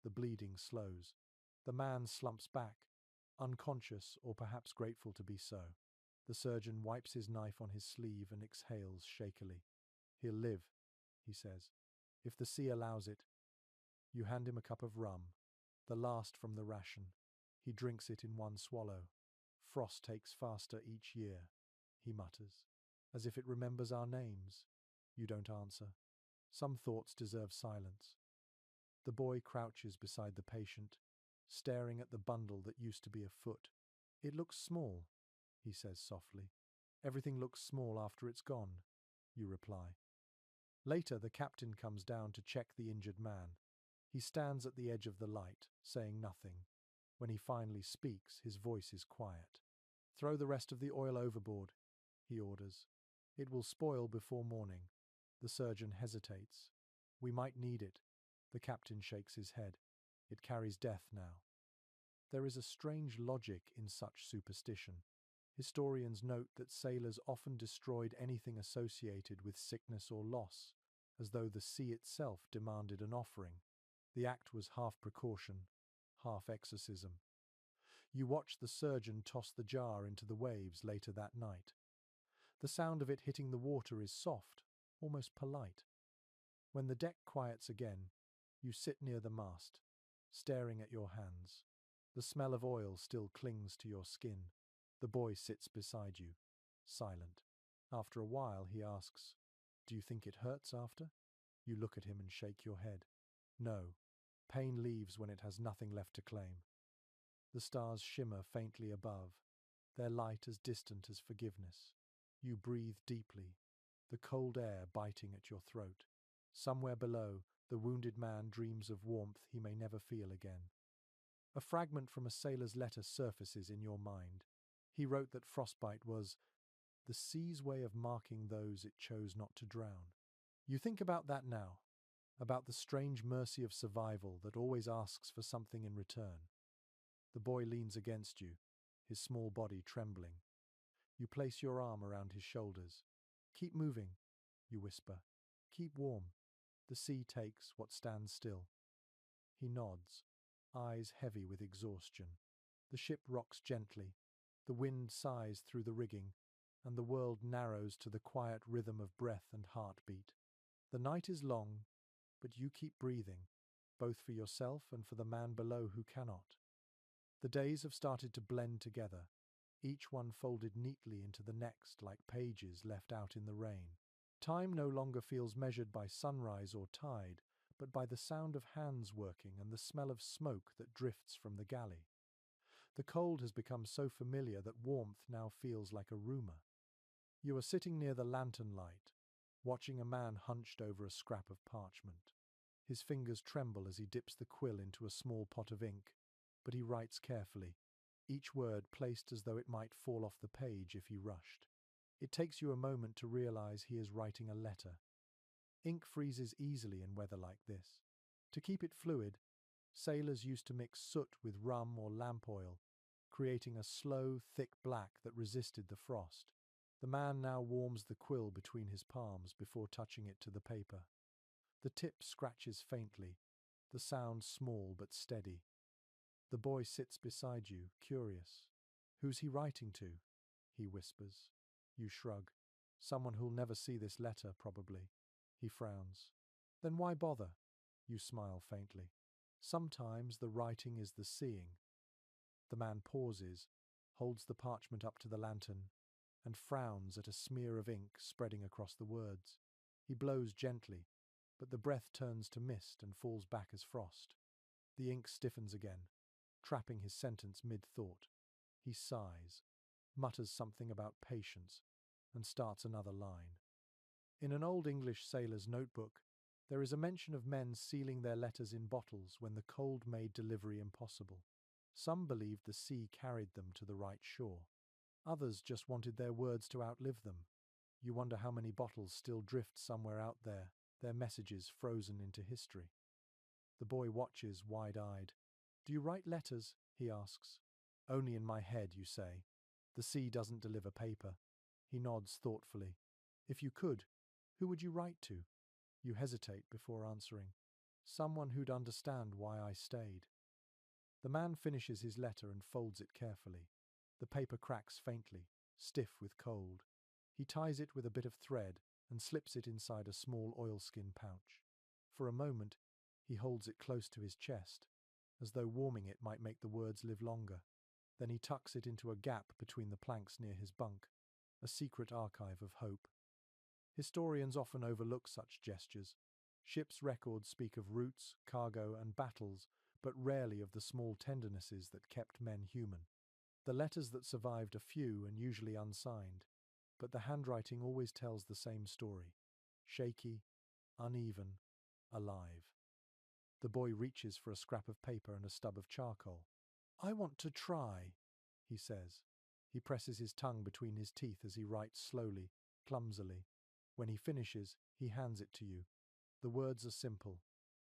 The bleeding slows. The man slumps back, unconscious or perhaps grateful to be so. The surgeon wipes his knife on his sleeve and exhales shakily. "He'll live," he says, "if the sea allows it." You hand him a cup of rum, the last from the ration. He drinks it in one swallow. "Frost takes faster each year," he mutters, "as if it remembers our names." You don't answer. Some thoughts deserve silence. The boy crouches beside the patient, staring at the bundle that used to be a foot. "It looks small," he says softly. "Everything looks small after it's gone," you reply. Later, the captain comes down to check the injured man. He stands at the edge of the light, saying nothing. When he finally speaks, his voice is quiet. "Throw the rest of the oil overboard," he orders. "It will spoil before morning." The surgeon hesitates. "We might need it." The captain shakes his head. "It carries death now." There is a strange logic in such superstition. Historians note that sailors often destroyed anything associated with sickness or loss, as though the sea itself demanded an offering. The act was half precaution, half exorcism. You watch the surgeon toss the jar into the waves later that night. The sound of it hitting the water is soft, almost polite. When the deck quiets again, you sit near the mast, staring at your hands. The smell of oil still clings to your skin. The boy sits beside you, silent. After a while, he asks, "Do you think it hurts after?" You look at him and shake your head. "No. Pain leaves when it has nothing left to claim." The stars shimmer faintly above, their light as distant as forgiveness. You breathe deeply, the cold air biting at your throat. Somewhere below, the wounded man dreams of warmth he may never feel again. A fragment from a sailor's letter surfaces in your mind. He wrote that frostbite was the sea's way of marking those it chose not to drown. You think about that now, about the strange mercy of survival that always asks for something in return. The boy leans against you, his small body trembling. You place your arm around his shoulders. "Keep moving," you whisper. "Keep warm." The sea takes what stands still. He nods, eyes heavy with exhaustion. The ship rocks gently. The wind sighs through the rigging, and the world narrows to the quiet rhythm of breath and heartbeat. The night is long, but you keep breathing, both for yourself and for the man below who cannot. The days have started to blend together. each one folded neatly into the next like pages left out in the rain. Time no longer feels measured by sunrise or tide, but by the sound of hands working and the smell of smoke that drifts from the galley. The cold has become so familiar that warmth now feels like a rumor. You are sitting near the lantern light, watching a man hunched over a scrap of parchment. His fingers tremble as he dips the quill into a small pot of ink, but he writes carefully, each word placed as though it might fall off the page if he rushed. It takes you a moment to realize he is writing a letter. Ink freezes easily in weather like this. To keep it fluid, sailors used to mix soot with rum or lamp oil, creating a slow, thick black that resisted the frost. The man now warms the quill between his palms before touching it to the paper. The tip scratches faintly, the sound small but steady. The boy sits beside you, curious. "Who's he writing to?" he whispers. You shrug. "Someone who'll never see this letter, probably." He frowns. "Then why bother?" You smile faintly. "Sometimes the writing is the seeing." The man pauses, holds the parchment up to the lantern, and frowns at a smear of ink spreading across the words. He blows gently, but the breath turns to mist and falls back as frost. The ink stiffens again, trapping his sentence mid-thought. He sighs, mutters something about patience, and starts another line. In an old English sailor's notebook, there is a mention of men sealing their letters in bottles when the cold made delivery impossible. Some believed the sea carried them to the right shore. Others just wanted their words to outlive them. You wonder how many bottles still drift somewhere out there, their messages frozen into history. The boy watches, wide-eyed. "Do you write letters?" he asks. "Only in my head," you say. "The sea doesn't deliver paper." He nods thoughtfully. "If you could, who would you write to?" You hesitate before answering. "Someone who'd understand why I stayed." The man finishes his letter and folds it carefully. The paper cracks faintly, stiff with cold. He ties it with a bit of thread and slips it inside a small oilskin pouch. For a moment, he holds it close to his chest, as though warming it might make the words live longer. Then he tucks it into a gap between the planks near his bunk, a secret archive of hope. Historians often overlook such gestures. Ships' records speak of routes, cargo, and battles, but rarely of the small tendernesses that kept men human. The letters that survived are few and usually unsigned, but the handwriting always tells the same story. Shaky, uneven, alive. The boy reaches for a scrap of paper and a stub of charcoal. "I want to try," he says. He presses his tongue between his teeth as he writes slowly, clumsily. When he finishes, he hands it to you. The words are simple.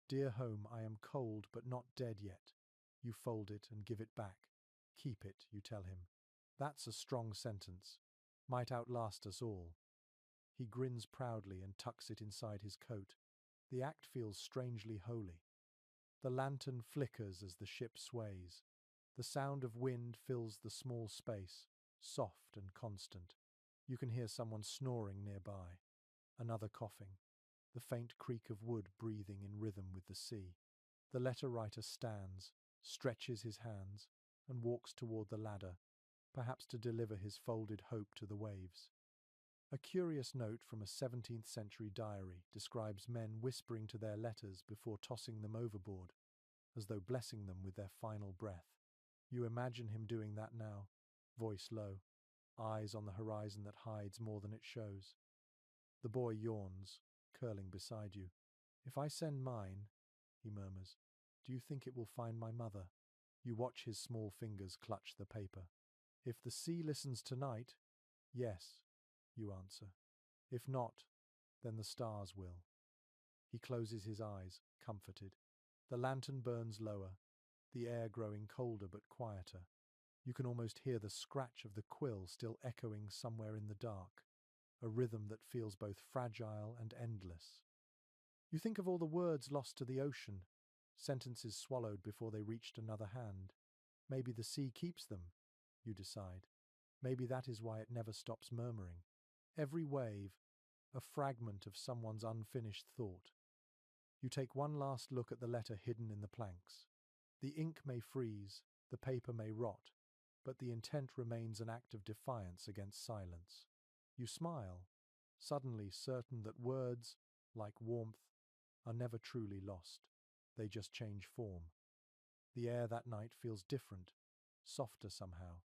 "Dear home, I am cold but not dead yet." You fold it and give it back. "Keep it," you tell him. "That's a strong sentence. Might outlast us all." He grins proudly and tucks it inside his coat. The act feels strangely holy. The lantern flickers as the ship sways. The sound of wind fills the small space, soft and constant. You can hear someone snoring nearby, another coughing, the faint creak of wood breathing in rhythm with the sea. The letter writer stands, stretches his hands, and walks toward the ladder, perhaps to deliver his folded hope to the waves. A curious note from a 17th century diary describes men whispering to their letters before tossing them overboard, as though blessing them with their final breath. You imagine him doing that now, voice low, eyes on the horizon that hides more than it shows. The boy yawns, curling beside you. "If I send mine," he murmurs, "do you think it will find my mother?" You watch his small fingers clutch the paper. "If the sea listens tonight, yes," you answer. "If not, then the stars will." He closes his eyes, comforted. The lantern burns lower, the air growing colder but quieter. You can almost hear the scratch of the quill still echoing somewhere in the dark, a rhythm that feels both fragile and endless. You think of all the words lost to the ocean, sentences swallowed before they reached another hand. Maybe the sea keeps them, you decide. Maybe that is why it never stops murmuring. Every wave, a fragment of someone's unfinished thought. You take one last look at the letter hidden in the planks. The ink may freeze, the paper may rot, but the intent remains an act of defiance against silence. You smile, suddenly certain that words, like warmth, are never truly lost. They just change form. The air that night feels different, softer somehow,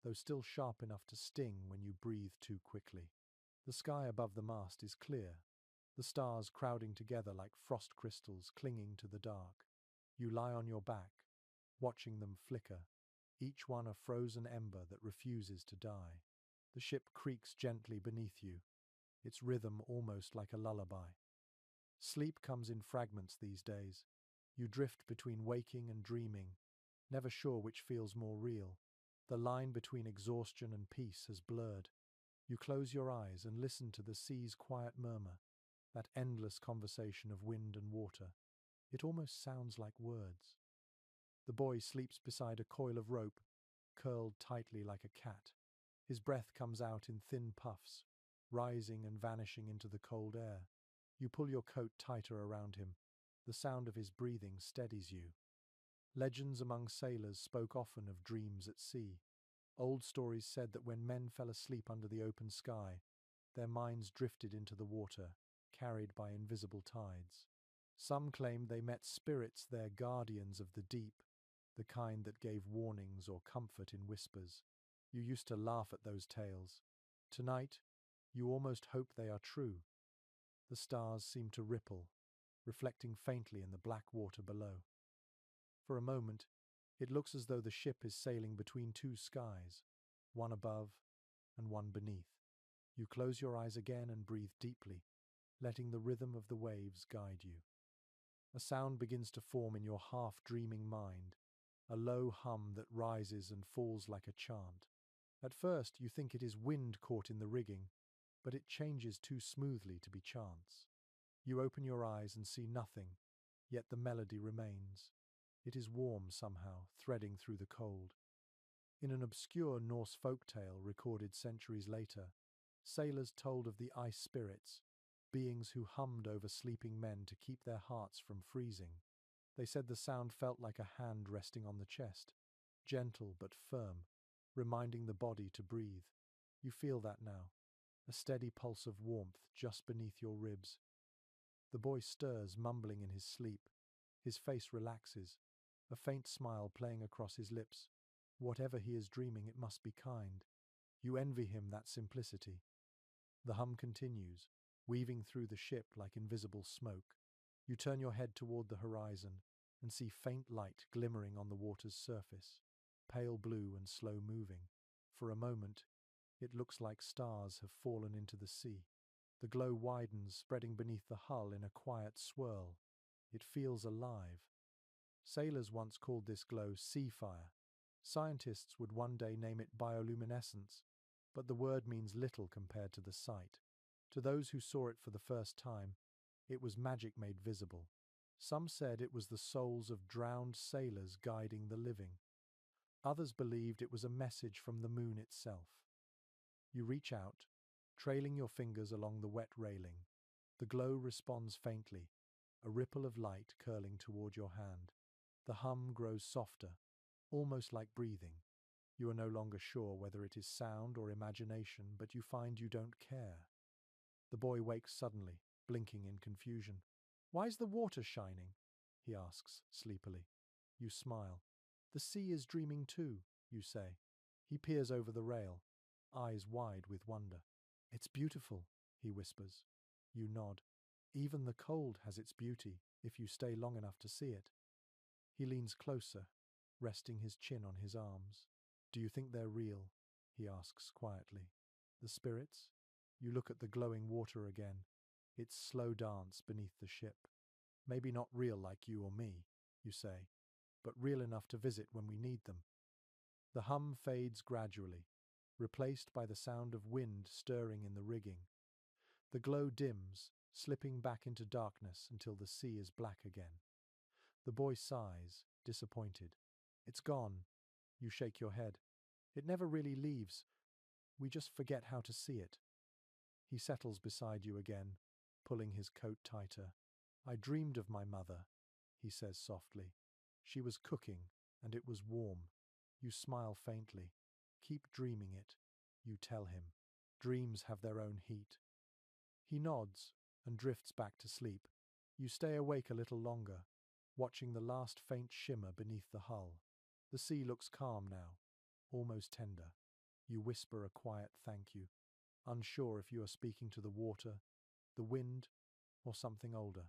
though still sharp enough to sting when you breathe too quickly. The sky above the mast is clear, the stars crowding together like frost crystals clinging to the dark. You lie on your back, watching them flicker, each one a frozen ember that refuses to die. The ship creaks gently beneath you, its rhythm almost like a lullaby. Sleep comes in fragments these days. You drift between waking and dreaming, never sure which feels more real. The line between exhaustion and peace has blurred. You close your eyes and listen to the sea's quiet murmur, that endless conversation of wind and water. It almost sounds like words. The boy sleeps beside a coil of rope, curled tightly like a cat. His breath comes out in thin puffs, rising and vanishing into the cold air. You pull your coat tighter around him. The sound of his breathing steadies you. Legends among sailors spoke often of dreams at sea. Old stories said that when men fell asleep under the open sky, their minds drifted into the water, carried by invisible tides. Some claimed they met spirits there, guardians of the deep, the kind that gave warnings or comfort in whispers. You used to laugh at those tales. Tonight, you almost hope they are true. The stars seem to ripple, reflecting faintly in the black water below. For a moment, it looks as though the ship is sailing between two skies, one above and one beneath. You close your eyes again and breathe deeply, letting the rhythm of the waves guide you. A sound begins to form in your half-dreaming mind, a low hum that rises and falls like a chant. At first, you think it is wind caught in the rigging, but it changes too smoothly to be chance. You open your eyes and see nothing, yet the melody remains. It is warm somehow, threading through the cold. In an obscure Norse folk tale recorded centuries later, sailors told of the ice spirits, beings who hummed over sleeping men to keep their hearts from freezing. They said the sound felt like a hand resting on the chest, gentle but firm, reminding the body to breathe. You feel that now, a steady pulse of warmth just beneath your ribs. The boy stirs, mumbling in his sleep. His face relaxes, a faint smile playing across his lips. Whatever he is dreaming, it must be kind. You envy him that simplicity. The hum continues, weaving through the ship like invisible smoke. You turn your head toward the horizon and see faint light glimmering on the water's surface, pale blue and slow moving. For a moment, it looks like stars have fallen into the sea. The glow widens, spreading beneath the hull in a quiet swirl. It feels alive. Sailors once called this glow sea fire. Scientists would one day name it bioluminescence, but the word means little compared to the sight. To those who saw it for the first time, it was magic made visible. Some said it was the souls of drowned sailors guiding the living. Others believed it was a message from the moon itself. You reach out, trailing your fingers along the wet railing. The glow responds faintly, a ripple of light curling toward your hand. The hum grows softer, almost like breathing. You are no longer sure whether it is sound or imagination, but you find you don't care. The boy wakes suddenly, blinking in confusion. "Why's the water shining?" he asks sleepily. You smile. "The sea is dreaming too," you say. He peers over the rail, eyes wide with wonder. "It's beautiful," he whispers. You nod. "Even the cold has its beauty, if you stay long enough to see it." He leans closer, resting his chin on his arms. "Do you think they're real?" he asks quietly. "The spirits?" You look at the glowing water again, its slow dance beneath the ship. "Maybe not real like you or me," you say, "but real enough to visit when we need them." The hum fades gradually, replaced by the sound of wind stirring in the rigging. The glow dims, slipping back into darkness until the sea is black again. The boy sighs, disappointed. "It's gone." You shake your head. "It never really leaves. We just forget how to see it." He settles beside you again, pulling his coat tighter. "I dreamed of my mother," he says softly. "She was cooking, and it was warm." You smile faintly. Keep dreaming it, you tell him. Dreams have their own heat. He nods and drifts back to sleep. You stay awake a little longer, watching the last faint shimmer beneath the hull. The sea looks calm now, almost tender. You whisper a quiet thank you, unsure if you are speaking to the water, the wind, or something older.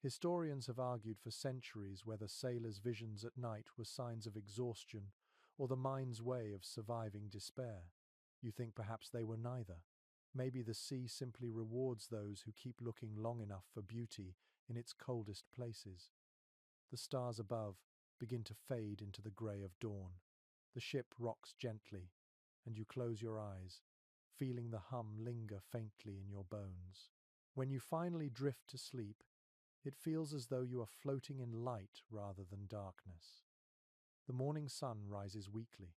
Historians have argued for centuries whether sailors' visions at night were signs of exhaustion or the mind's way of surviving despair. You think perhaps they were neither. Maybe the sea simply rewards those who keep looking long enough for beauty in its coldest places. The stars above begin to fade into the grey of dawn. The ship rocks gently, and you close your eyes, feeling the hum linger faintly in your bones. When you finally drift to sleep, it feels as though you are floating in light rather than darkness. The morning sun rises weakly,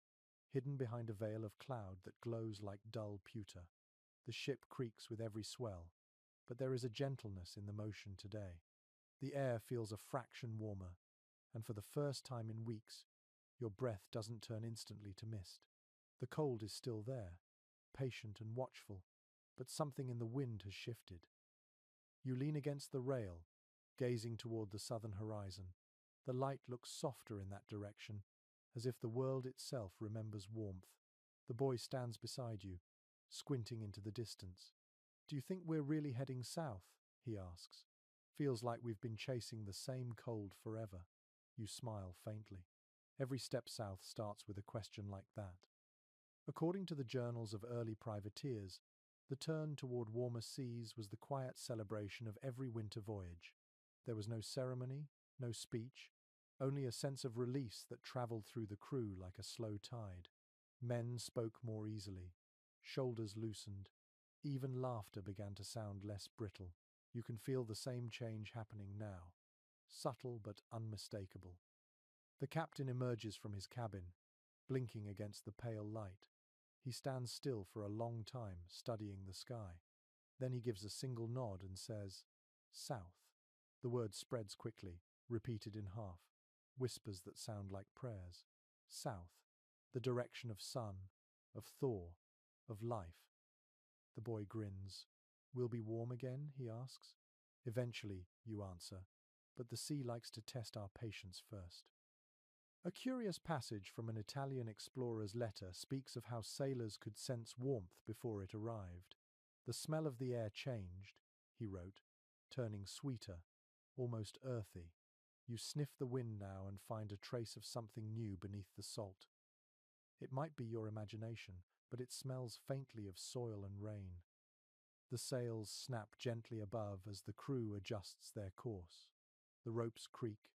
hidden behind a veil of cloud that glows like dull pewter. The ship creaks with every swell, but there is a gentleness in the motion today. The air feels a fraction warmer, and for the first time in weeks, your breath doesn't turn instantly to mist. The cold is still there, patient and watchful, but something in the wind has shifted. You lean against the rail, gazing toward the southern horizon. The light looks softer in that direction, as if the world itself remembers warmth. The boy stands beside you, squinting into the distance. "Do you think we're really heading south?" he asks. "Feels like we've been chasing the same cold forever." You smile faintly. Every step south starts with a question like that. According to the journals of early privateers, the turn toward warmer seas was the quiet celebration of every winter voyage. There was no ceremony, no speech, only a sense of release that traveled through the crew like a slow tide. Men spoke more easily, shoulders loosened, even laughter began to sound less brittle. You can feel the same change happening now, subtle but unmistakable. The captain emerges from his cabin, blinking against the pale light. He stands still for a long time, studying the sky. Then he gives a single nod and says, "South." The word spreads quickly, repeated in half, whispers that sound like prayers. South, the direction of sun, of thaw, of life. The boy grins. "We'll be warm again?" he asks. "Eventually," you answer, "but the sea likes to test our patience first." A curious passage from an Italian explorer's letter speaks of how sailors could sense warmth before it arrived. "The smell of the air changed," he wrote, "turning sweeter, almost earthy. You sniff the wind now and find a trace of something new beneath the salt. It might be your imagination, but it smells faintly of soil and rain." The sails snap gently above as the crew adjusts their course. The ropes creak,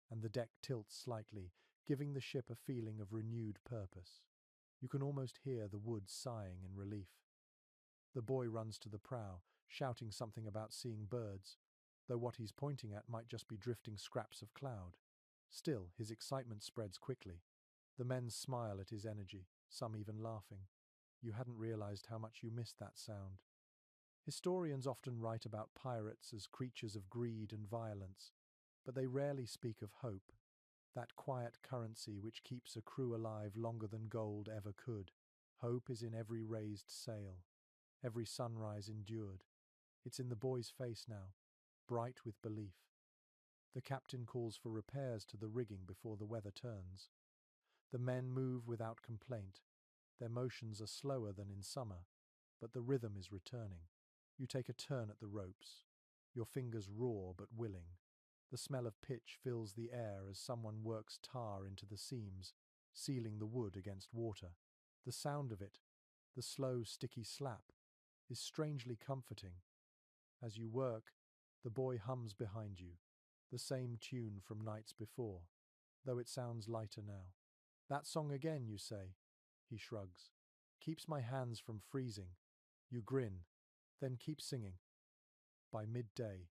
and the deck tilts slightly, giving the ship a feeling of renewed purpose. You can almost hear the wood sighing in relief. The boy runs to the prow, shouting something about seeing birds, though what he's pointing at might just be drifting scraps of cloud. Still, his excitement spreads quickly. The men smile at his energy, some even laughing. You hadn't realized how much you missed that sound. Historians often write about pirates as creatures of greed and violence, but they rarely speak of hope, that quiet currency which keeps a crew alive longer than gold ever could. Hope is in every raised sail, every sunrise endured. It's in the boy's face now, bright with belief. The captain calls for repairs to the rigging before the weather turns. The men move without complaint. Their motions are slower than in summer, but the rhythm is returning. You take a turn at the ropes, your fingers raw but willing. The smell of pitch fills the air as someone works tar into the seams, sealing the wood against water. The sound of it, the slow, sticky slap, is strangely comforting. As you work, the boy hums behind you, the same tune from nights before, though it sounds lighter now. "That song again, you say?" He shrugs. "Keeps my hands from freezing." You grin, then keep singing. By midday,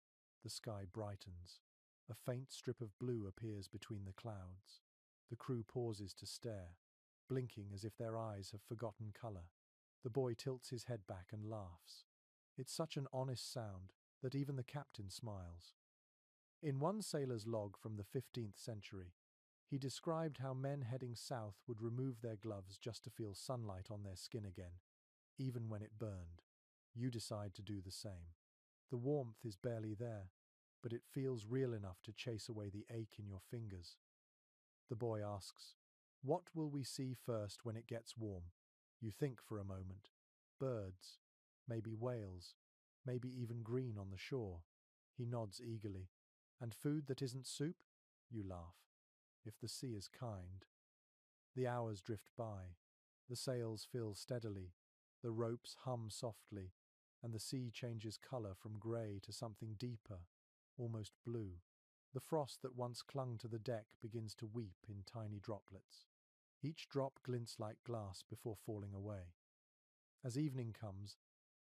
the sky brightens. A faint strip of blue appears between the clouds. The crew pauses to stare, blinking as if their eyes have forgotten color. The boy tilts his head back and laughs. It's such an honest sound that even the captain smiles. In one sailor's log from the 15th century, He described how men heading south would remove their gloves just to feel sunlight on their skin again, even when it burned. You decide to do the same. The warmth is barely there, but it feels real enough to chase away the ache in your fingers. The boy asks, "What will we see first when it gets warm?" You think for a moment. Birds, maybe whales, maybe even green on the shore. He nods eagerly. "And food that isn't soup?" You laugh. If the sea is kind. The hours drift by. The sails fill steadily. The ropes hum softly, and the sea changes color from grey to something deeper, almost blue. The frost that once clung to the deck begins to weep in tiny droplets. Each drop glints like glass before falling away. As evening comes,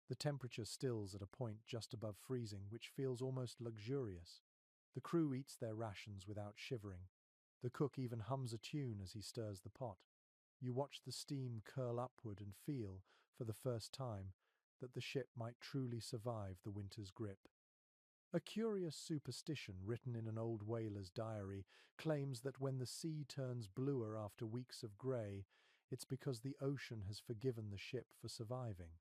the temperature stills at a point just above freezing, which feels almost luxurious. The crew eats their rations without shivering. The cook even hums a tune as he stirs the pot. You watch the steam curl upward and feel, for the first time, that the ship might truly survive the winter's grip. A curious superstition written in an old whaler's diary claims that when the sea turns bluer after weeks of grey, it's because the ocean has forgiven the ship for surviving.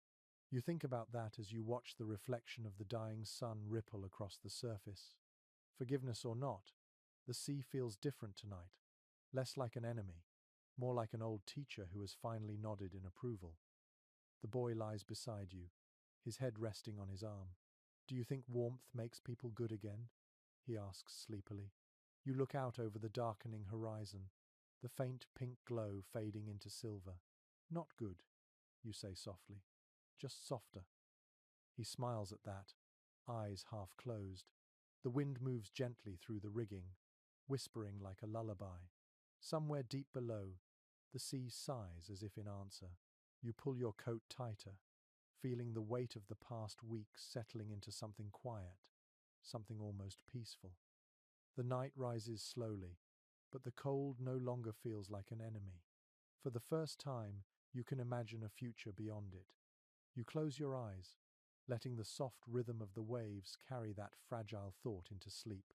You think about that as you watch the reflection of the dying sun ripple across the surface. Forgiveness or not, the sea feels different tonight, less like an enemy, more like an old teacher who has finally nodded in approval. The boy lies beside you, his head resting on his arm. "Do you think warmth makes people good again?" he asks sleepily. You look out over the darkening horizon, the faint pink glow fading into silver. "Not good," you say softly, "just softer." He smiles at that, eyes half closed. The wind moves gently through the rigging, whispering like a lullaby. Somewhere deep below, the sea sighs as if in answer. You pull your coat tighter, feeling the weight of the past weeks settling into something quiet, something almost peaceful. The night rises slowly, but the cold no longer feels like an enemy. For the first time, you can imagine a future beyond it. You close your eyes, letting the soft rhythm of the waves carry that fragile thought into sleep.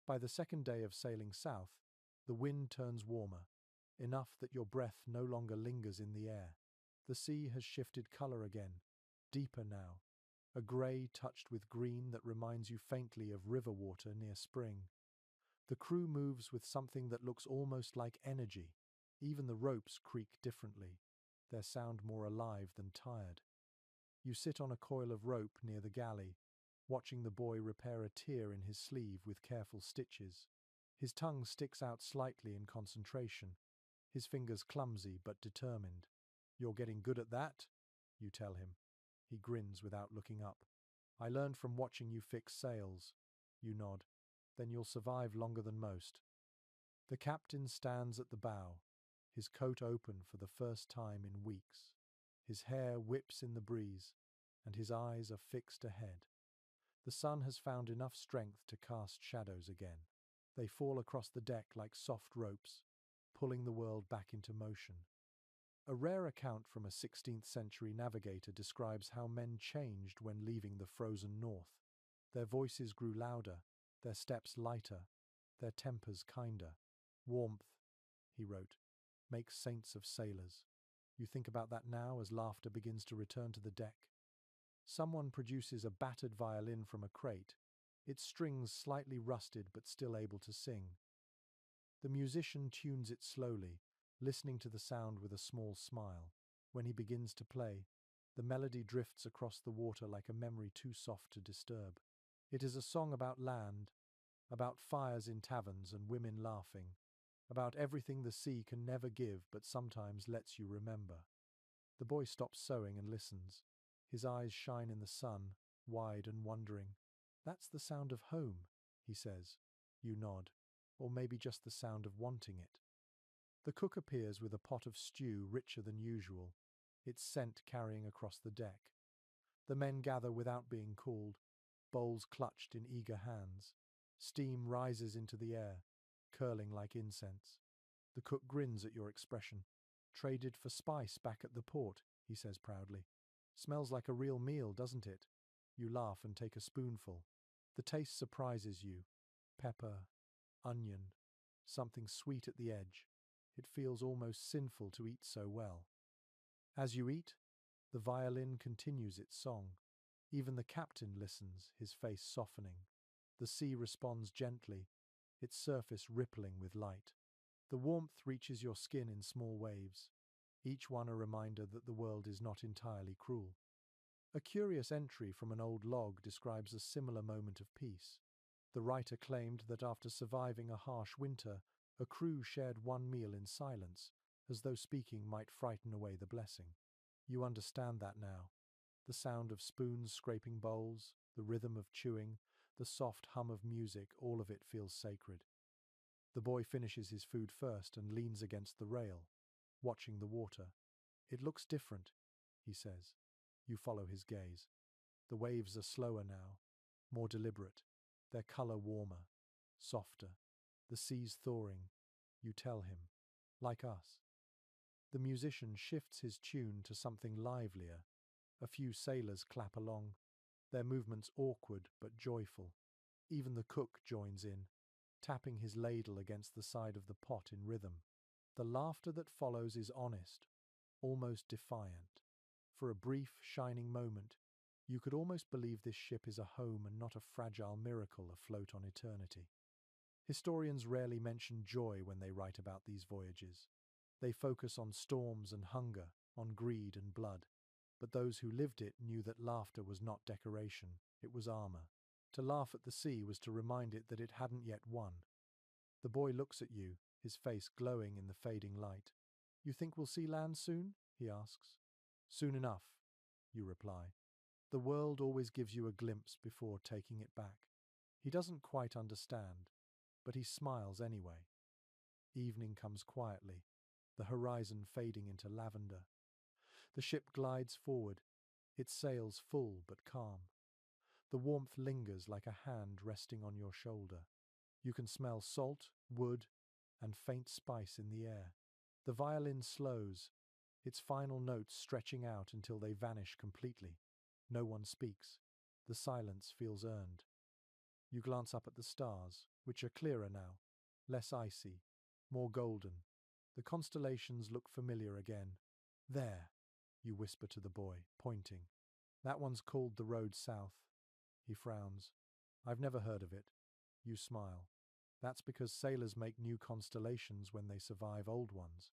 By the second day of sailing south, the wind turns warmer, enough that your breath no longer lingers in the air. The sea has shifted color again, deeper now, a grey touched with green that reminds you faintly of river water near spring. The crew moves with something that looks almost like energy. Even the ropes creak differently, their sound more alive than tired. You sit on a coil of rope near the galley, watching the boy repair a tear in his sleeve with careful stitches. His tongue sticks out slightly in concentration, his fingers clumsy but determined. "You're getting good at that," you tell him. He grins without looking up. "I learned from watching you fix sails." You nod. "Then you'll survive longer than most." The captain stands at the bow, his coat open for the first time in weeks. His hair whips in the breeze, and his eyes are fixed ahead. The sun has found enough strength to cast shadows again. They fall across the deck like soft ropes, pulling the world back into motion. A rare account from a 16th century navigator describes how men changed when leaving the frozen north. Their voices grew louder, their steps lighter, their tempers kinder. "Warmth," he wrote, "makes saints of sailors." You think about that now as laughter begins to return to the deck. Someone produces a battered violin from a crate, its strings slightly rusted but still able to sing. The musician tunes it slowly, listening to the sound with a small smile. When he begins to play, the melody drifts across the water like a memory too soft to disturb. It is a song about land, about fires in taverns and women laughing, about everything the sea can never give but sometimes lets you remember. The boy stops sewing and listens. His eyes shine in the sun, wide and wondering. "That's the sound of home," he says. You nod. Or maybe just the sound of wanting it. The cook appears with a pot of stew richer than usual, its scent carrying across the deck. The men gather without being called, bowls clutched in eager hands. Steam rises into the air, curling like incense. The cook grins at your expression. "Traded for spice back at the port," he says proudly. "Smells like a real meal, doesn't it?" You laugh and take a spoonful. The taste surprises you. Pepper, onion, something sweet at the edge. It feels almost sinful to eat so well. As you eat, the violin continues its song. Even the captain listens, his face softening. The sea responds gently, its surface rippling with light. The warmth reaches your skin in small waves, each one a reminder that the world is not entirely cruel. A curious entry from an old log describes a similar moment of peace. The writer claimed that after surviving a harsh winter, a crew shared one meal in silence, as though speaking might frighten away the blessing. You understand that now. The sound of spoons scraping bowls, the rhythm of chewing, the soft hum of music, all of it feels sacred. The boy finishes his food first and leans against the rail, watching the water. It looks different, he says. You follow his gaze. The waves are slower now, more deliberate, their color warmer, softer. The sea's thawing, you tell him, like us. The musician shifts his tune to something livelier. A few sailors clap along, their movements awkward but joyful. Even the cook joins in, tapping his ladle against the side of the pot in rhythm. The laughter that follows is honest, almost defiant. For a brief, shining moment, you could almost believe this ship is a home and not a fragile miracle afloat on eternity. Historians rarely mention joy when they write about these voyages. They focus on storms and hunger, on greed and blood. But those who lived it knew that laughter was not decoration, it was armor. To laugh at the sea was to remind it that it hadn't yet won. The boy looks at you, his face glowing in the fading light. You think we'll see land soon? He asks. Soon enough, you reply. The world always gives you a glimpse before taking it back. He doesn't quite understand, but he smiles anyway. Evening comes quietly, the horizon fading into lavender. The ship glides forward, its sails full but calm. The warmth lingers like a hand resting on your shoulder. You can smell salt, wood, and faint spice in the air. The violin slows, its final notes stretching out until they vanish completely. No one speaks. The silence feels earned. You glance up at the stars, which are clearer now, less icy, more golden. The constellations look familiar again. There, you whisper to the boy, pointing. That one's called the Road South. He frowns. I've never heard of it. You smile. That's because sailors make new constellations when they survive old ones.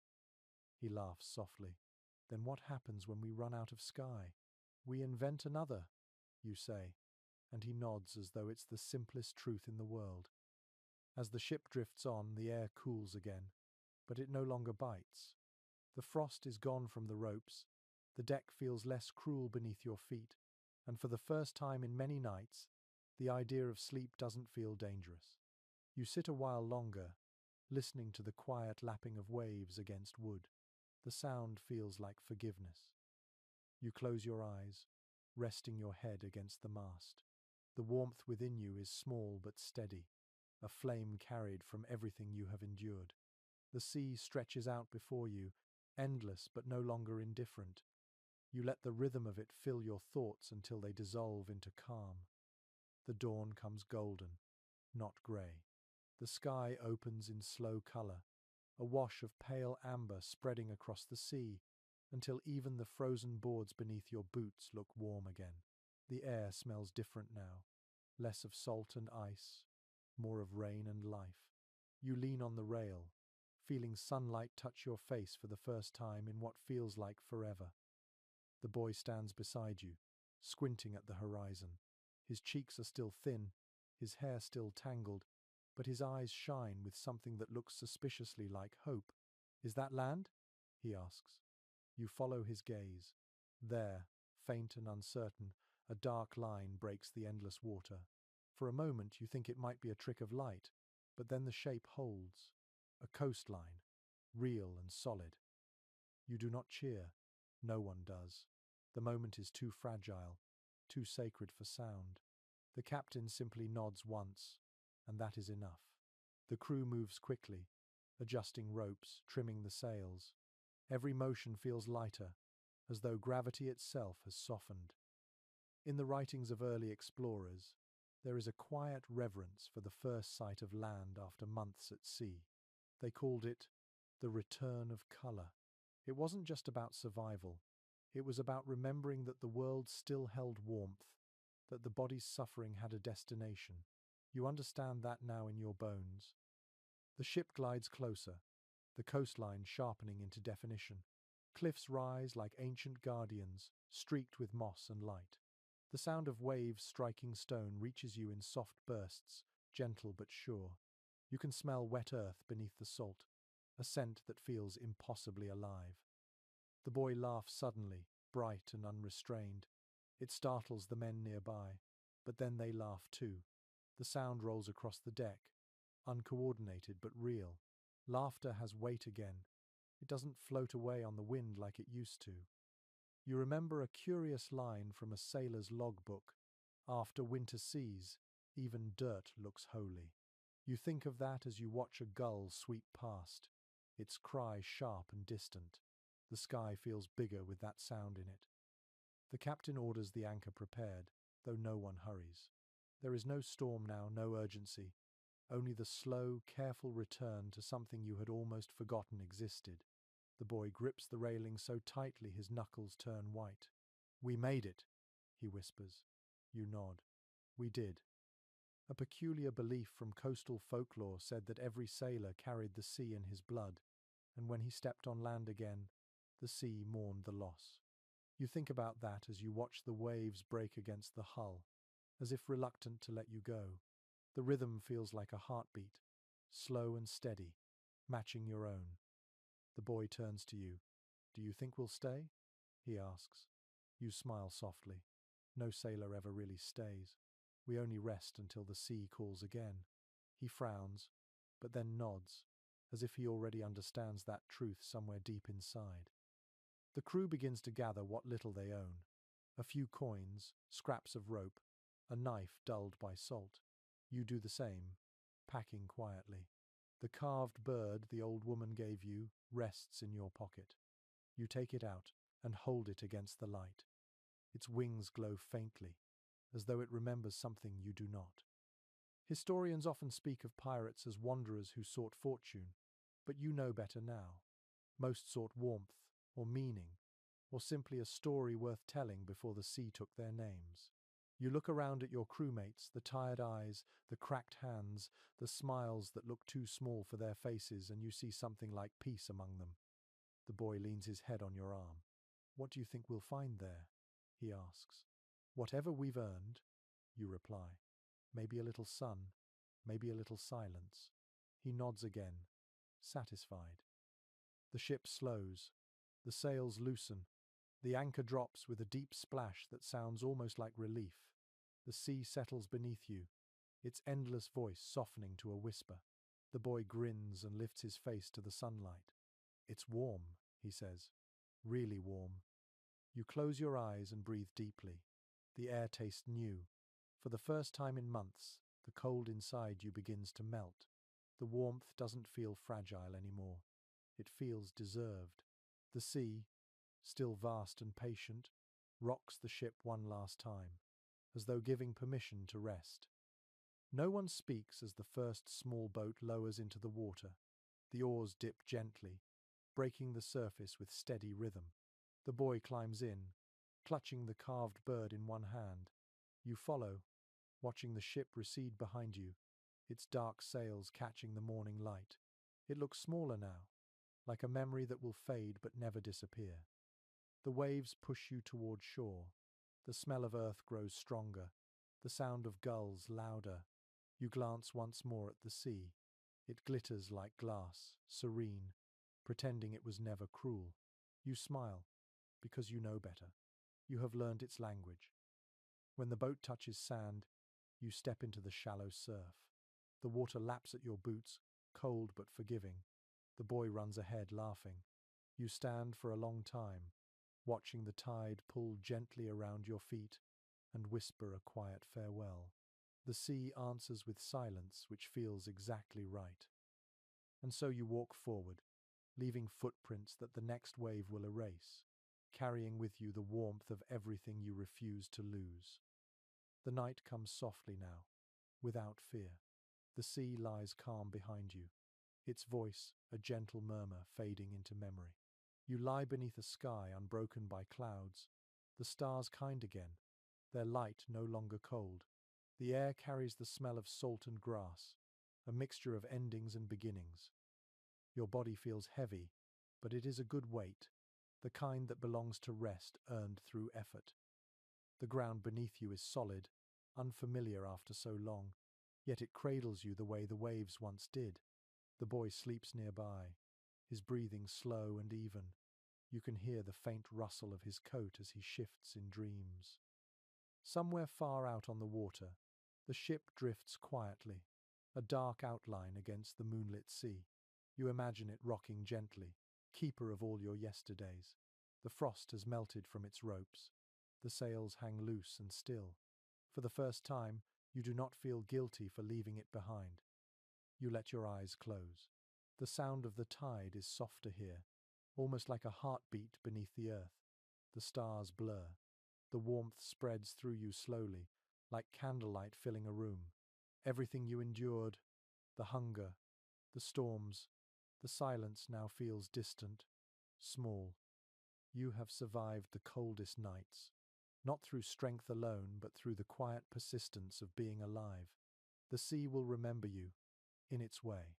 He laughs softly. Then what happens when we run out of sky? We invent another, you say, and he nods as though it's the simplest truth in the world. As the ship drifts on, the air cools again, but it no longer bites. The frost is gone from the ropes, the deck feels less cruel beneath your feet, and for the first time in many nights, the idea of sleep doesn't feel dangerous. You sit a while longer, listening to the quiet lapping of waves against wood. The sound feels like forgiveness. You close your eyes, resting your head against the mast. The warmth within you is small but steady, a flame carried from everything you have endured. The sea stretches out before you, endless but no longer indifferent. You let the rhythm of it fill your thoughts until they dissolve into calm. The dawn comes golden, not grey. The sky opens in slow colour, a wash of pale amber spreading across the sea, until even the frozen boards beneath your boots look warm again. The air smells different now, less of salt and ice, more of rain and life. You lean on the rail, feeling sunlight touch your face for the first time in what feels like forever. The boy stands beside you, squinting at the horizon. His cheeks are still thin, his hair still tangled, but his eyes shine with something that looks suspiciously like hope. Is that land? He asks. You follow his gaze. There, faint and uncertain, a dark line breaks the endless water. For a moment you think it might be a trick of light, but then the shape holds. A coastline, real and solid. You do not cheer. No one does. The moment is too fragile, too sacred for sound. The captain simply nods once, and that is enough. The crew moves quickly, adjusting ropes, trimming the sails. Every motion feels lighter, as though gravity itself has softened. In the writings of early explorers, there is a quiet reverence for the first sight of land after months at sea. They called it the return of color. It wasn't just about survival. It was about remembering that the world still held warmth, that the body's suffering had a destination. You understand that now in your bones. The ship glides closer, the coastline sharpening into definition. Cliffs rise like ancient guardians, streaked with moss and light. The sound of waves striking stone reaches you in soft bursts, gentle but sure. You can smell wet earth beneath the salt, a scent that feels impossibly alive. The boy laughs suddenly, bright and unrestrained. It startles the men nearby, but then they laugh too. The sound rolls across the deck, uncoordinated but real. Laughter has weight again. It doesn't float away on the wind like it used to. You remember a curious line from a sailor's logbook: "After winter seas, even dirt looks holy." You think of that as you watch a gull sweep past, its cry sharp and distant. The sky feels bigger with that sound in it. The captain orders the anchor prepared, though no one hurries. There is no storm now, no urgency, only the slow, careful return to something you had almost forgotten existed. The boy grips the railing so tightly his knuckles turn white. "We made it," he whispers. You nod. "We did." A peculiar belief from coastal folklore said that every sailor carried the sea in his blood, and when he stepped on land again, the sea mourned the loss. You think about that as you watch the waves break against the hull, as if reluctant to let you go. The rhythm feels like a heartbeat, slow and steady, matching your own. The boy turns to you. "Do you think we'll stay?" he asks. You smile softly. No sailor ever really stays. We only rest until the sea calls again. He frowns, but then nods, as if he already understands that truth somewhere deep inside. The crew begins to gather what little they own. A few coins, scraps of rope, a knife dulled by salt. You do the same, packing quietly. The carved bird the old woman gave you rests in your pocket. You take it out and hold it against the light. Its wings glow faintly, as though it remembers something you do not. Historians often speak of pirates as wanderers who sought fortune, but you know better now. Most sought warmth, or meaning, or simply a story worth telling before the sea took their names. You look around at your crewmates, the tired eyes, the cracked hands, the smiles that look too small for their faces, and you see something like peace among them. The boy leans his head on your arm. "What do you think we'll find there?" he asks. "Whatever we've earned," you reply. "Maybe a little sun, maybe a little silence." He nods again, satisfied. The ship slows. The sails loosen. The anchor drops with a deep splash that sounds almost like relief. The sea settles beneath you, its endless voice softening to a whisper. The boy grins and lifts his face to the sunlight. "It's warm," he says. "Really warm." You close your eyes and breathe deeply. The air tastes new. For the first time in months, the cold inside you begins to melt. The warmth doesn't feel fragile anymore. It feels deserved. The sea, still vast and patient, rocks the ship one last time, as though giving permission to rest. No one speaks as the first small boat lowers into the water. The oars dip gently, breaking the surface with steady rhythm. The boy climbs in, clutching the carved bird in one hand. You follow, watching the ship recede behind you, its dark sails catching the morning light. It looks smaller now, like a memory that will fade but never disappear. The waves push you toward shore. The smell of earth grows stronger, the sound of gulls louder. You glance once more at the sea. It glitters like glass, serene, pretending it was never cruel. You smile, because you know better. You have learned its language. When the boat touches sand, you step into the shallow surf. The water laps at your boots, cold but forgiving. The boy runs ahead, laughing. You stand for a long time, watching the tide pull gently around your feet and whisper a quiet farewell. The sea answers with silence, which feels exactly right. And so you walk forward, leaving footprints that the next wave will erase, carrying with you the warmth of everything you refuse to lose. The night comes softly now, without fear. The sea lies calm behind you. its voice a gentle murmur fading into memory. You lie beneath a sky unbroken by clouds, the stars kind again, their light no longer cold. The air carries the smell of salt and grass, a mixture of endings and beginnings. Your body feels heavy, but it is a good weight, the kind that belongs to rest earned through effort. The ground beneath you is solid, unfamiliar after so long, yet it cradles you the way the waves once did. The boy sleeps nearby, his breathing slow and even. You can hear the faint rustle of his coat as he shifts in dreams. Somewhere far out on the water, the ship drifts quietly, a dark outline against the moonlit sea. You imagine it rocking gently, keeper of all your yesterdays. The frost has melted from its ropes. The sails hang loose and still. For the first time, you do not feel guilty for leaving it behind. You let your eyes close. The sound of the tide is softer here, almost like a heartbeat beneath the earth. The stars blur. The warmth spreads through you slowly, like candlelight filling a room. Everything you endured, the hunger, the storms, the silence now feels distant, small. You have survived the coldest nights, not through strength alone, but through the quiet persistence of being alive. The sea will remember you, in its way.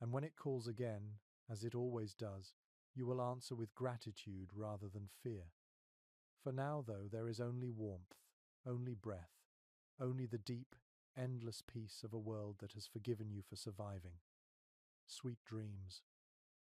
And when it calls again, as it always does, you will answer with gratitude rather than fear. For now, though, there is only warmth, only breath, only the deep, endless peace of a world that has forgiven you for surviving. Sweet dreams.